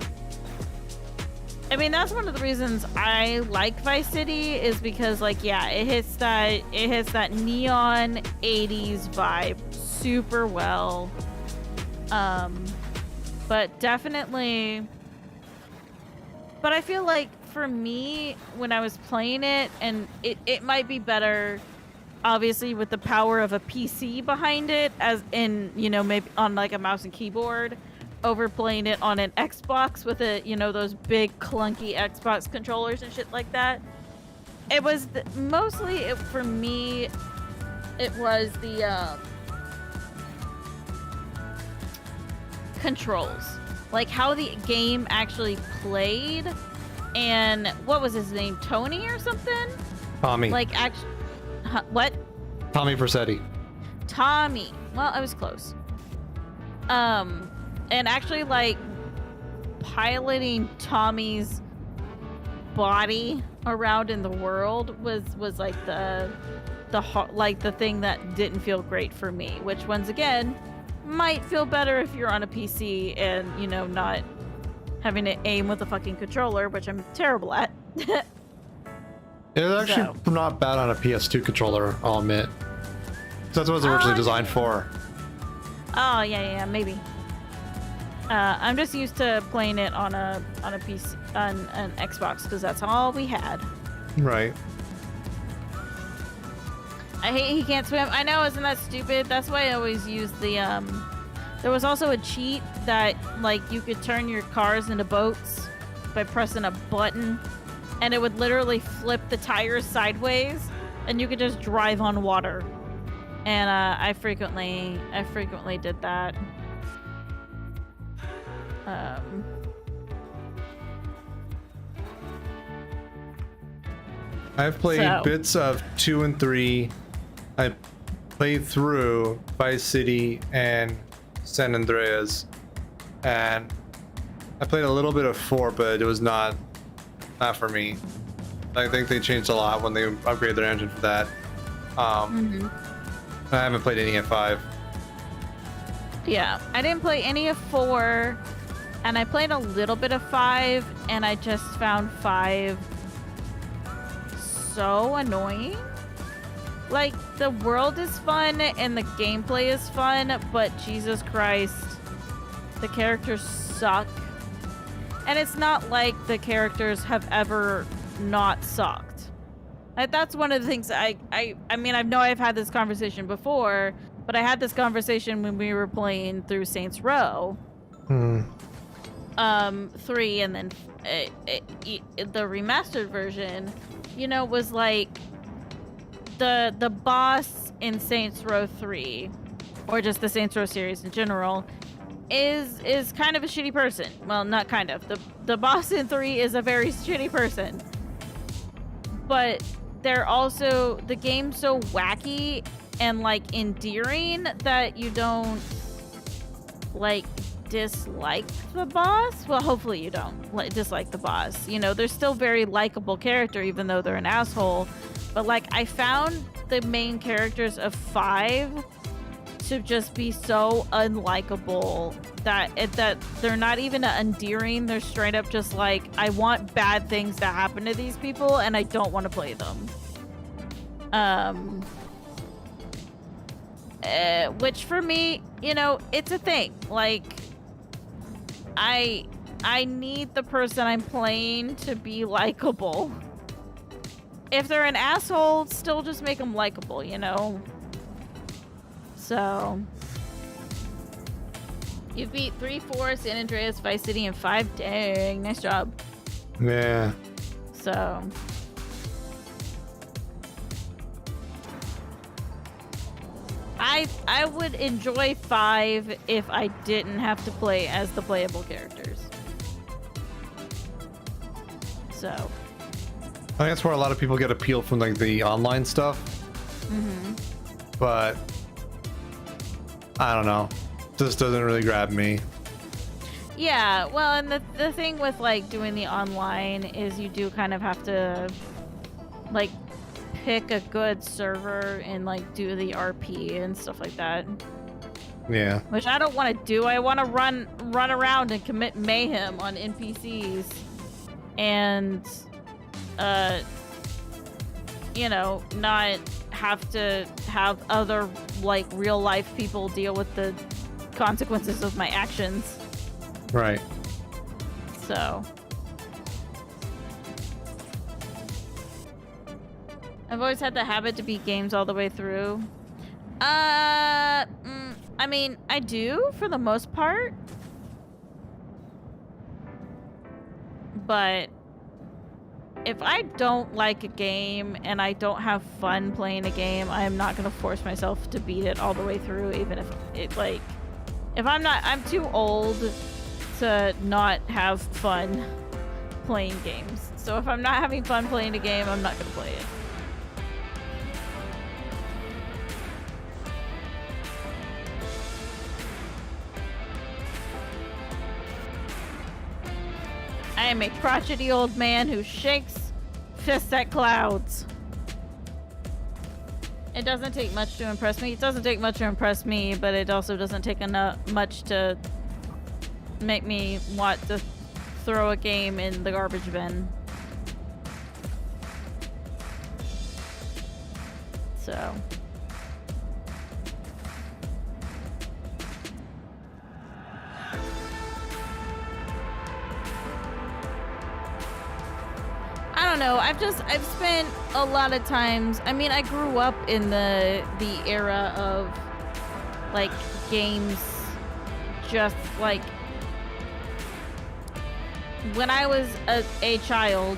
I mean, that's one of the reasons I like Vice City is because, like, yeah, it hits that neon 80s vibe super well. But definitely. But I feel like for me, when I was playing it, and it might be better, obviously, with the power of a PC behind it, as in, you know, maybe on like a mouse and keyboard, over playing it on an Xbox with a, you know, those big clunky Xbox controllers and shit like that. It was mostly for me. It was the controls, like how the game actually played, and what was his name, Tony or something? Tommy. Like actually, what? Tommy Vercetti. Tommy. Well, I was close. And actually, like, piloting Tommy's body around in the world was like the thing that didn't feel great for me, which once again might feel better if you're on a PC and, you know, not having to aim with a fucking controller, which I'm terrible at. It was actually not bad on a PS2 controller, I'll admit. That's what it was originally designed for. Oh yeah, maybe. I'm just used to playing it on a PC, on an Xbox, because that's all we had. Right. I hate he can't swim. I know, isn't that stupid? That's why I always use the there was also a cheat that, like, you could turn your cars into boats by pressing a button, and it would literally flip the tires sideways, and you could just drive on water. And I frequently did that. I've played bits of 2 and 3. I played through Vice City and San Andreas, and I played a little bit of 4, but it was not for me. I think they changed a lot when they upgraded their engine for that. I haven't played any of 5. Yeah, I didn't play any of 4, and I played a little bit of 5, and I just found 5 so annoying. Like, the world is fun and the gameplay is fun, but Jesus Christ, the characters suck. And it's not like the characters have ever not sucked. That's one of the things I mean, I know I've had this conversation before, but I had this conversation when we were playing through Saints Row 3, and then the remastered version, you know, was like the boss in Saints Row 3, or just the Saints Row series in general, is kind of a shitty person. Well, not kind of. The boss in 3 is a very shitty person. But they're also, the game's so wacky and, like, endearing that you don't, like, dislike the boss. Well, hopefully you don't dislike the boss. You know, they're still very likable character, even though they're an asshole. But, like, I found the main characters of 5 to just be so unlikable that they're not even endearing. They're straight up just like, I want bad things to happen to these people and I don't want to play them. Which for me, you know, it's a thing. Like, I need the person I'm playing to be likable. If they're an asshole, still just make them likable, you know? So, you beat 3, 4, San Andreas, Vice City, and 5. Dang, nice job. Yeah. So, I would enjoy 5 if I didn't have to play as the playable characters. So, I think that's where a lot of people get appeal from, like, the online stuff. But I don't know. This doesn't really grab me. Yeah, well, and the thing with, like, doing the online is you do kind of have to, like, pick a good server and like do the RP and stuff like that. Yeah. Which I don't want to do. I want to run around and commit mayhem on NPCs and you know, not have to have other like real life people deal with the consequences of my actions. Right. So I've always had the habit to beat games all the way through. I mean, I do for the most part. But if I don't like a game and I don't have fun playing a game, I am not going to force myself to beat it all the way through, even if it like I'm too old to not have fun playing games. So if I'm not having fun playing a game, I'm not going to play it. I am a crotchety old man who shakes fists at clouds. It doesn't take much to impress me. It doesn't take much to impress me, but it also doesn't take much to make me want to throw a game in the garbage bin. So... I don't know. I've spent a lot of times. I mean, I grew up in the era of like games, just like when I was a child,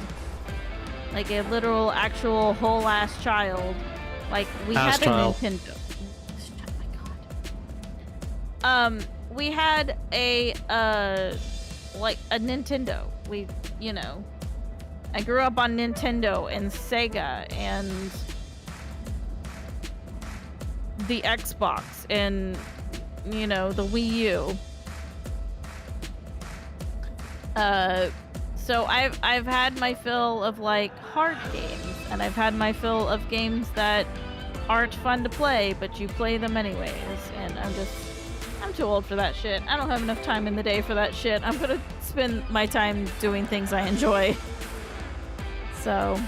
like a literal, actual, whole ass child. Like we had a Nintendo. Oh my god. We had a like a Nintendo. You know. I grew up on Nintendo and Sega and the Xbox and, you know, the Wii U. So I've had my fill of like hard games, and I've had my fill of games that aren't fun to play, but you play them anyways. And I'm too old for that shit. I don't have enough time in the day for that shit. I'm gonna spend my time doing things I enjoy. So,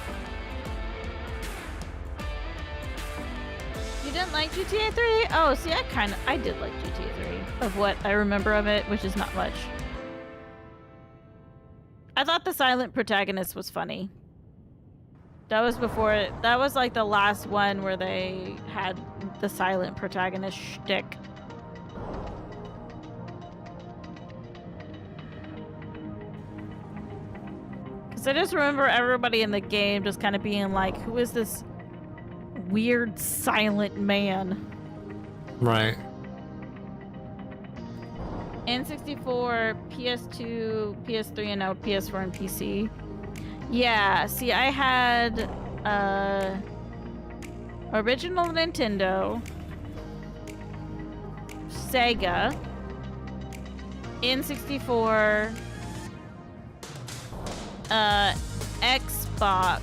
you didn't like GTA 3? Oh, see, I did like GTA 3 of what I remember of it, which is not much. I thought the silent protagonist was funny. That was that was like the last one where they had the silent protagonist shtick. So I just remember everybody in the game just kind of being like, who is this weird silent man? Right. N64, PS2, PS3, and now PS4 and PC. Yeah, see, I had original Nintendo, Sega, N64, Xbox,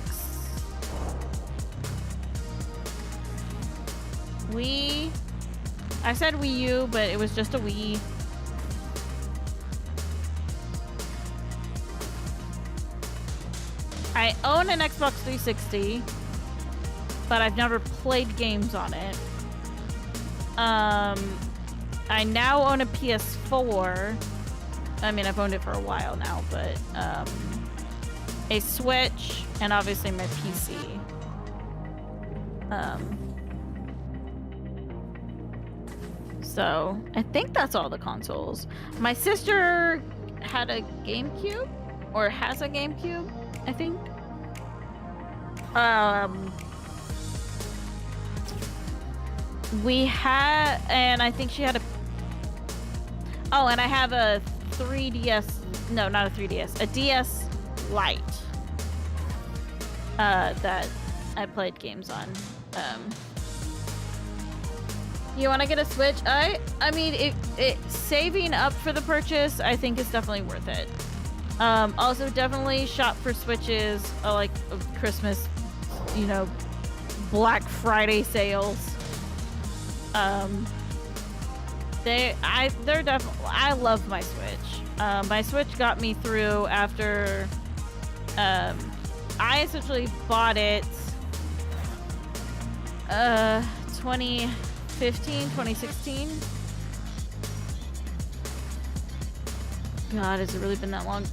Wii. I said Wii U, but it was just a Wii. I own an Xbox 360, but I've never played games on it. I now own a PS4. I mean, I've owned it for a while now, but a Switch, and obviously my PC. So I think that's all the consoles. My sister had a GameCube, or has a GameCube, I think. We had, and I think she had a. Oh, and I have a 3DS. No, not a 3DS. A DS Lite. That I played games on. You want to get a Switch? I mean, saving up for the purchase, I think is definitely worth it. Also, definitely shop for Switches, like Christmas, you know, Black Friday sales. They're definitely. I love my Switch. My Switch got me through after. I essentially bought it. 2015, 2016. God, has it really been that long?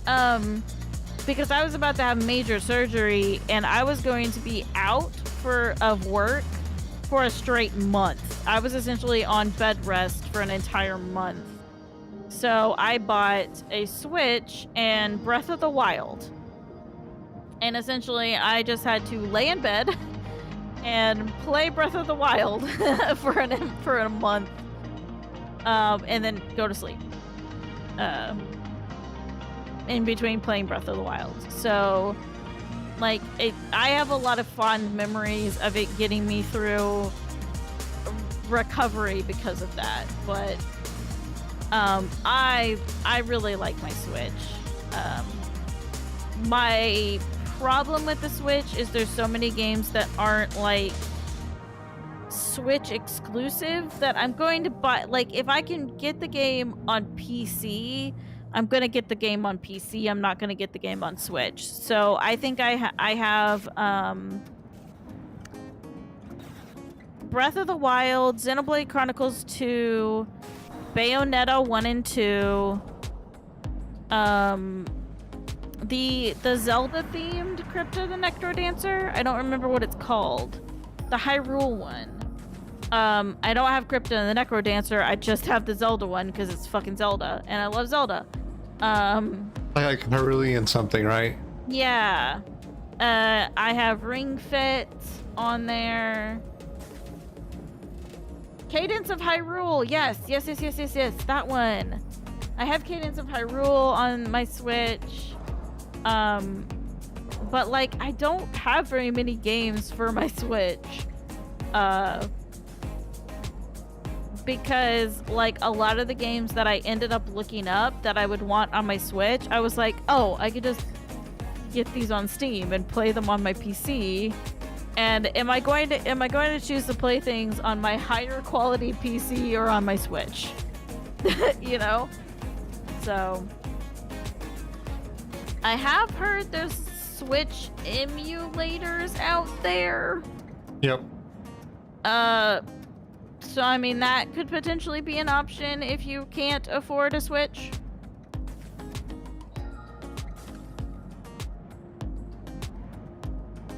Because I was about to have major surgery and I was going to be out of work for a straight month. I was essentially on bed rest for an entire month. So I bought a Switch and Breath of the Wild. And essentially I just had to lay in bed and play Breath of the Wild for a month. And then go to sleep. In between playing Breath of the Wild. So, like, I have a lot of fond memories of it getting me through recovery because of that. But I really like my Switch. My problem with the Switch is there's so many games that aren't like Switch exclusive that I'm going to buy. Like, if I can get the game on PC, I'm gonna get the game on PC. I'm not gonna get the game on Switch. So I think I have Breath of the Wild, Xenoblade Chronicles 2, Bayonetta 1 and 2, the Zelda themed Crypto the Necrodancer. I don't remember what it's called. The Hyrule one. I don't have Crypto the Necrodancer. I just have the Zelda one because it's fucking Zelda and I love Zelda. Like Hyrulean something, right? Yeah. I have Ring Fit on there. Cadence of Hyrule. Yes. That one. I have Cadence of Hyrule on my Switch. But like I don't have very many games for my Switch. Because like a lot of the games that I ended up looking up that I would want on my Switch, I was like, oh, I could just get these on Steam and play them on my PC. And am I going to choose to play things on my higher quality PC or on my Switch? You know? So I have heard there's Switch emulators out there. Yep. So, I mean, that could potentially be an option if you can't afford a Switch.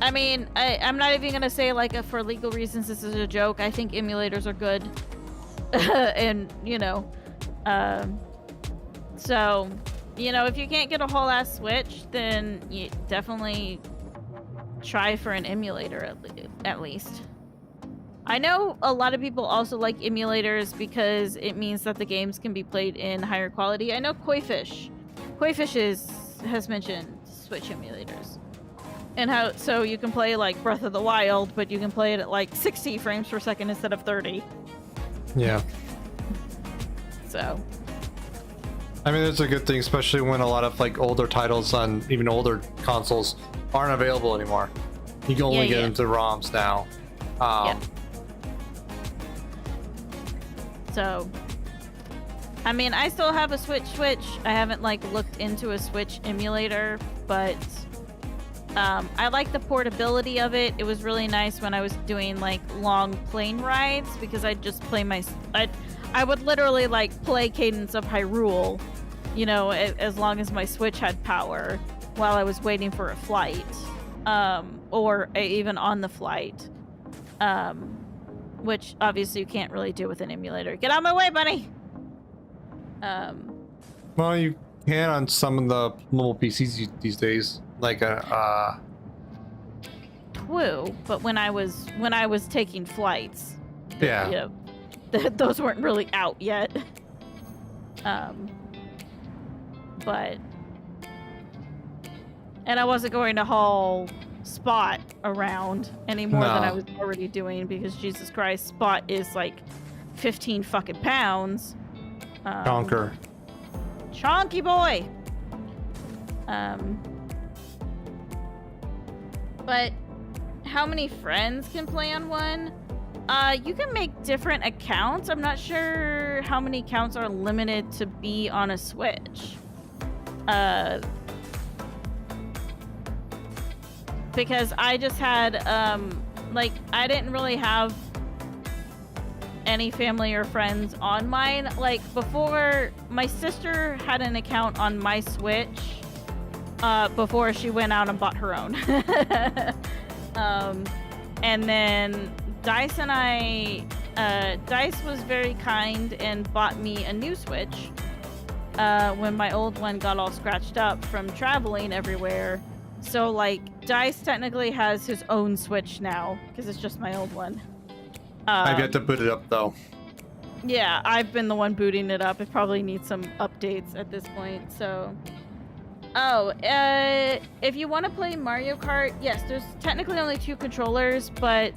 I mean, I'm not even going to say, like, for legal reasons this is a joke. I think emulators are good. And, you know, so, you know, if you can't get a whole-ass Switch, then you definitely try for an emulator at least. I know a lot of people also like emulators because it means that the games can be played in higher quality. I know Koifish has mentioned Switch emulators. And how so you can play like Breath of the Wild, but you can play it at like 60 frames per second instead of 30. Yeah. So I mean, it's a good thing, especially when a lot of like older titles on even older consoles aren't available anymore. You can only get them to ROMs now. Yeah. So, I mean, I still have a Switch. I haven't like looked into a Switch emulator, but I like the portability of it. It was really nice when I was doing like long plane rides because I'd just play I would literally like play Cadence of Hyrule, you know, as long as my Switch had power while I was waiting for a flight, or even on the flight. Which obviously you can't really do with an emulator. Get out of my way, buddy! Well, you can on some of the mobile PCs these days, like True, but when I was taking flights, yeah, you know, those weren't really out yet. But and I wasn't going to haul Spot around any more than I was already doing because Jesus Christ, Spot is like 15 fucking pounds. Chonker. Chonky boy. But how many friends can play on one. You can make different accounts. I'm not sure how many accounts are limited to be on a Switch. Because I just had, like, I didn't really have any family or friends on mine. Like, before, my sister had an account on my Switch, before she went out and bought her own. And then Dice and I, Dice was very kind and bought me a new Switch, when my old one got all scratched up from traveling everywhere. So, like, Dice technically has his own Switch now, because it's just my old one. I've yet to boot it up, though. Yeah, I've been the one booting it up. It probably needs some updates at this point, so... Oh, if you want to play Mario Kart, yes, there's technically only 2 controllers, but,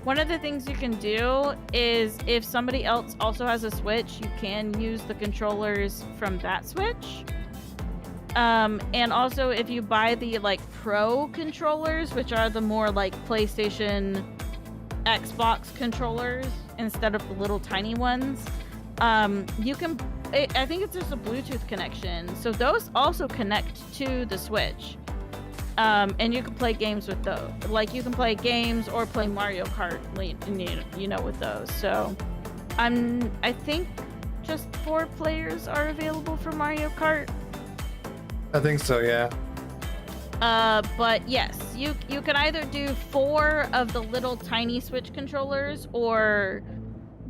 one of the things you can do is if somebody else also has a Switch, you can use the controllers from that Switch. And also if you buy the, like, Pro controllers, which are the more, like, PlayStation, Xbox controllers, instead of the little tiny ones, you can... I think it's just a Bluetooth connection, so those also connect to the Switch, and you can play games with those. Like, you can play games or play Mario Kart, you know, with those. So, I think just 4 players are available for Mario Kart. I think so, yeah. But yes, you can either do 4 of the little tiny Switch controllers, or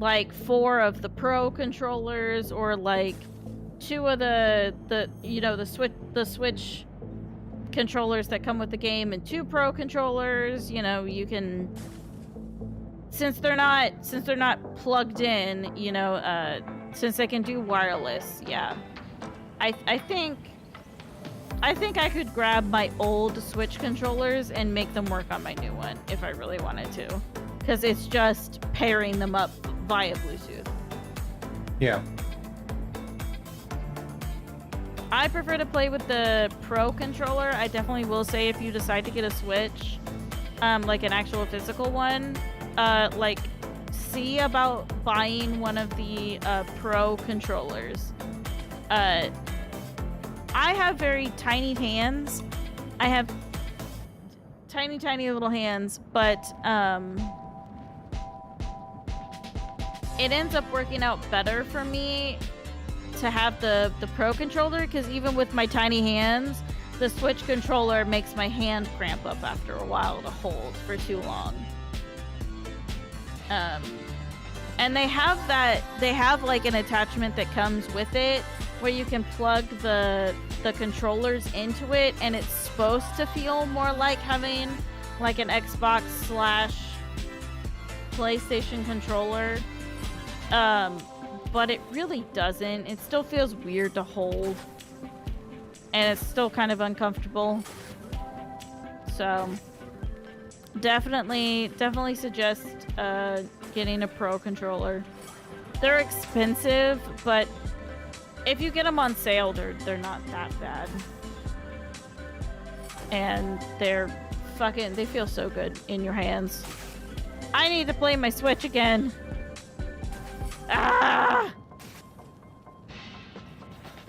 like 4 of the Pro controllers, or like 2 of the you know, the Switch controllers that come with the game, and 2 Pro controllers. You know, you can, since they're not plugged in, you know, since they can do wireless. Yeah, I think I could grab my old Switch controllers and make them work on my new one if I really wanted to, because it's just pairing them up via Bluetooth. Yeah. I prefer to play with the Pro controller. I definitely will say, if you decide to get a Switch, like an actual physical one, like, see about buying one of the Pro controllers. I have very tiny hands. I have tiny little hands, but it ends up working out better for me to have the Pro controller, because even with my tiny hands, the Switch controller makes my hand cramp up after a while to hold for too long. And they have like an attachment that comes with it where you can plug the controllers into it, and it's supposed to feel more like having like an Xbox / PlayStation controller. But it really doesn't. It still feels weird to hold, and it's still kind of uncomfortable. So definitely suggest getting a Pro controller. They're expensive, but if you get them on sale, they're not that bad. And they feel so good in your hands. I need to play my Switch again. Ah!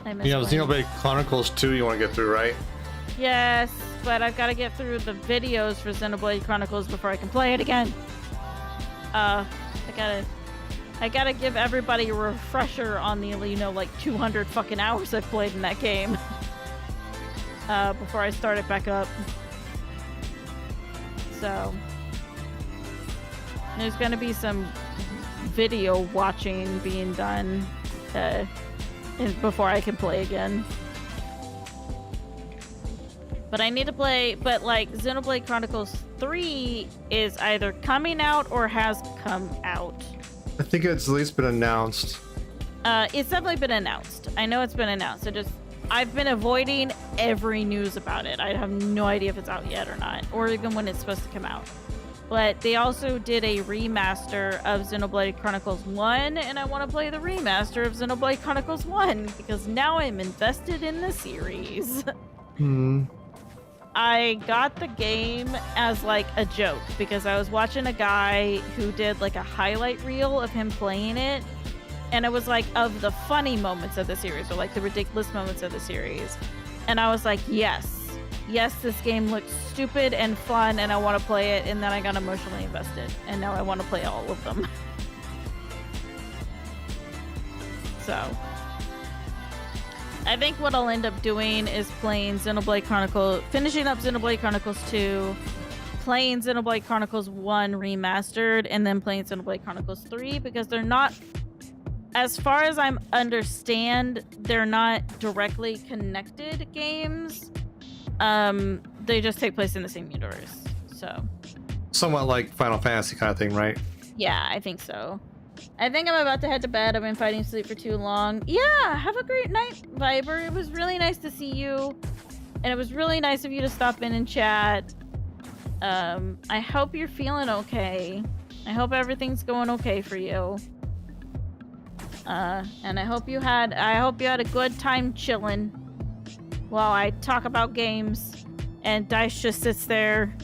I miss Xenoblade Chronicles 2 you want to get through, right? Yes, but I've got to get through the videos for Xenoblade Chronicles before I can play it again. I gotta give everybody a refresher on the, you know, like 200 fucking hours I've played in that game. Before I start it back up. So there's gonna be some video watching being done before I can play again. But I need to play, but like Xenoblade Chronicles 3 is either coming out or has come out. I think it's at least been announced. It's definitely been announced. I know it's been announced. I've been avoiding every news about it. I have no idea if it's out yet or not, or even when it's supposed to come out. But they also did a remaster of Xenoblade Chronicles 1, and I want to play the remaster of Xenoblade Chronicles 1, because now I'm invested in the series. I got the game as like a joke because I was watching a guy who did like a highlight reel of him playing it, and it was like of the funny moments of the series or like the ridiculous moments of the series, and I was like, yes, this game looks stupid and fun, and I want to play it. And then I got emotionally invested, and now I want to play all of them. So I think what I'll end up doing is playing finishing up Xenoblade Chronicles 2, playing Xenoblade Chronicles 1 remastered, and then playing Xenoblade Chronicles 3, because they're not, as far as I understand, they're not directly connected games. They just take place in the same universe. So Somewhat like Final Fantasy kind of thing, right? yeah, I think so. I think I'm about to head to bed. I've been fighting sleep for too long. Yeah, have a great night, Viber. It was really nice to see you. And it was really nice of you to stop in and chat. I hope you're feeling okay. I hope everything's going okay for you. And I hope you had a good time chilling while I talk about games and Dice just sits there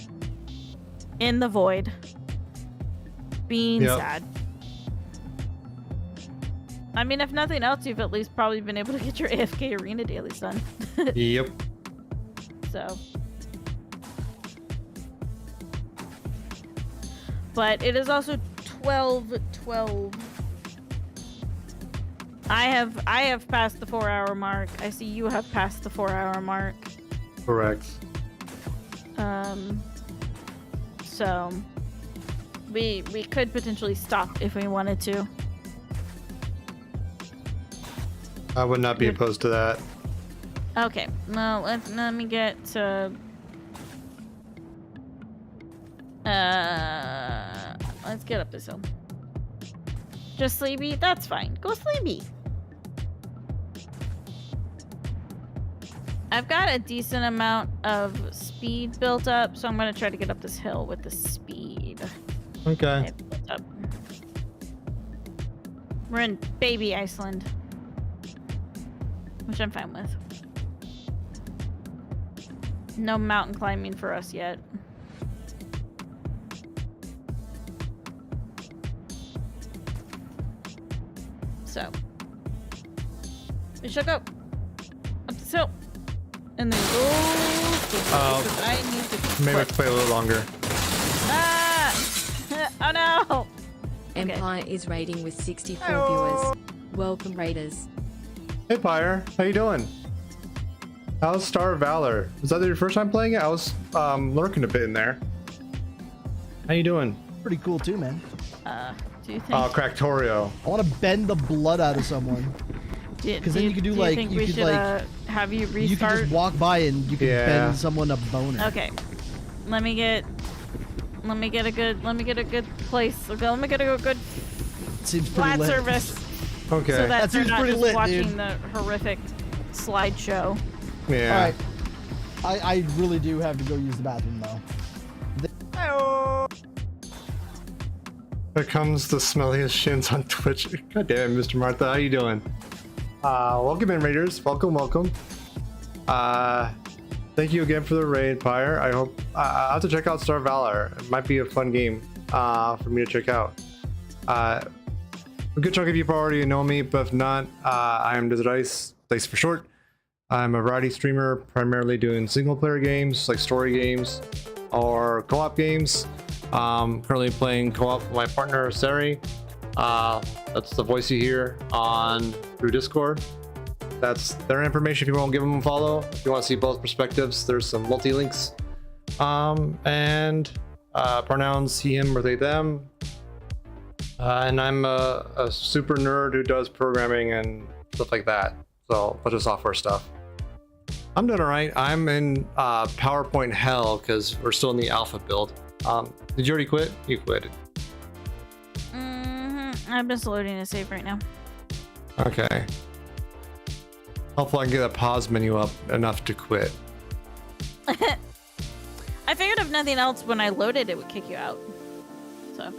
in the void being sad. I mean, if nothing else, you've at least probably been able to get your AFK Arena dailies done. Yep. So. But it is also 12:12. I have passed the 4-hour mark. I see you have passed the 4-hour mark. Correct. So we could potentially stop if we wanted to. I would not be opposed to that. Okay, well, let me get to... let's get up this hill. Just sleepy? That's fine. Go sleepy. I've got a decent amount of speed built up, so I'm going to try to get up this hill with the speed. Okay. Built up. We're in baby Iceland, which I'm fine with. No mountain climbing for us yet. So we should go up this hill and then go. I need to maybe I can play a little longer. Ah! Oh no! Empire is raiding with 64 Hello. viewers. Welcome, raiders. Hey Pyre, how you doing? How's Star of Valor? Is that your first time playing it? I was lurking a bit in there. How you doing? Pretty cool too, man. Do you think? Oh, Cractorio. I want to bend the blood out of someone. Because then you could do like think you we could should, like have you restart? you could just walk by and you could bend someone a boner. Okay, let me get a good place. Okay, let me get a good Seems pretty flat lit. service. Okay. So that That they're seems not pretty just lit, watching dude. the horrific slideshow. Yeah. All right. I really do have to go use the bathroom though. Here comes the smelliest shins on Twitch. God damn it, Mr. Martha, how you doing? Welcome in, Raiders. Welcome. Thank you again for the raid, Pyre. I hope I'll have to check out Star Valor. It might be a fun game for me to check out. A good chunk of people already know me, but if not, I am DesertIce, Dice for short. I'm a variety streamer, primarily doing single-player games like story games or co-op games. Currently playing co-op with my partner Sari. That's the voice you hear through Discord. That's their information if you want to give them a follow. If you want to see both perspectives, there's some multi-links. And pronouns he, him, or they, them. And I'm a super nerd who does programming and stuff like that. So a bunch of software stuff. I'm doing alright. I'm in PowerPoint hell because we're still in the alpha build. Did you already quit? You quit. I'm just loading a save right now. Okay. Hopefully I can get that pause menu up enough to quit. I figured if nothing else, when I loaded, it would kick you out. So.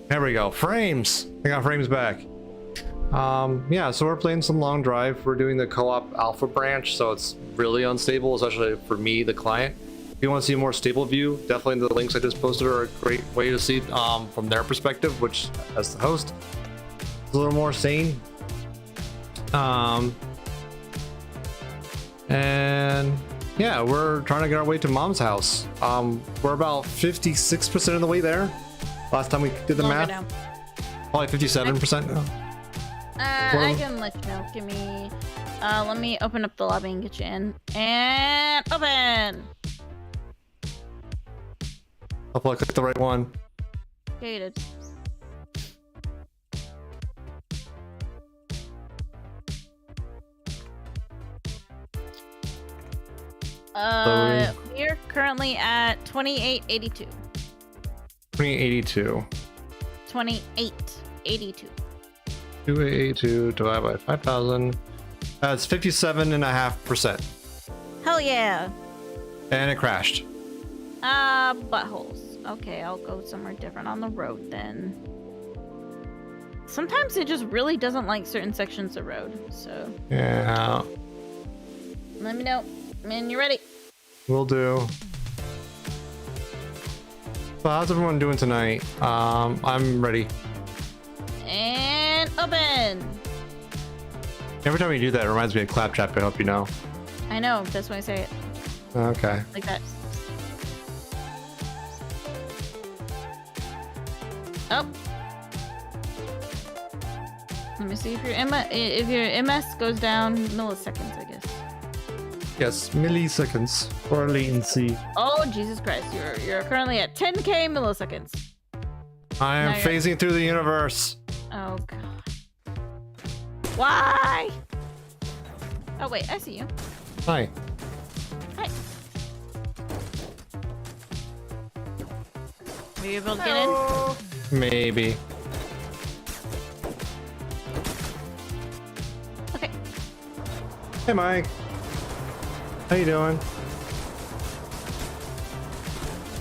There we go. Frames. I got frames back. Yeah, so we're playing some long drive. We're doing the co-op alpha branch, so it's really unstable, especially for me, the client. If you want to see a more stable view, definitely the links I just posted are a great way to see from their perspective, which as the host is a little more sane. And yeah, we're trying to get our way to mom's house. We're about 56% of the way there. Last time we did the math, probably 57% now. I can let you know. Give me. Let me open up the lobby and get you in. And open. Hopefully I clicked the right one. Yeah, you did. We're currently at 2882. 2082. 2882. 2882 divided by 5,000. That's 57.5%. Hell yeah. And it crashed. Buttholes. Okay, I'll go somewhere different on the road then. Sometimes it just really doesn't like certain sections of road, so. Yeah. Let me know when you're ready. Will do. So how's everyone doing tonight? I'm ready. And open. Every time you do that, it reminds me of Claptrap, I hope you know. I know, that's why I say it. Okay. Like that. Oh. Let me see if your MS goes down milliseconds, I guess. Yes, milliseconds for latency. Oh Jesus Christ! You're currently at 10k milliseconds. I am phasing through the universe. Oh God. Why? Oh wait, I see you. Hi. Hi. Are you able to get in? Maybe. Okay. Hey, Mike. How you doing?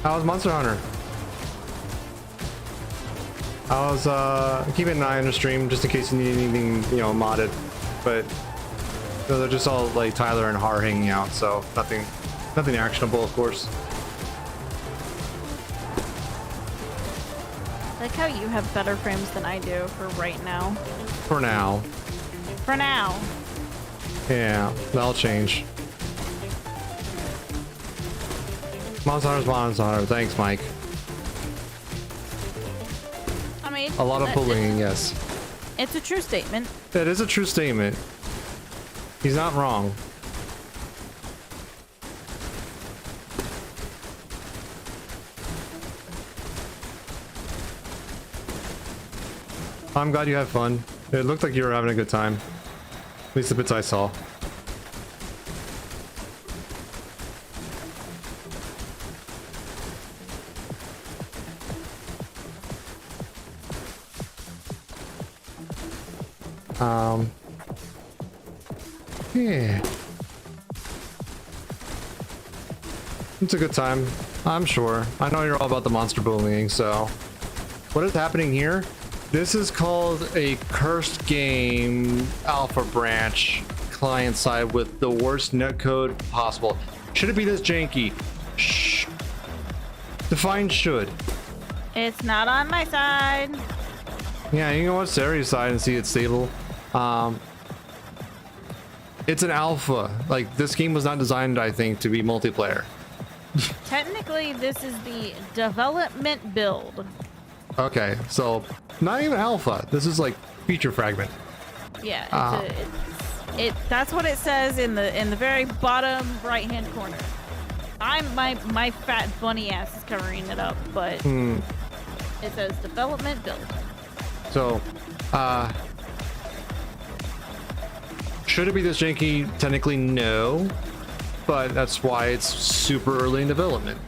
How's Monster Hunter? I was keeping an eye on the stream just in case you need anything, you know, modded. But they're just all like Tyler and Har hanging out, so nothing actionable, of course. I like how you have better frames than I do for right now. For now. For now. Yeah, that'll change. Monster Hunter's Monster Hunter. Thanks, Mike. I mean, A lot of bullying, yes. It's a true statement. It is a true statement. He's not wrong. I'm glad you had fun. It looked like you were having a good time. At least the bits I saw. Yeah. It's a good time, I'm sure. I know you're all about the monster bullying, so. What is happening here? This is called a cursed game alpha branch client side with the worst netcode possible. Should it be this janky? Shh. Define should. It's not on my side. Yeah, you can watch Sari's side and see it's stable. It's an alpha. Like, this game was not designed, I think, to be multiplayer. Technically, this is the development build. Okay, so not even alpha. This is like feature fragment. Yeah, that's what it says in the very bottom right hand corner. My fat bunny ass is covering it up, but it says development build. So, should it be this janky? Technically, no. But that's why it's super early in development.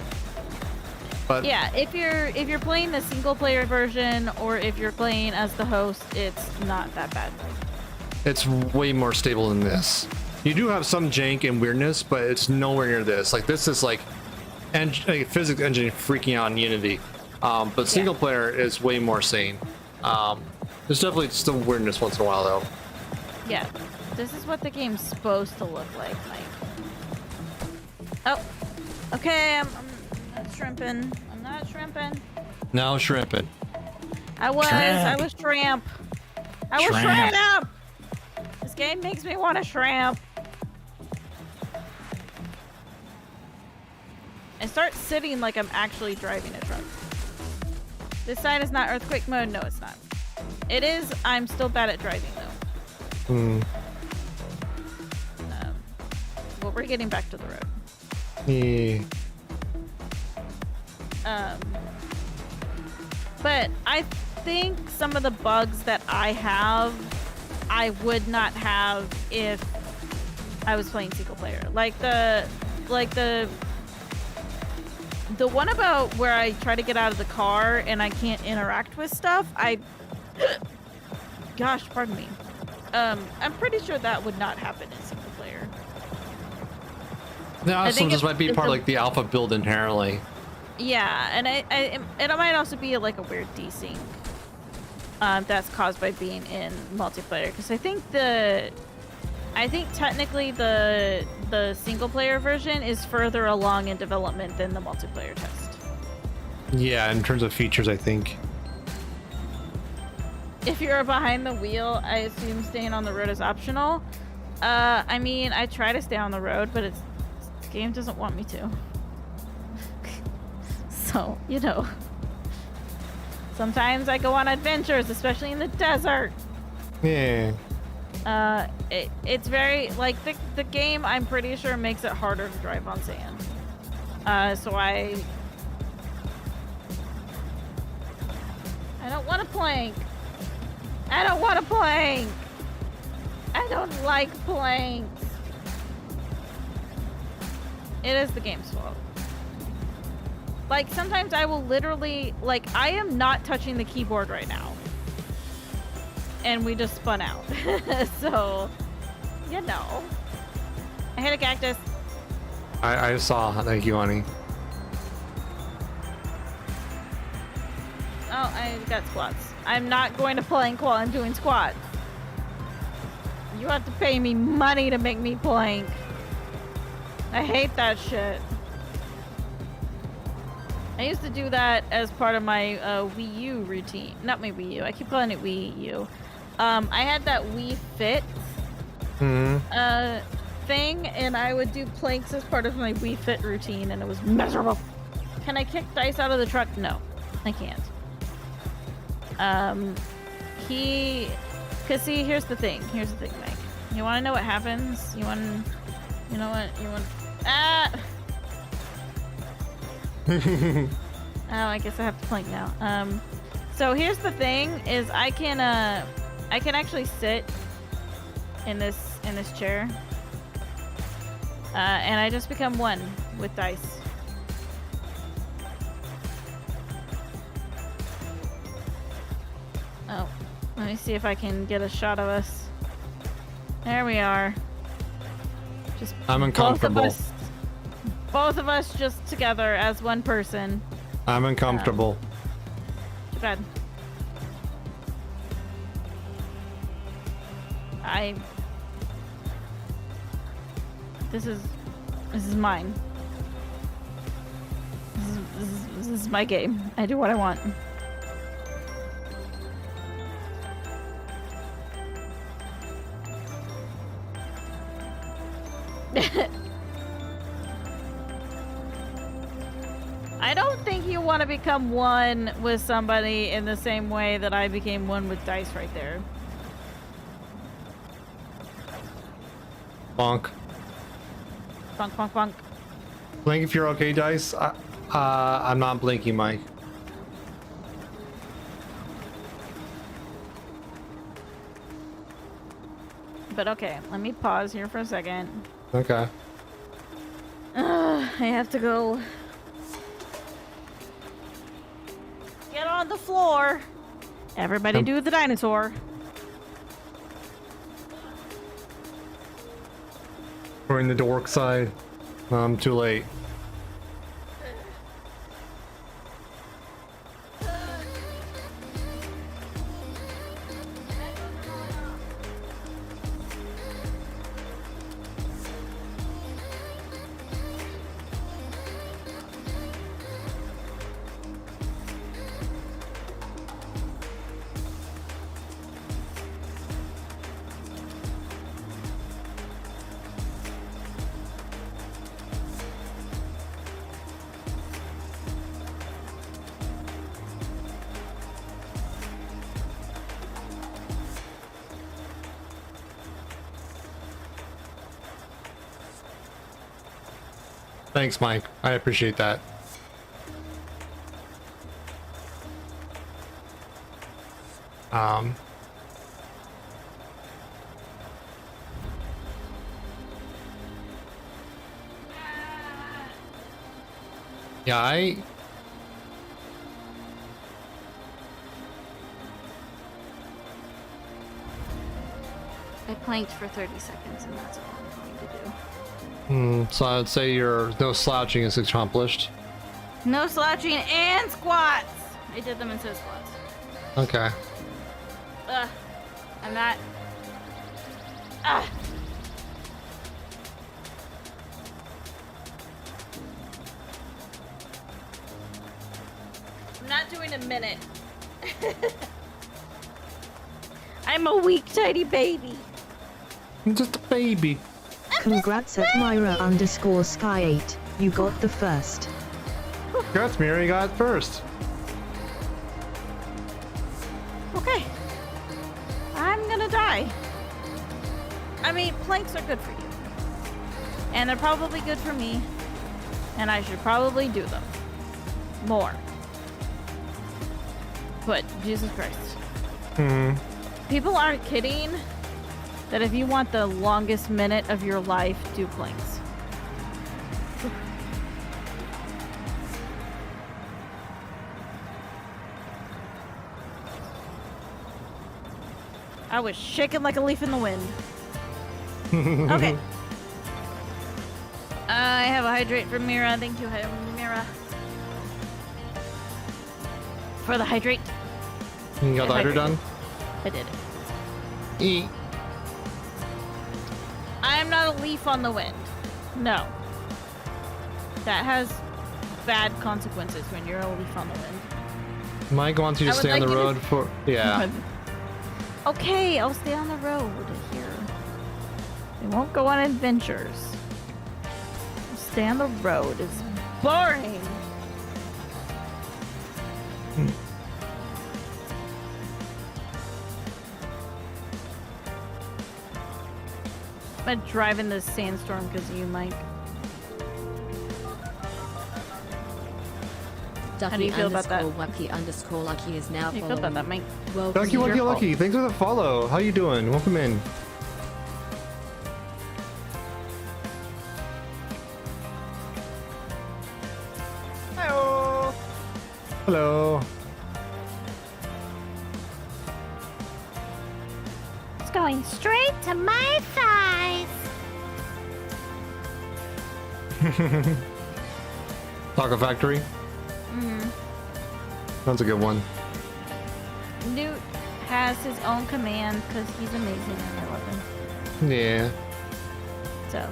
But yeah, if you're playing the single player version or if you're playing as the host, it's not that bad. it's way more stable than this. You do have some jank and weirdness, but it's nowhere near this. Like, this is like physics engine freaking out in Unity. But single player is way more sane. There's definitely still weirdness once in a while, though. Yeah, this is what the game's supposed to look like, Mike. Oh, okay, I'm not shrimping. I'm not shrimping. Now shrimping. I was shrimp. I was Shrimp. shrimp. This game makes me want to shrimp. I start sitting like I'm actually driving a truck. This side is not earthquake mode. No, it's not. It is. I'm still bad at driving though. Hmm. Well, we're getting back to the road. Yeah. But I think some of the bugs that I have, I would not have if I was playing single player. Like the one about where I try to get out of the car and I can't interact with stuff. Gosh, pardon me. I'm pretty sure that would not happen in single player. Now, also, this might be part of the, like the alpha build inherently. Yeah, and it might also be like a weird desync that's caused by being in multiplayer. Because I think technically the single player version is further along in development than the multiplayer test. Yeah, in terms of features, I think. If you're behind the wheel, I assume staying on the road is optional. I mean, I try to stay on the road, but the game doesn't want me to. So, you know. Sometimes I go on adventures, especially in the desert. Yeah. It's very, like, the game, I'm pretty sure, makes it harder to drive on sand. So I don't want to plank. I don't want to plank. I don't like planks. It is the game's fault. Like, sometimes I will literally, like, I am not touching the keyboard right now. And we just spun out. So, you know. I hit a cactus. I saw. Thank you, honey. Oh, I got squats. I'm not going to plank while I'm doing squats. You have to pay me money to make me plank. I hate that shit. I used to do that as part of my Wii U routine. Not my Wii U. I keep calling it Wii U. I had that Wii Fit thing, and I would do planks as part of my Wii Fit routine, and it was miserable. Can I kick Dice out of the truck? No, I can't. Cause see, here's the thing, Mike. You want to know what happens? You know what? Oh, I guess I have to plank now. So here's the thing: is I can actually sit in this chair, and I just become one with Dice. Oh, let me see if I can get a shot of us. There we are. Just I'm uncomfortable. Both of us just together as one person. I'm uncomfortable. Too bad. This is mine. This is my game. I do what I want. I don't think you want to become one with somebody in the same way that I became one with Dice right there. Bonk. Bonk, bonk, bonk. Blink if you're okay, Dice. I'm not blinking, Mike. But okay, let me pause here for a second. Okay. I have to go. Get on the floor. Everybody do the dinosaur. We're in the dork side. I'm too late. Thanks, Mike. I appreciate that. Yeah, I planked for 30 seconds and that's all I'm going to do. so I'd say your no slouching is accomplished. No slouching and squats! I did them instead of squats. Okay. I'm not... Ugh. I'm not doing a minute. I'm a weak, tiny baby. I'm just a baby. Congrats at Myra_Sky8. You got the first. Congrats, Mira, you got first. Okay. I'm gonna die. I mean, planks are good for you. And they're probably good for me. And I should probably do them. More. But, Jesus Christ. People aren't kidding that if you want the longest minute of your life, do planks. I was shaking like a leaf in the wind. Okay. I have a hydrate from Mira. Thank you, Mira. For the hydrate. You got the hydrate done? I did. E. I am not a leaf on the wind. No. That has bad consequences when you're a leaf on the wind. Mike wants you to stay on the road for... Yeah. Okay, I'll stay on the road here. We won't go on adventures. I'll stay on the road. It's boring. I'm gonna drive in this sandstorm because of you, Mike. How do you feel about that? Wacky_lucky is now How do you feel about that, Mike? Ducky Wucky Lucky, thanks for the follow. How you doing? Welcome in. Hello. Hello. It's going straight to my thighs. Taco Factory? That's a good one. Newt has his own command because he's amazing and I love him. Yeah. So.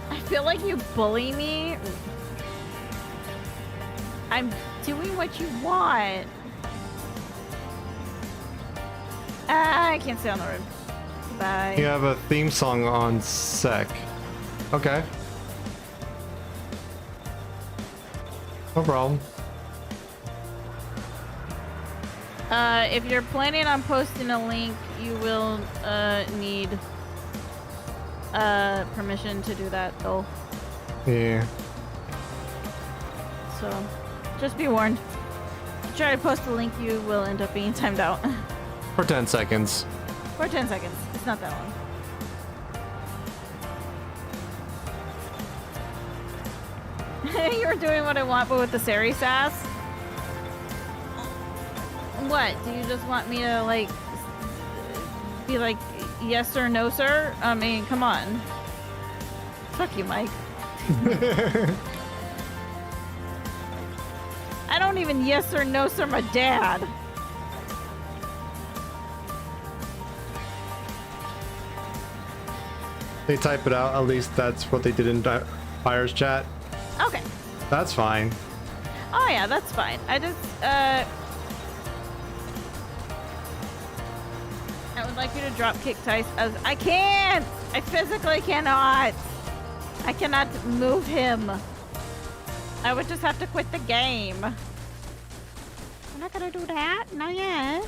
I feel like you bully me. I'm doing what you want. I can't stay on the road. Bye. You have a theme song on sec. Okay. No problem. If you're planning on posting a link, you will need permission to do that, though. Yeah. So, just be warned. If you try to post a link, you will end up being timed out. For 10 seconds. For 10 seconds. It's not that long. You were doing what I want, but with the Sari sass? What? Do you just want me to, like, be like, yes or no, sir? I mean, come on. Fuck you, Mike. I don't even yes or no, sir, my dad. They type it out. At least that's what they did in Fire's chat. Okay. That's fine. Oh, yeah, that's fine. I just, I would like you to drop kick Tice as I can't! I physically cannot! I cannot move him. I would just have to quit the game. I'm not gonna do that. Not yet.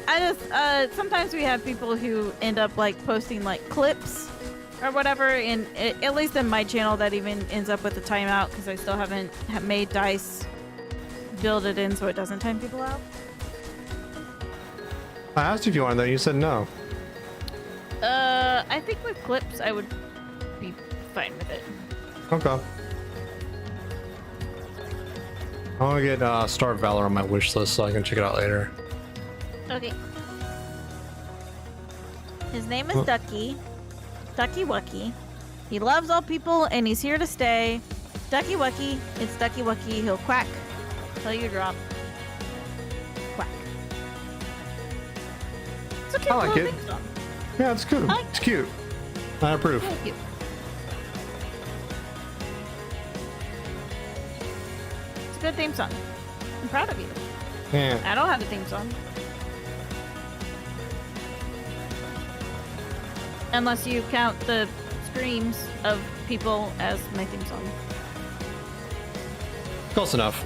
I just sometimes we have people who end up like posting like clips or whatever, and at least in my channel that even ends up with a timeout because I still haven't made Dice build it in so it doesn't time people out. I asked you if you wanted that. You said no. I think with clips I would be fine with it. Okay. I want to get Star of Valor on my wish list so I can check it out later. Okay. His name is Ducky. Ducky Wucky. He loves all people and he's here to stay. Ducky Wucky. It's Ducky Wucky. He'll quack till you drop. Quack. It's okay. I like it. Yeah, it's cool. It's cute. I approve. Thank you. It's a good theme song. I'm proud of you. Yeah. I don't have a theme song. Unless you count the screams of people as my theme song. Close enough.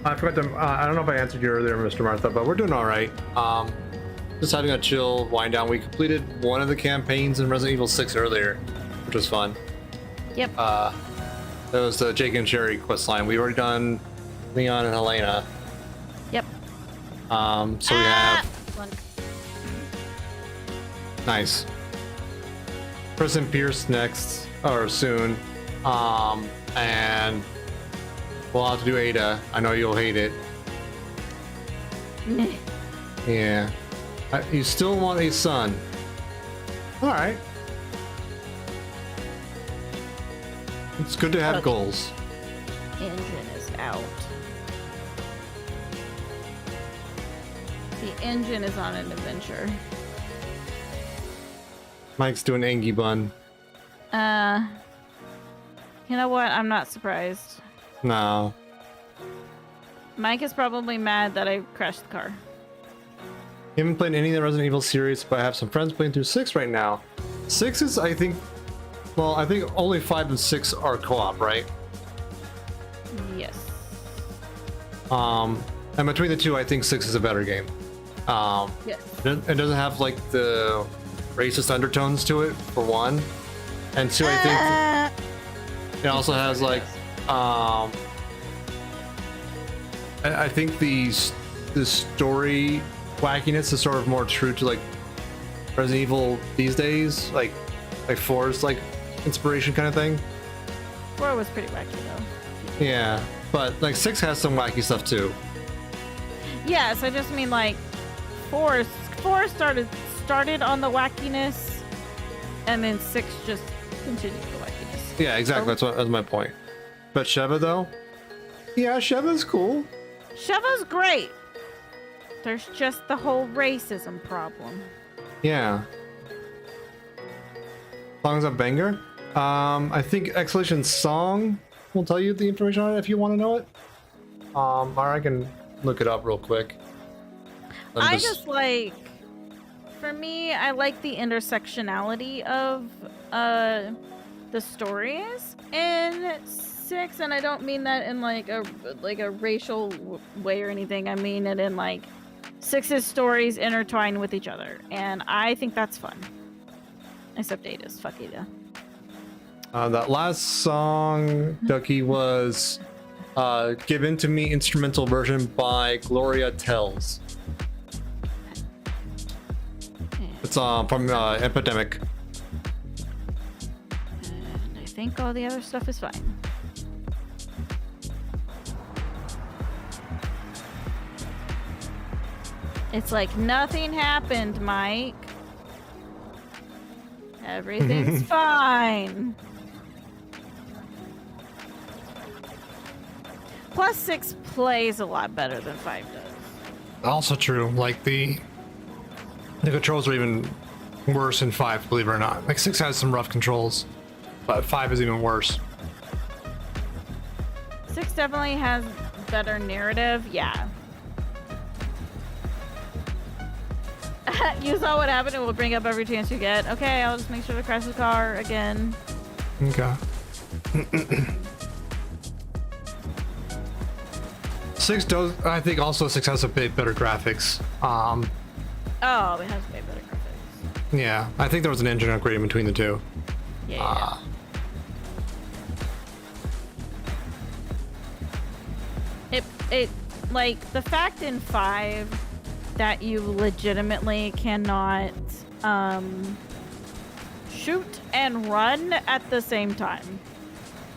I forgot to. I don't know if I answered you earlier, Mr. Martha, but we're doing all right. Just having a chill wind down. We completed one of the campaigns in Resident Evil 6 earlier, which was fun. Yep. That was the Jake and Sherry quest line. We already done Leon and Helena. Yep. So we have nice. Prison Pierce next or soon. And we'll have to do Ada. I know you'll hate it. Yeah. You still want a son. All right. It's good to have goals. Engine is out. The engine is on an adventure. Mike's doing Angie Bun. You know what? I'm not surprised. No. Mike is probably mad that I crashed the car. You haven't played any of the Resident Evil series, but I have some friends playing through 6 right now. 6 is, I think, well, I think only 5 and 6 are co-op, right? Yes. And between the two, I think 6 is a better game. Yes. It doesn't have like the racist undertones to it, for one. And two, I think it also has like, I think the story wackiness is sort of more true to like Resident Evil these days, like 4's like inspiration kind of thing. 4 was pretty wacky though. Yeah, but like 6 has some wacky stuff too. Yes, I just mean like 4 started on the wackiness, and then 6 just continued the wackiness. Yeah, exactly. That's my point. But Sheva though, yeah, Sheva's cool. Sheva's great. There's just the whole racism problem. Yeah. Songs of banger. I think Exhalation's song will tell you the information on it if you want to know it. Or I can look it up real quick. I just like, for me, I like the intersectionality of the stories in 6, and I don't mean that in like a racial way or anything. I mean it in like 6's stories intertwine with each other, and I think that's fun. Except Ada's. Fuck Ada. That last song, Ducky, was Given to Me instrumental version by Gloria Tells. It's from Epidemic. And I think all the other stuff is fine. It's like nothing happened, Mike. Everything's fine. Plus 6 plays a lot better than 5 does. Also true. Like the controls are even worse in 5, believe it or not. Like 6 has some rough controls, but 5 is even worse. 6 definitely has better narrative, yeah. You saw what happened and we'll bring up every chance you get. Okay, I'll just make sure to crash the car again. Okay. 6 does, I think also 6 has a bit better graphics. Oh, it has way better graphics. Yeah, I think there was an engine upgrade in between the two. Yeah. It like the fact in 5 that you legitimately cannot shoot and run at the same time.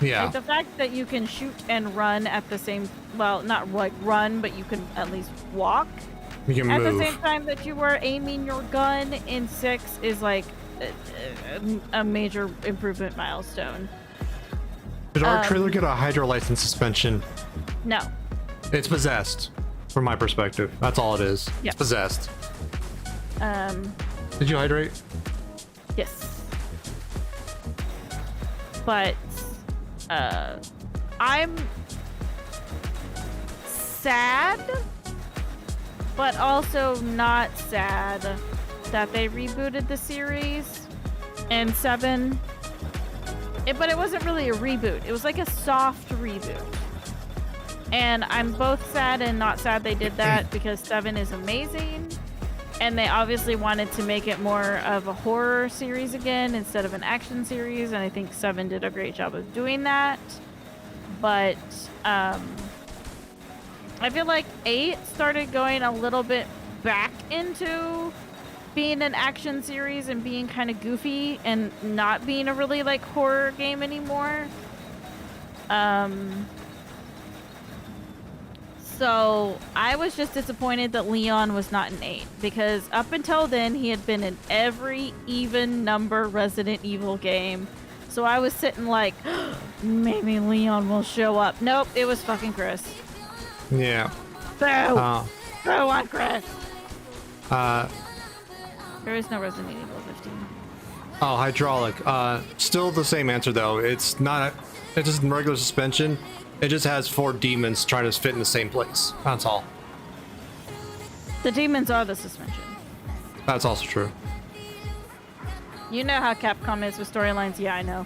Yeah. Like the fact that you can shoot and run at the same, well, not like run, but you can at least walk You can at move. the same time that you were aiming your gun in 6 is like a major improvement milestone. Did our trailer get a hydro license suspension? No. It's possessed, from my perspective. That's all it is. Yeah. It's possessed. Did you hydrate? Yes. But I'm sad, but also not sad that they rebooted the series in 7. But it wasn't really a reboot. It was like a soft reboot. And I'm both sad and not sad they did that because 7 is amazing. And they obviously wanted to make it more of a horror series again instead of an action series. And I think 7 did a great job of doing that. But I feel like 8 started going a little bit back into being an action series and being kind of goofy and not being a really like horror game anymore. So I was just disappointed that Leon was not in 8 because up until then he had been in every even number Resident Evil game. So I was sitting like, maybe Leon will show up. Nope, it was fucking Chris. Yeah. Boo! Boo on Chris! There is no Resident Evil 15. Oh, hydraulic. Still the same answer though. It's not. It's just regular suspension. It just has 4 demons trying to fit in the same place. That's all. The demons are the suspension. That's also true. You know how Capcom is with storylines. Yeah, I know.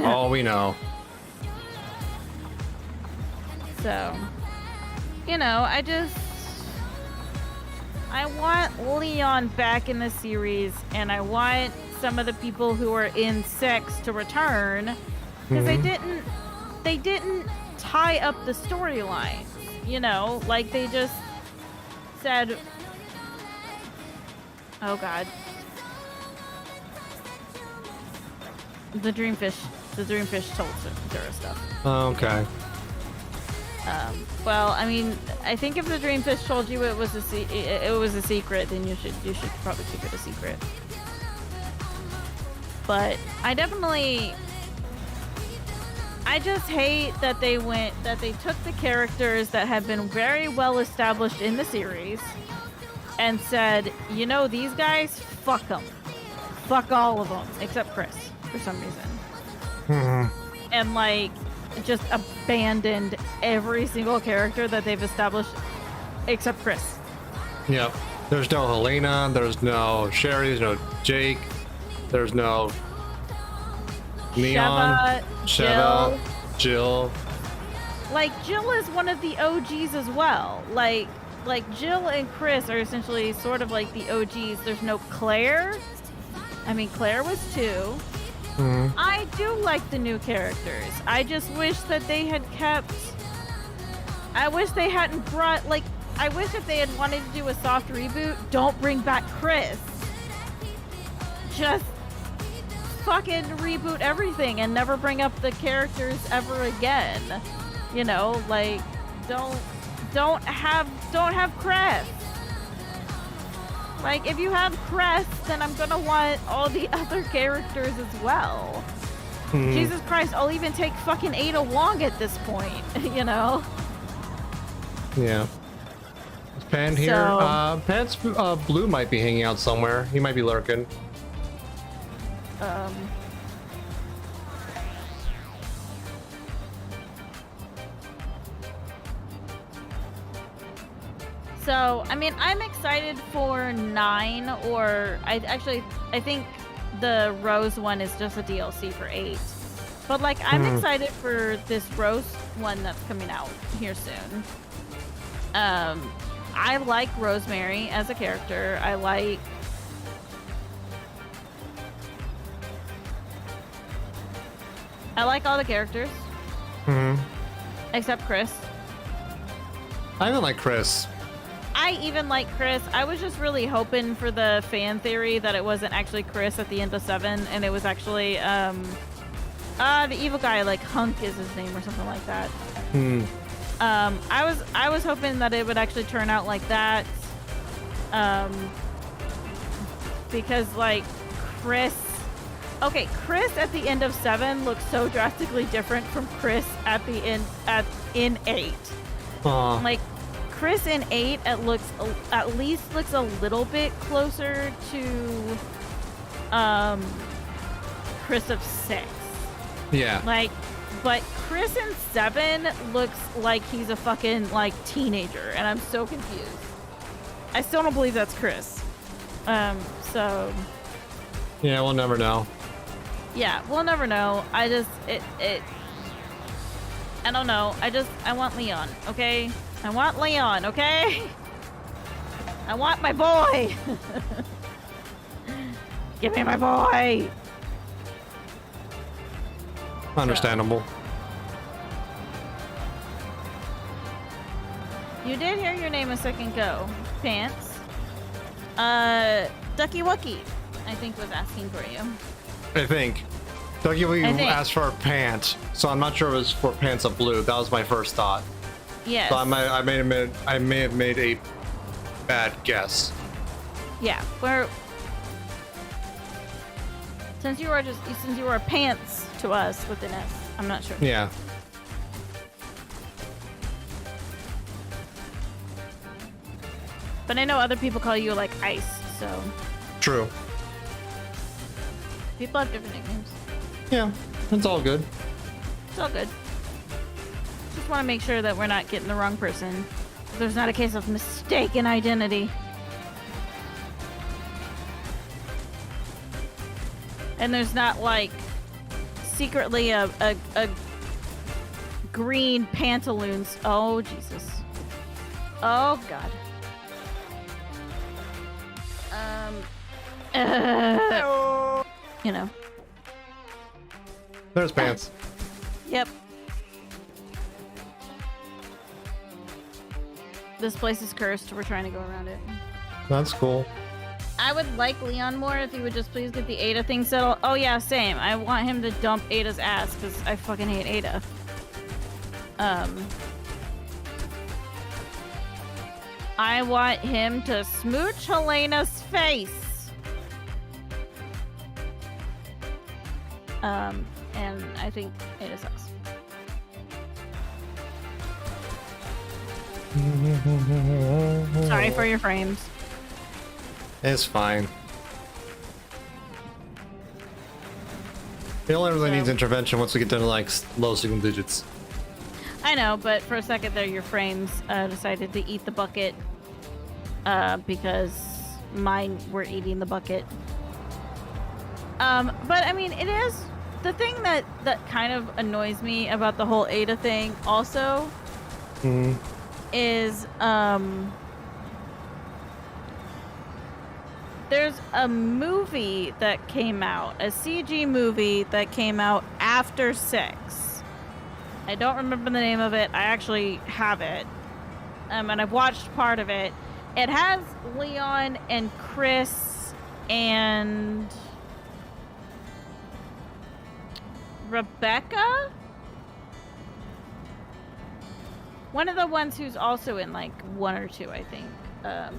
Oh, we know. So, you know, I want Leon back in the series, and I want some of the people who are in 6 to return, because they didn't tie up the storyline, you know, like they just said, oh god, the Dreamfish told Zero stuff. Okay. Well, I mean, I think if the Dreamfish told you it was a secret, then you should probably keep it a secret. But I just hate that they took the characters that have been very well established in the series and said, you know, these guys, fuck them. Fuck all of them, except Chris, for some reason. And like, just abandoned every single character that they've established except Chris. Yep. There's no Helena, there's no Sherry, there's no Jake, there's no Leon, Sheva, Jill. Like, Jill is one of the OGs as well. Like Jill and Chris are essentially sort of like the OGs. There's no Claire. I mean, Claire was 2. I do like the new characters. I just wish that they had kept... I wish they hadn't brought... Like, I wish if they had wanted to do a soft reboot, don't bring back Chris. Just fucking reboot everything and never bring up the characters ever again. You know, like, don't have Chris. Like, if you have Crest, then I'm gonna want all the other characters as well. Jesus Christ, I'll even take fucking Ada Wong at this point, you know? Yeah. Is Pan here? Pan's Blue might be hanging out somewhere. He might be lurking. So, I mean, I'm excited for 9, or I think the Rose one is just a DLC for 8. But like, I'm excited for this Rose one that's coming out here soon. I like Rosemary as a character. I like all the characters. Except Chris. I even like Chris. I even like Chris. I was just really hoping for the fan theory that it wasn't actually Chris at the end of 7, and it was actually the evil guy, like Hunk is his name or something like that. I was hoping that it would actually turn out like that. Because like Chris at the end of 7 looks so drastically different from Chris at the end in 8. Like Chris in 8 at least looks a little bit closer to Chris of 6. Yeah. Like, but Chris in 7 looks like he's a fucking like teenager, and I'm so confused. I still don't believe that's Chris. So yeah, we'll never know. Yeah, we'll never know. I don't know. I want Leon, okay? I want Leon, okay? I want my boy. Give me my boy. Understandable. You did hear your name a second ago. Pants. Ducky Wucky, I think, was asking for you. I think. Dougie asked for a pant, so I'm not sure if it was for pants of blue. That was my first thought. Yes. So I may have made a bad guess. Yeah, since you were pants to us with an S, I'm not sure. Yeah. But I know other people call you like Ice, so True. people have different nicknames. Yeah, it's all good. It's all good. Just want to make sure that we're not getting the wrong person. There's not a case of mistaken identity. And there's not like secretly a green pantaloons. Oh Jesus. Oh God. You know. There's pants. Yep. This place is cursed. We're trying to go around it. That's cool. I would like Leon more if he would just please get the Ada thing settled. Oh yeah, same. I want him to dump Ada's ass because I fucking hate Ada. I want him to smooch Helena's face. And I think Ada sucks. Sorry for your frames. It's fine. It only really needs intervention once we get down to like low single digits. I know, but for a second there, your frames decided to eat the bucket because mine were eating the bucket. But I mean, it is the thing that kind of annoys me about the whole Ada thing also is there's a movie that came out, a CG movie that came out after 6. I don't remember the name of it. I actually have it. And I've watched part of it. It has Leon and Chris and Rebecca? One of the ones who's also in like 1 or 2, I think.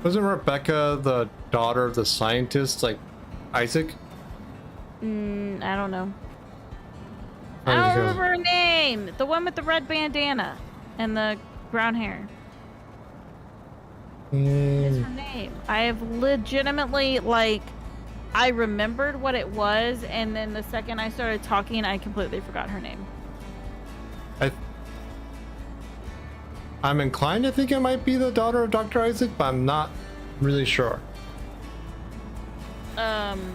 Wasn't Rebecca the daughter of the scientist, like Isaac? I don't know. I don't remember her name. The one with the red bandana and the brown hair. What is her name? I have legitimately, like, I remembered what it was, and then the second I started talking, I completely forgot her name. I'm inclined to think it might be the daughter of Dr. Isaac, but I'm not really sure. I'm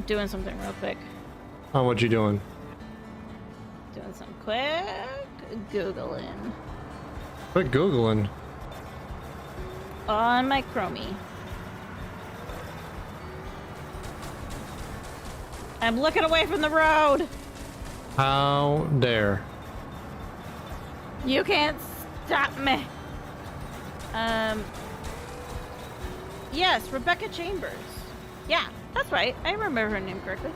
doing something real quick. Oh, what you doing? Doing some quick Googling. Quit Googling. On my Chromie. I'm looking away from the road. How dare. You can't stop me. Yes, Rebecca Chambers. Yeah, that's right. I remember her name correctly.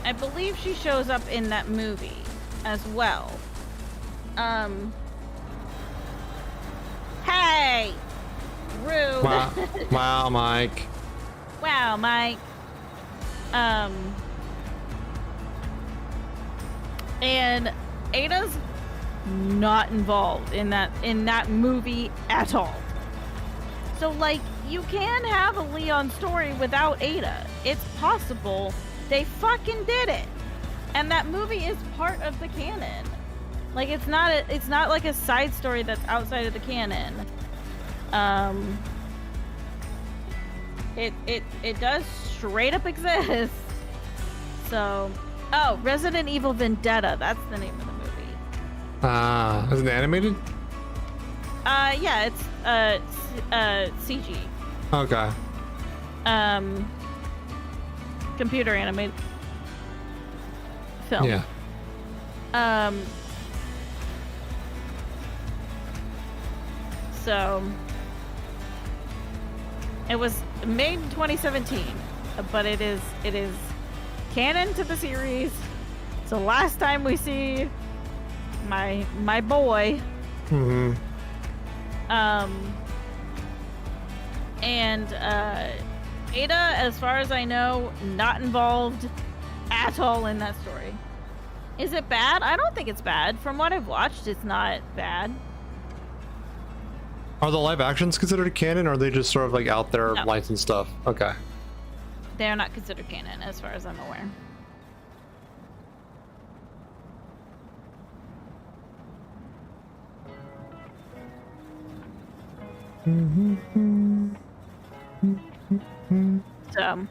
I believe she shows up in that movie as well. Hey! Rude. Wow, wow, Mike. Wow, Mike. And Ada's not involved in that movie at all. So like you can have a Leon story without Ada. It's possible. They fucking did it. And that movie is part of the canon. Like it's not like a side story that's outside of the canon. It does straight up exist. So, oh, Resident Evil Vendetta, that's the name of the movie. Is it animated? Yeah, it's CG. Okay. Computer animated film. Yeah. So it was made in 2017, but it is canon to the series. So last time we see my boy. Mm-hmm. And Ada, as far as I know, not involved at all in that story. Is it bad? I don't think it's bad. From what I've watched, it's not bad. Are the live actions considered canon, or are they just sort of like out there No. licensed stuff? Okay. They are not considered canon, as far as I'm aware. So,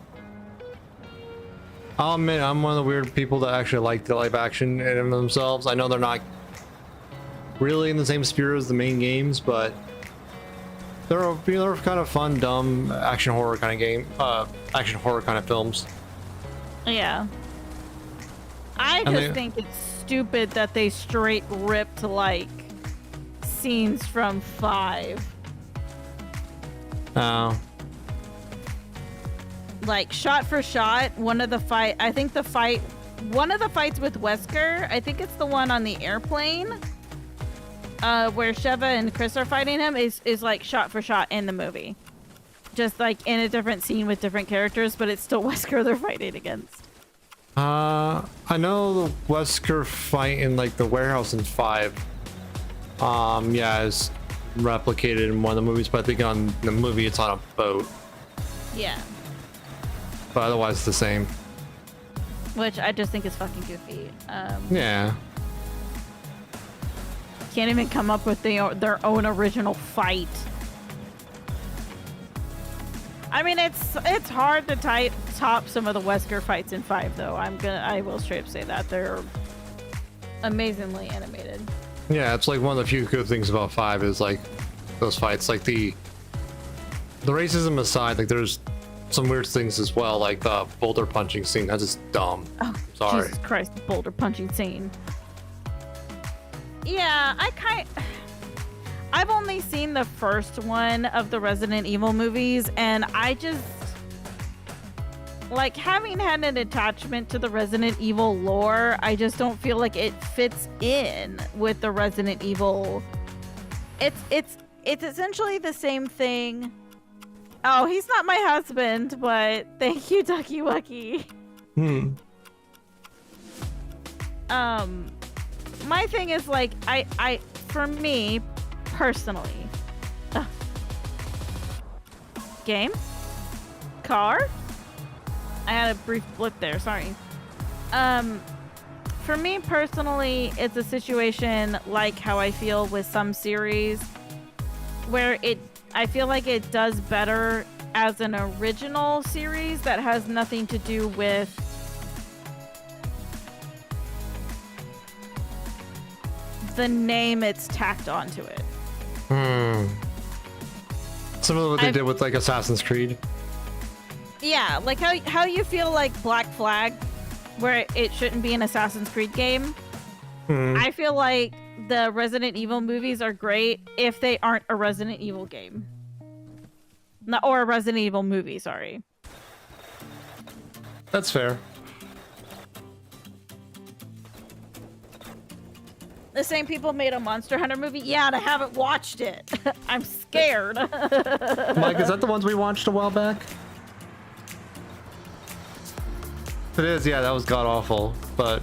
I'll admit, I'm one of the weird people that actually like the live action in themselves. I know they're not really in the same spirit as the main games, but they're kind of fun, dumb action horror kind of action horror kind of films. yeah. I just think it's stupid that they straight ripped, like, scenes from 5. Oh. Like, shot for shot, one of the fights with Wesker, I think it's the one on the airplane, where Sheva and Chris are fighting him, is like shot for shot in the movie. Just like in a different scene with different characters, but it's still Wesker they're fighting against. I know the Wesker fight in like the warehouse in 5. Yeah, is replicated in one of the movies, but I think on the movie it's on a boat. Yeah. But otherwise it's the same. Which I just think is fucking goofy. Yeah. Can't even come up with their own original fight. I mean, it's hard to top some of the Wesker fights in 5, though. I will straight up say that they're amazingly animated. Yeah, it's like one of the few good things about 5 is like those fights, like the racism aside, like there's some weird things as well, like the boulder punching scene. That's just dumb. Oh, sorry. Jesus Christ, the boulder punching scene. Yeah, I've only seen the first one of the Resident Evil movies, and I just, like, having had an attachment to the Resident Evil lore, I just don't feel like it fits in with the Resident Evil. It's essentially the same thing. Oh, he's not my husband, but thank you, Ducky Wucky. My thing is, like, for me personally, Game? Car? I had a brief blip there, sorry. For me personally, it's a situation like how I feel with some series where I feel like it does better as an original series that has nothing to do with the name it's tacked onto it. Similar to what they did with like Assassin's Creed. Yeah, like how you feel like Black Flag, where it shouldn't be an Assassin's Creed game. I feel like the Resident Evil movies are great if they aren't a Resident Evil game. Or a Resident Evil movie, sorry. That's fair. The same people made a Monster Hunter movie. Yeah, and I haven't watched it. I'm scared. Mike, is that the ones we watched a while back? It is, yeah, that was god awful, but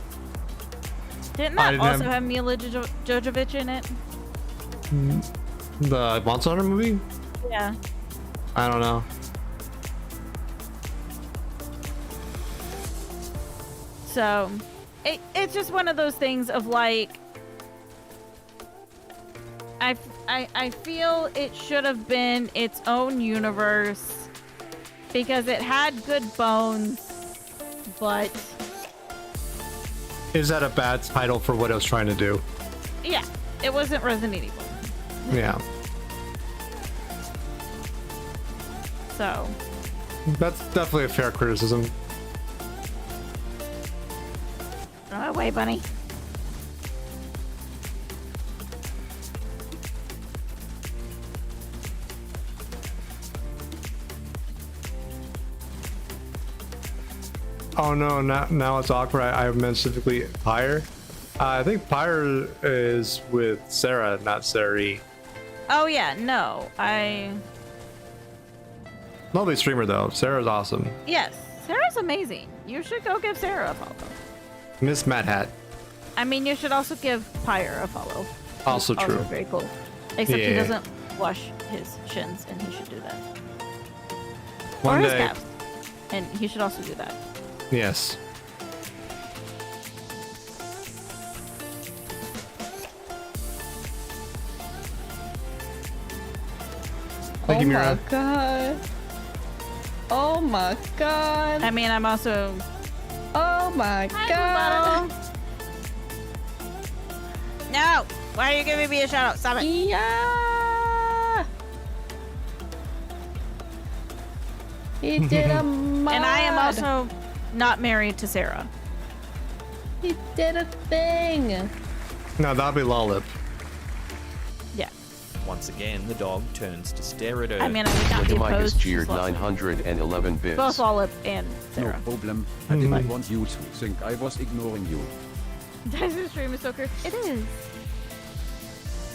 Didn't that also have Mila Jovovich in it? the Monster Hunter movie? Yeah. I don't know. So, it's just one of those things of like, I feel it should have been its own universe because it had good bones, but Is that a bad title for what I was trying to do? yeah, it wasn't Resident Evil. Yeah. So, That's definitely a fair criticism. run away, bunny. Oh no, now it's awkward. I meant specifically Pyre. I think Pyre is with Sarah, not Sari. Oh yeah, no, Lovely streamer though. Sarah's awesome. yes, Sarah's amazing. You should go give Sarah a follow. Miss Mad Hat. I mean, you should also give Pyre a follow. Also He's true. Also very cool. Except he Yeah. doesn't wash his shins, and he should do that. One or his day. calves. And he should also do that. Yes. Thank you, Mira. my god. Oh my god. I mean, I'm also... Oh my Hi, god. Bottle. No! Why are you giving me a shout out? Stop it. Yeah. He did a mod. And I am also not married to Sarah. He did a thing. No, that'll be Lollip. Yeah. Once again, the dog turns to stare at her. I mean, I would not be Mike is opposed. cheered She's lovely. 911 bits. Both Olive and Sarah. No problem. I didn't want you to think I was ignoring you. This stream is so cursed. It is.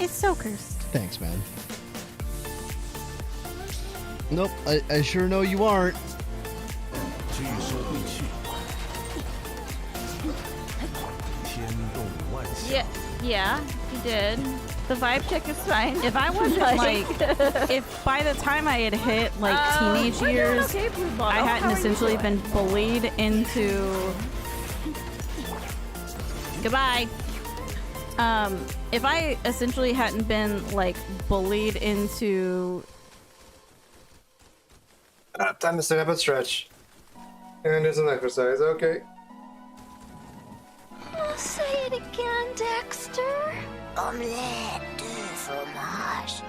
It's so cursed. Thanks, man. Nope, I sure know you aren't. Yeah, he did. The vibe check is fine. If I wasn't like, if by the time I had hit like teenage years, I hadn't essentially been bullied into. Goodbye. If I essentially hadn't been like bullied into. Time to stand up and stretch. And do some exercise, okay. Say it again, Dexter. Omelette du fromage.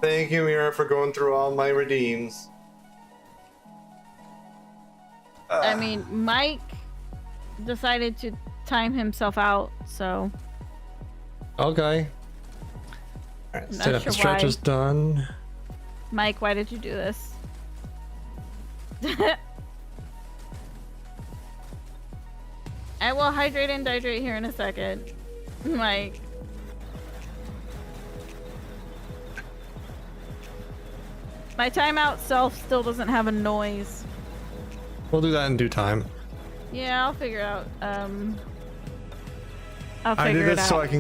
Thank you, Mira, for going through all my redeems. I mean, Mike decided to time himself out, so. Okay. Alright, stand up and stretch is done. Mike, why did you do this? I will hydrate and dihydrate here in a second. Mike. My timeout self still doesn't have a noise. We'll do that in due time. Yeah, I'll figure out. I'll I figure did it this out. so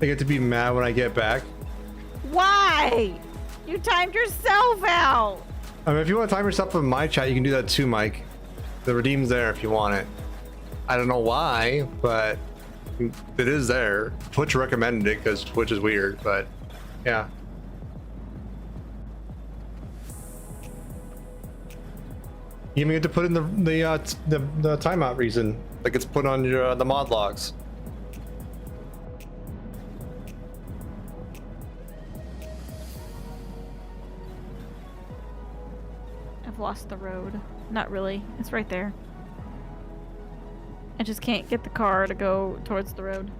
I get to be mad when I get back. Why? You timed yourself out. I mean, if you want to time yourself in my chat, you can do that too, Mike. The redeem's there if you want it. I don't know why, but it is there. Twitch recommended it because Twitch is weird, but yeah. You even get to put in the timeout reason, like it's put on your the mod logs. I've lost the road. Not really. It's right there. I just can't get the car to go towards the road.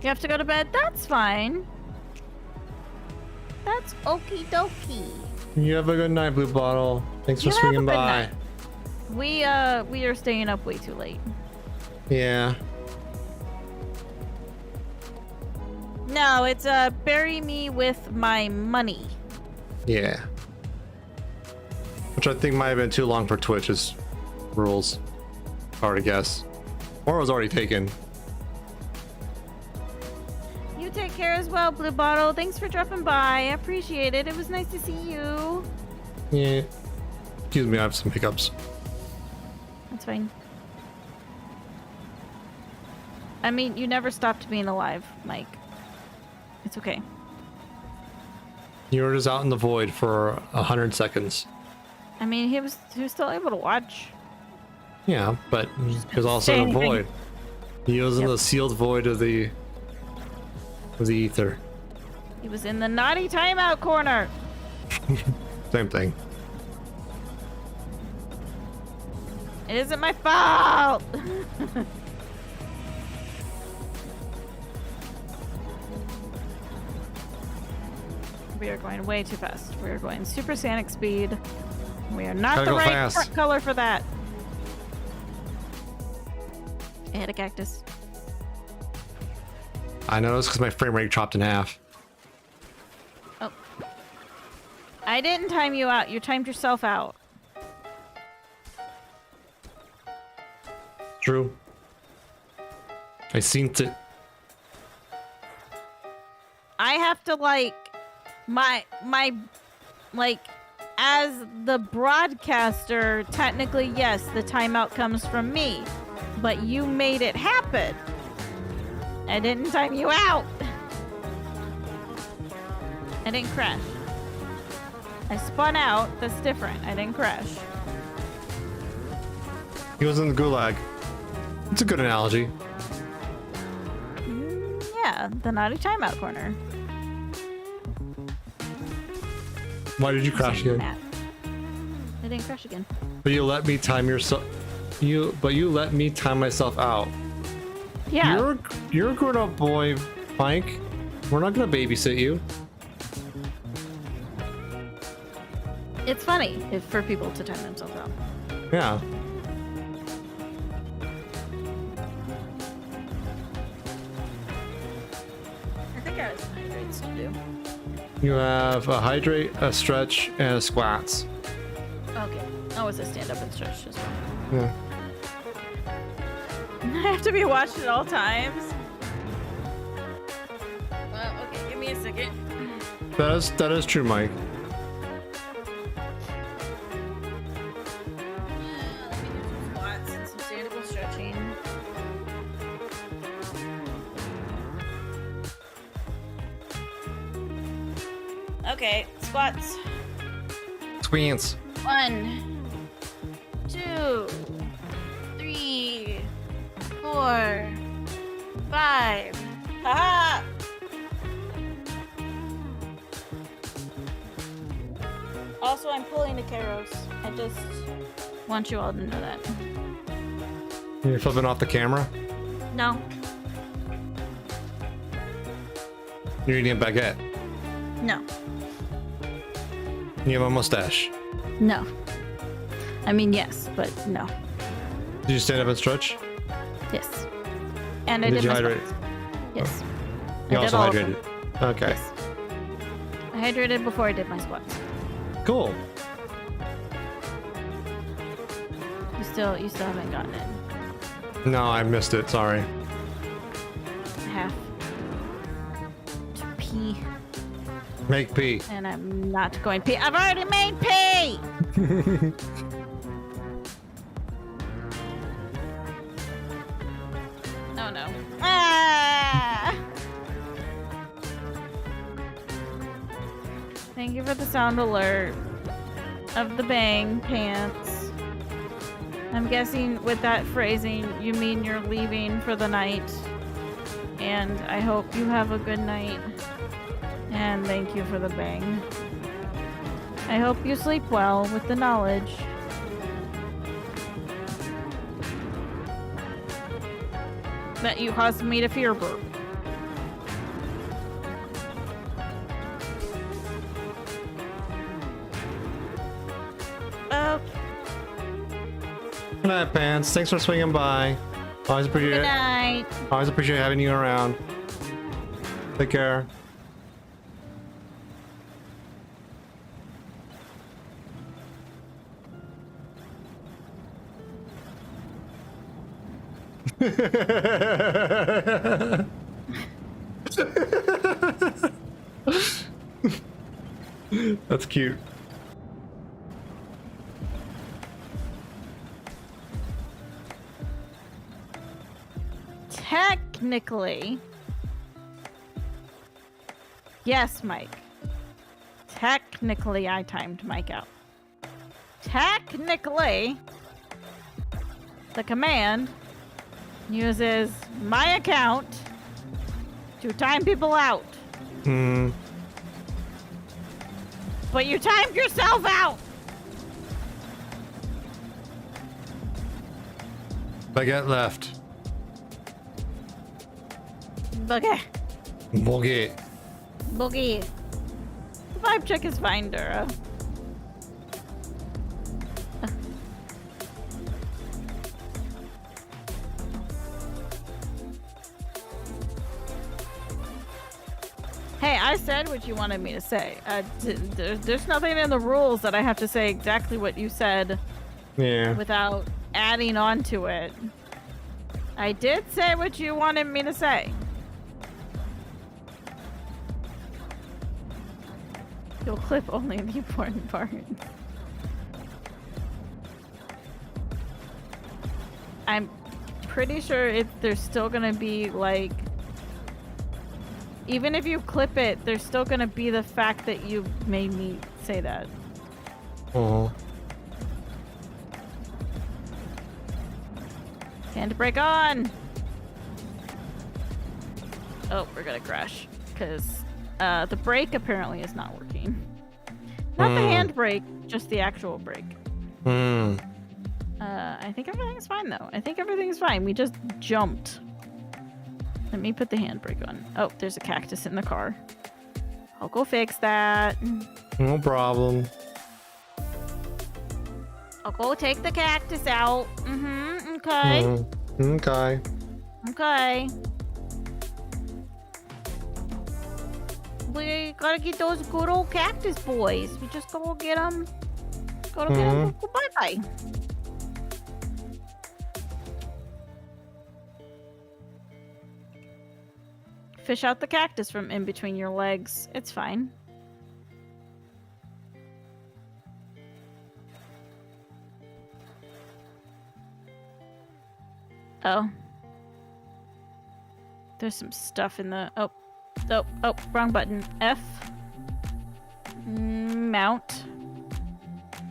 You have to go to bed? That's fine. That's okie dokie. You have a good night, Blue Bottle. Thanks for You have swinging a good by. night. We are staying up way too late. Yeah. No, it's bury me with my money. Yeah. Which I think might have been too long for Twitch's rules. Hard to guess. Or it was already taken. You take care as well, Blue Bottle. Thanks for dropping by. I appreciate it. It was nice to see you. Yeah. Excuse me, I have some hiccups. That's fine. I mean, you never stopped being alive, Mike. It's okay. You were just out in the void for 100 seconds. I mean, he was still able to watch. Yeah, but he was also in a anything. void. He was in the sealed void of the ether. He was in the naughty timeout corner. Same thing. It isn't my fault. We are going way too fast. We are going supersonic speed. We are not Gotta the go right fast. front color for that. I hit a cactus. I noticed because my frame rate chopped in half. Oh. I didn't time you out. You timed yourself out. True. I seen it. I have to like my like as the broadcaster, technically yes, the timeout comes from me. But you made it happen. I didn't time you out. I didn't crash. I spun out. That's different. I didn't crash. He was in the gulag. It's a good analogy. Yeah, the naughty timeout corner. Why did you crash again? I didn't crash again. But you let me time yourself. You let me time myself out. Yeah. You're a grown-up boy, Mike. We're not gonna babysit you. It's funny for people to time themselves out. Yeah. I think I have some hydrates to do. You have a hydrate, a stretch, and a squats. Okay. Oh, it's a stand up and stretch as well. Yeah. I have to be watched at all times. Okay, give me a second. That is true, Mike. Let me do some squats and some stand-up stretching. Okay, squats. Squeeze. 1, 2, 3, 4, 5. Haha! Also, I'm pulling the Karos. I just want you all to know that. You're flipping off the camera? No. You're eating a baguette. No. You have a mustache. No. I mean, yes, but no. Did you stand up and stretch? Yes. And I Did did you my hydrate? squats. Yes. You I did also all of them. hydrated. Okay. Yes. I hydrated before I did my squats. Cool. You still haven't gotten it. No, I missed it. Sorry. I have to pee. Make pee. And I'm not going pee. I've already made pee! Oh no. Ah! Thank you for the sound alert of the bang pants. I'm guessing with that phrasing, you mean you're leaving for the night. And I hope you have a good night. And thank you for the bang. I hope you sleep well with the knowledge that you caused me to fear burp. Oh, Good night, Pants. Thanks for swinging by. Always appreciate good it. night. Always appreciate having you around. Take care. That's cute. Technically, yes, Mike. Technically, I timed Mike out. Technically, the command uses my account to time people out. Hmm. But you timed yourself out! Baguette left. Boogie. Boogie. Boogie. The vibe check is fine, Dura. Hey, I said what you wanted me to say. There's nothing in the rules that I have to say exactly what you said Yeah. without adding on to it. I did say what you wanted me to say. You'll clip only the important part. I'm pretty sure there's still gonna be like, even if you clip it, there's still gonna be the fact that you made me say that. Oh. Handbrake on! Oh, we're gonna crash. Because the brake apparently is not working. Not the handbrake, just the actual brake. Hmm. I think everything's fine though. I think everything's fine. We just jumped. Let me put the handbrake on. Oh, there's a cactus in the car. I'll go fix that. No problem. I'll go take the cactus out. Mm-hmm. Okay. Okay. Okay. We gotta get those good old cactus boys. We just go get them. Go to get them. Go bye-bye. Fish out the cactus from in between your legs. It's fine. Oh. There's some stuff in the... Oh, wrong button. F. Mount.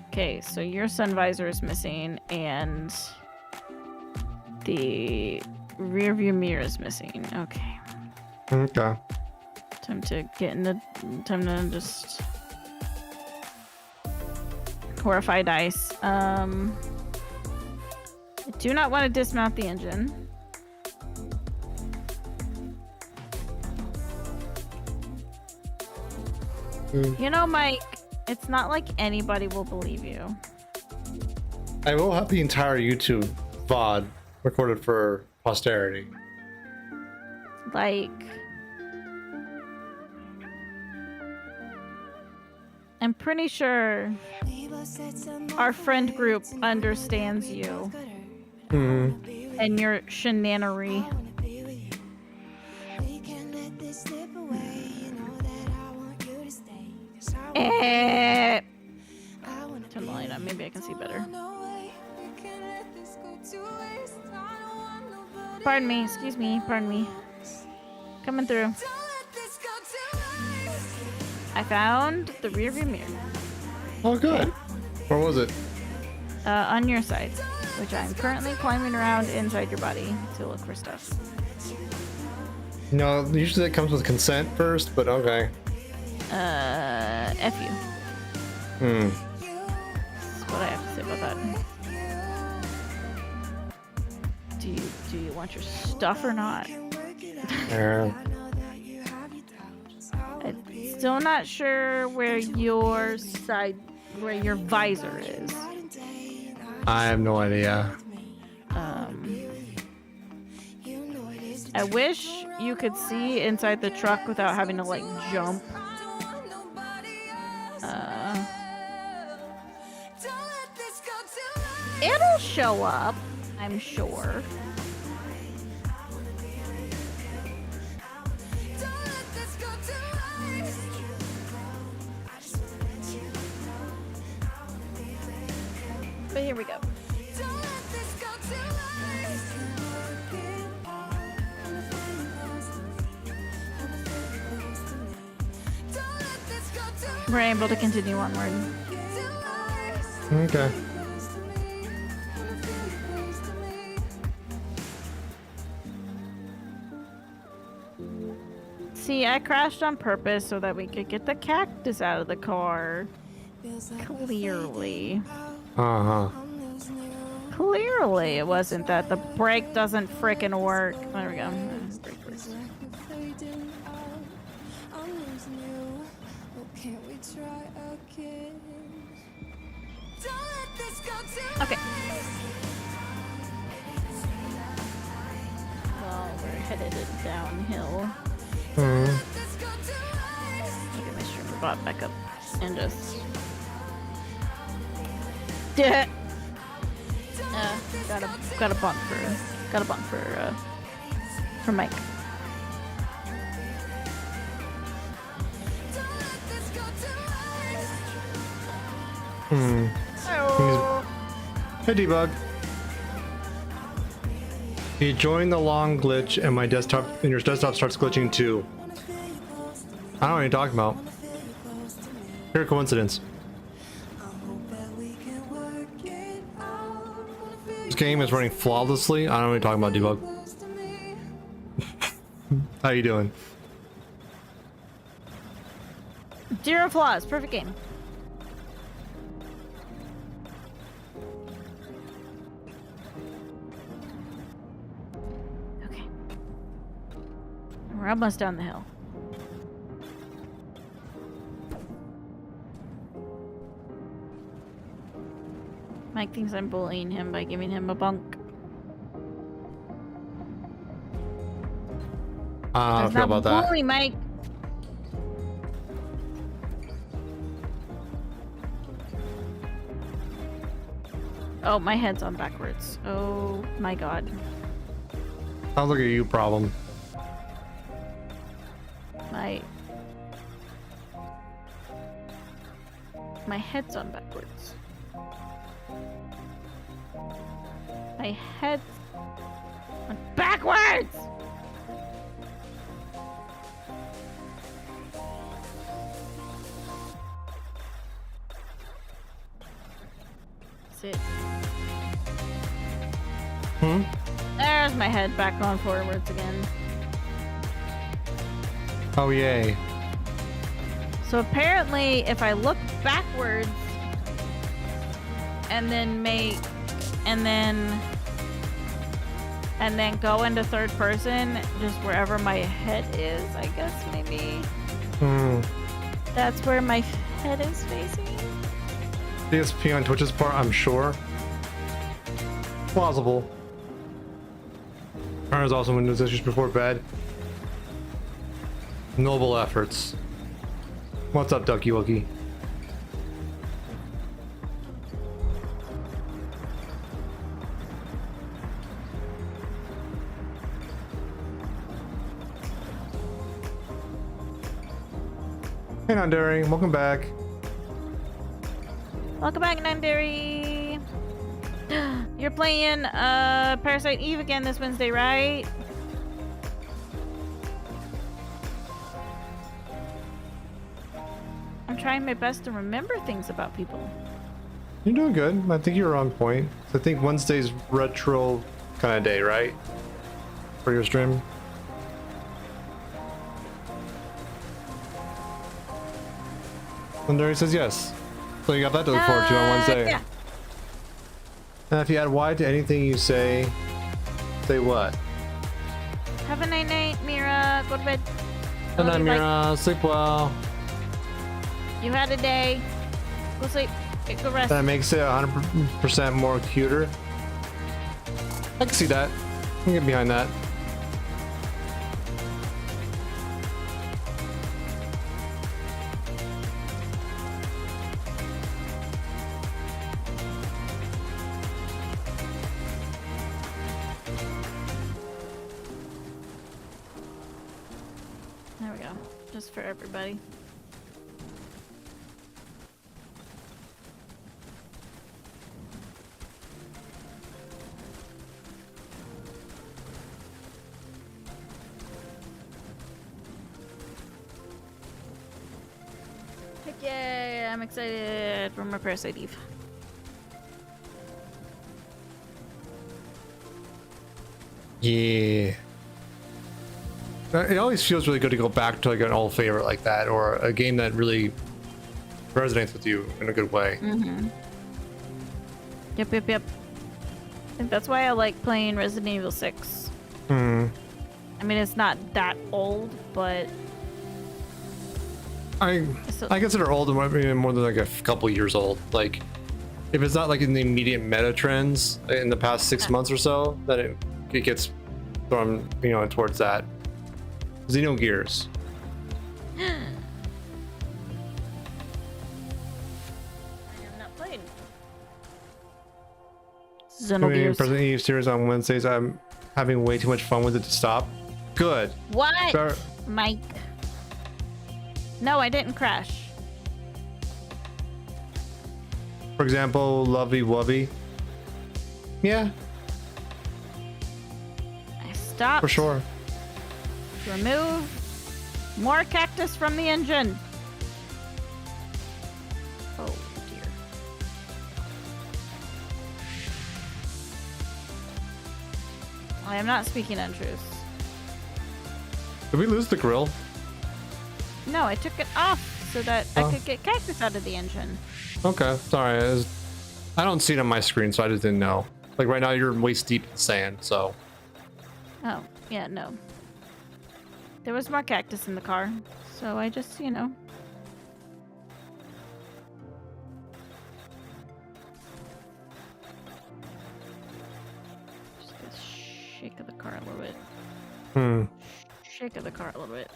Okay, so your sun visor is missing, and the rear view mirror is missing. Okay. Okay. Time to get in the... Time to just... Horrified ice. I do not want to dismount the engine. You know, Mike, it's not like anybody will believe you. I will have the entire YouTube VOD recorded for posterity. Like... I'm pretty sure our friend group understands you. And your shenanery. Turn the light on. Maybe I can see better. Pardon me. Excuse me. Pardon me. Coming through. I found the rearview mirror. Oh, good. Where was it? On your side, which I'm currently climbing around inside your body to look for stuff. No, usually that comes with consent first, but okay. F you. That's what I have to say about that. Do you want your stuff or not? I'm still not sure where your visor is. I have no idea. I wish you could see inside the truck without having to like jump. It'll show up, I'm sure. But here we go. We're able to continue onward. Okay. See, I crashed on purpose so that we could get the cactus out of the car. Clearly. Uh-huh. Clearly it wasn't that. The brake doesn't frickin' work. There we go. Brake works. Okay. Well, we're headed downhill. Hmm. Get my streamer bot back up and just. Yeah. Got a bunk for Mike. Hey, Debug. You join the long glitch, and my desktop and your desktop starts glitching too. I don't know what you're talking about. Pure coincidence. This game is running flawlessly. I don't know what you're talking about, Debug. How you doing? Zero flaws. Perfect game. Okay. We're almost down the hill. Mike thinks I'm bullying him by giving him a bunk. I don't feel about that. Bully, Mike. Oh, my head's on backwards. Oh my god. Sounds like a you problem. My head's on backwards. My head's on backwards! Sit. There's my head back on forwards again. Oh, yay. So apparently, if I look backwards and then go into third person, just wherever my head is, I guess maybe. That's where my head is facing. DSP on Twitch's part, I'm sure. Plausible. Turns also Windows issues before bed. Noble efforts. What's up, Ducky Wookie? Hey, Nandari, welcome back. Welcome back, Nandari. You're playing Parasite Eve again this Wednesday, right? I'm trying my best to remember things about people. You're doing good. I think you're on point. I think Wednesday's retro kind of day, right? For your stream. And Larry says yes. So you got that to look forward to on Wednesday. Yeah. And if you add Y to anything you say what? Have a night night, Mira. Go to bed. Good night, Love you, bye. Mira. Sleep well. You had a day. Go sleep. Go rest. That makes it 100% more cuter. I can see that. I can get behind that. There we go. Just for everybody. Heck yeah, I'm excited for more Parasite Eve. Yeah. It always feels really good to go back to like an old favorite like that, or a game that really resonates with you in a good way. Mm-hmm. Yep. I think that's why I like playing Resident Evil 6. Hmm. I mean, it's not that old, but I consider old more than like a couple years old. Like, if it's not like in the immediate meta trends in the past 6 months or so, then it gets thrown, towards that. Xenogears. I have not played Xenogears. President Eve series on Wednesdays. I'm having way too much fun with it to stop. Good. What? Mike. No, I didn't crash. For example, Lovey Wubby. Yeah, I stopped. for sure. To remove more cactus from the engine. Oh dear. I am not speaking untruths. Did we lose the grill? No, I took it off so that I could get cactus out of the engine. Okay, sorry. I don't see it on my screen, so I just didn't know. Like right now, you're waist deep in sand, so. Oh, yeah, no. There was more cactus in the car, so I just, Just a shake of the car a little bit. Shake of the car a little bit.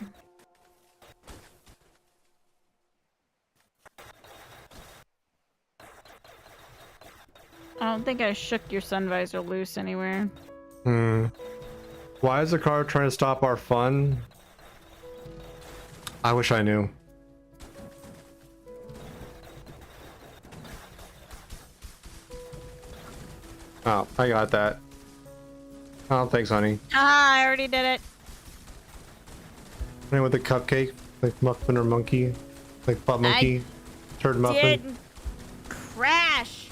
I don't think I shook your sun visor loose anywhere. Why is the car trying to stop our fun? I wish I knew. Oh, I got that. Oh, thanks, honey. Ah, I already did it. With the cupcake, like muffin or monkey, like butt monkey, turd muffin. Didn't crash.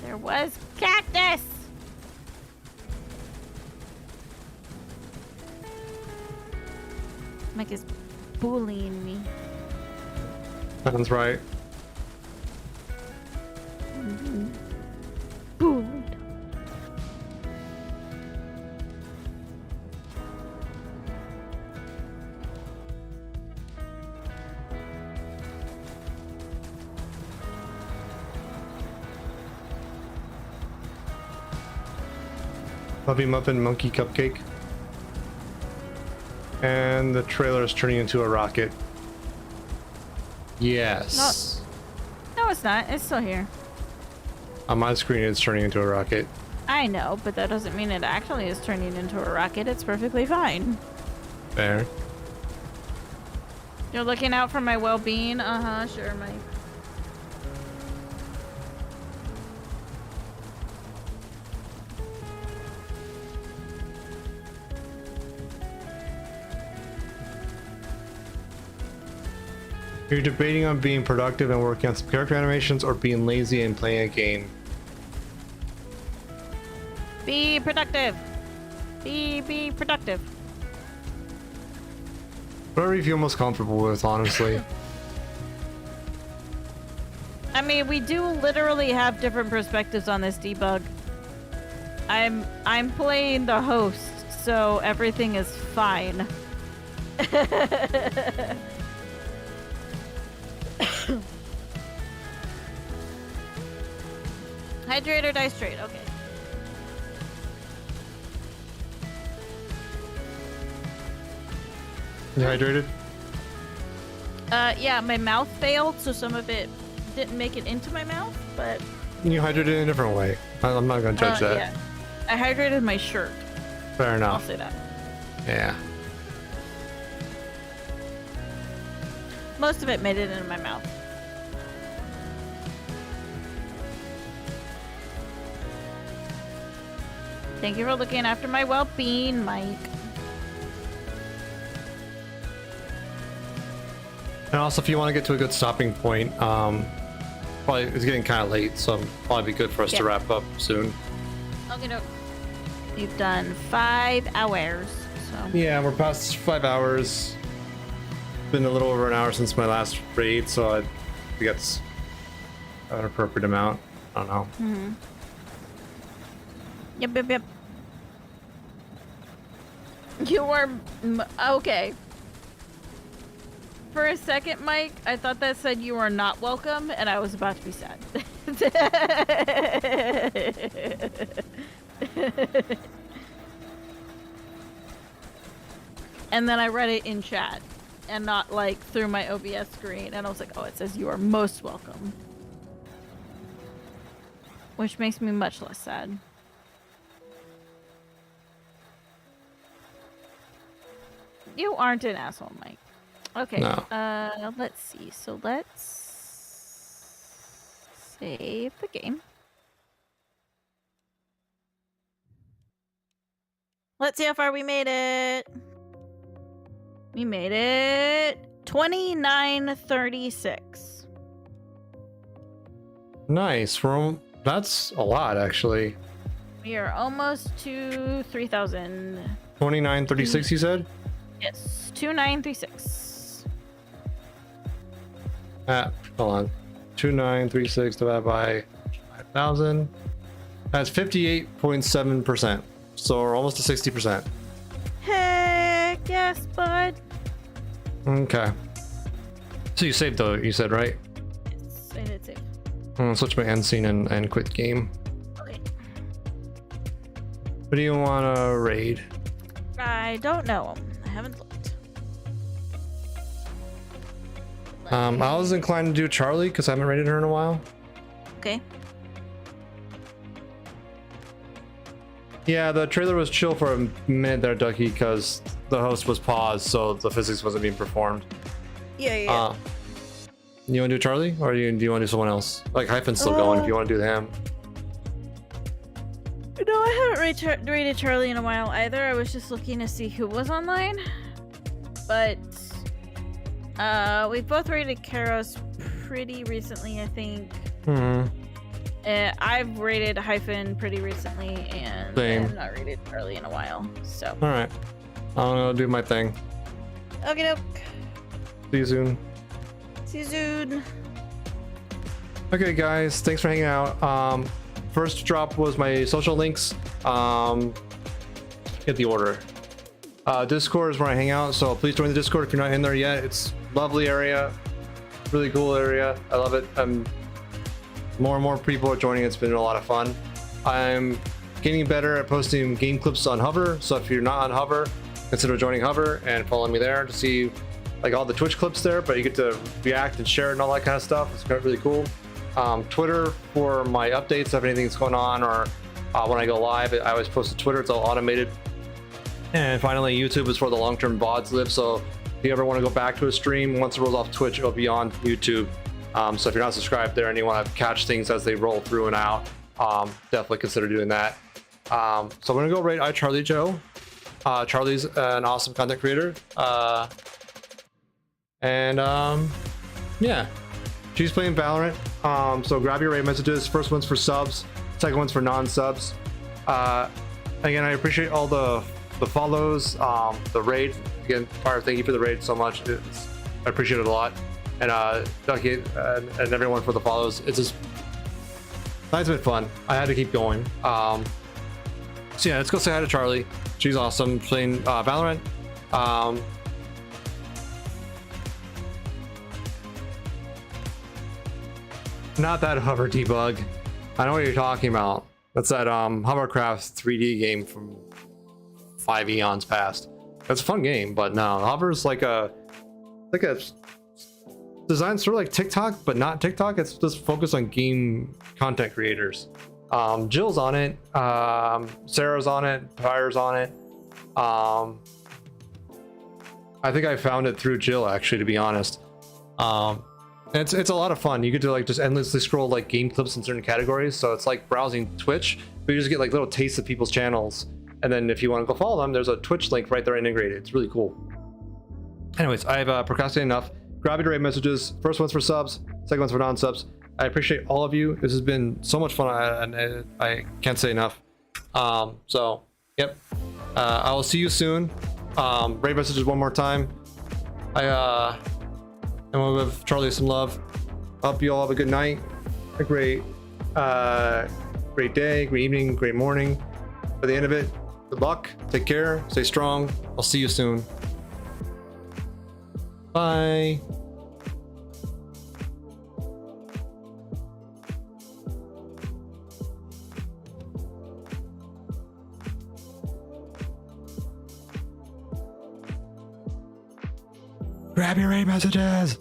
There was cactus. Mike is bullying me. Sounds right. Bullied. Puppy muffin monkey cupcake. And the trailer is turning into a rocket. Yes. No, it's not. It's still here. On my screen, it's turning into a rocket. I know, but that doesn't mean it actually is turning into a rocket. It's perfectly fine. Fair. You're looking out for my well-being? Uh-huh, sure, Mike. You're debating on being productive and working on some character animations or being lazy and playing a game. Be productive. Be productive. Whatever you feel most comfortable with, honestly. I mean, we do literally have different perspectives on this debug. I'm playing the host, so everything is fine. Hydrate or die straight, okay. You hydrated? Yeah, my mouth failed, so some of it didn't make it into my mouth, but... You hydrated in a different way. I'm not gonna judge that. Yeah. I hydrated my shirt. Fair I'll enough. say that. Yeah. Most of it made it into my mouth. Thank you for looking after my well-being, Mike. And also, if you want to get to a good stopping point, probably it's getting kind of late, so it'll probably be good for us to wrap up soon. Okay, no. You've done 5 hours, so. Yeah, we're past 5 hours. Been a little over an hour since my last raid, so I think that's an appropriate amount. I don't know. Mm-hmm. Yep. You are okay. For a second, Mike, I thought that said you are not welcome, and I was about to be sad. And then I read it in chat, and not like through my OBS screen, and I was like, oh, it says you are most welcome. Which makes me much less sad. You aren't an asshole, Mike. Okay. No. Let's see. So let's save the game. Let's see how far we made it. We made it 29:36. Nice. That's a lot, actually. We are almost to 3,000. 29:36, you said? Yes, 2936. Hold on. 2936 divided by 5,000. That's 58.7%. So we're almost to 60%. Heck yes, bud. Okay. So you saved though, you said, right? Yes, I did save. I'm gonna switch my end scene and quit game. Okay. What do you want to raid? I don't know. I haven't looked. I was inclined to do Charlie because I haven't raided her in a while. Okay. Yeah, the trailer was chill for a minute there, Ducky, because the host was paused, so the physics wasn't being performed. Yeah. You want to do Charlie, or do you want to do someone else? Like Hyphen's still going if you want to do him. No, I haven't rated Charlie in a while either. I was just looking to see who was online. But we both rated Karos pretty recently, I think. I've rated Hyphen pretty recently, and I have not rated Charlie in a while. So. All right, I'm gonna do my thing. Okay, doke. See you soon. See you soon. Okay, guys, thanks for hanging out. First drop was my social links. Get the order. Discord is where I hang out, so please join the Discord if you're not in there yet. It's a lovely area, really cool area. I love it. More and more people are joining. It's been a lot of fun. I'm getting better at posting game clips on Hover, so if you're not on Hover, consider joining Hover and following me there to see like all the Twitch clips there, but you get to react and share it and all that kind of stuff. It's really cool. Twitter for my updates of anything that's going on, or when I go live. I always post to Twitter. It's all automated. And finally, YouTube is for the long-term VODs live. So if you ever want to go back to a stream, once it rolls off Twitch, it'll be on YouTube. So if you're not subscribed there and you want to catch things as they roll through and out, definitely consider doing that. So I'm gonna go rate iCharlie Joe. Charlie's an awesome content creator. Yeah, she's playing Valorant. So grab your rate messages. First one's for subs, second one's for non-subs. Again, I appreciate all the follows, the raid. Again, Fire, thank you for the raid so much. I appreciate it a lot. And Ducky and everyone for the follows. It's been fun. I had to keep going. So yeah, let's go say hi to Charlie. She's awesome playing Valorant. Not that hover debug. I know what you're talking about. That's that hovercraft 3D game from 5 eons past. That's a fun game, but no, hover's like a design sort of like TikTok, but not TikTok. It's just focused on game content creators. Jill's on it. Sarah's on it. Fire's on it. I think I found it through Jill, actually, to be honest. It's a lot of fun. You get to like just endlessly scroll like game clips in certain categories. So it's like browsing Twitch, but you just get like little tastes of people's channels. And then if you want to go follow them, there's a Twitch link right there integrated. It's really cool. Anyways, I've procrastinated enough. Grab your rate messages. First one's for subs, second one's for non-subs. I appreciate all of you. This has been so much fun, and I can't say enough. So, yep. I will see you soon. Rate messages one more time. I want to give Charlie some love. Hope you all have a good night, a great day, great evening, great morning. By the end of it, good luck. Take care. Stay strong. I'll see you soon. Bye. Grab your rate messages.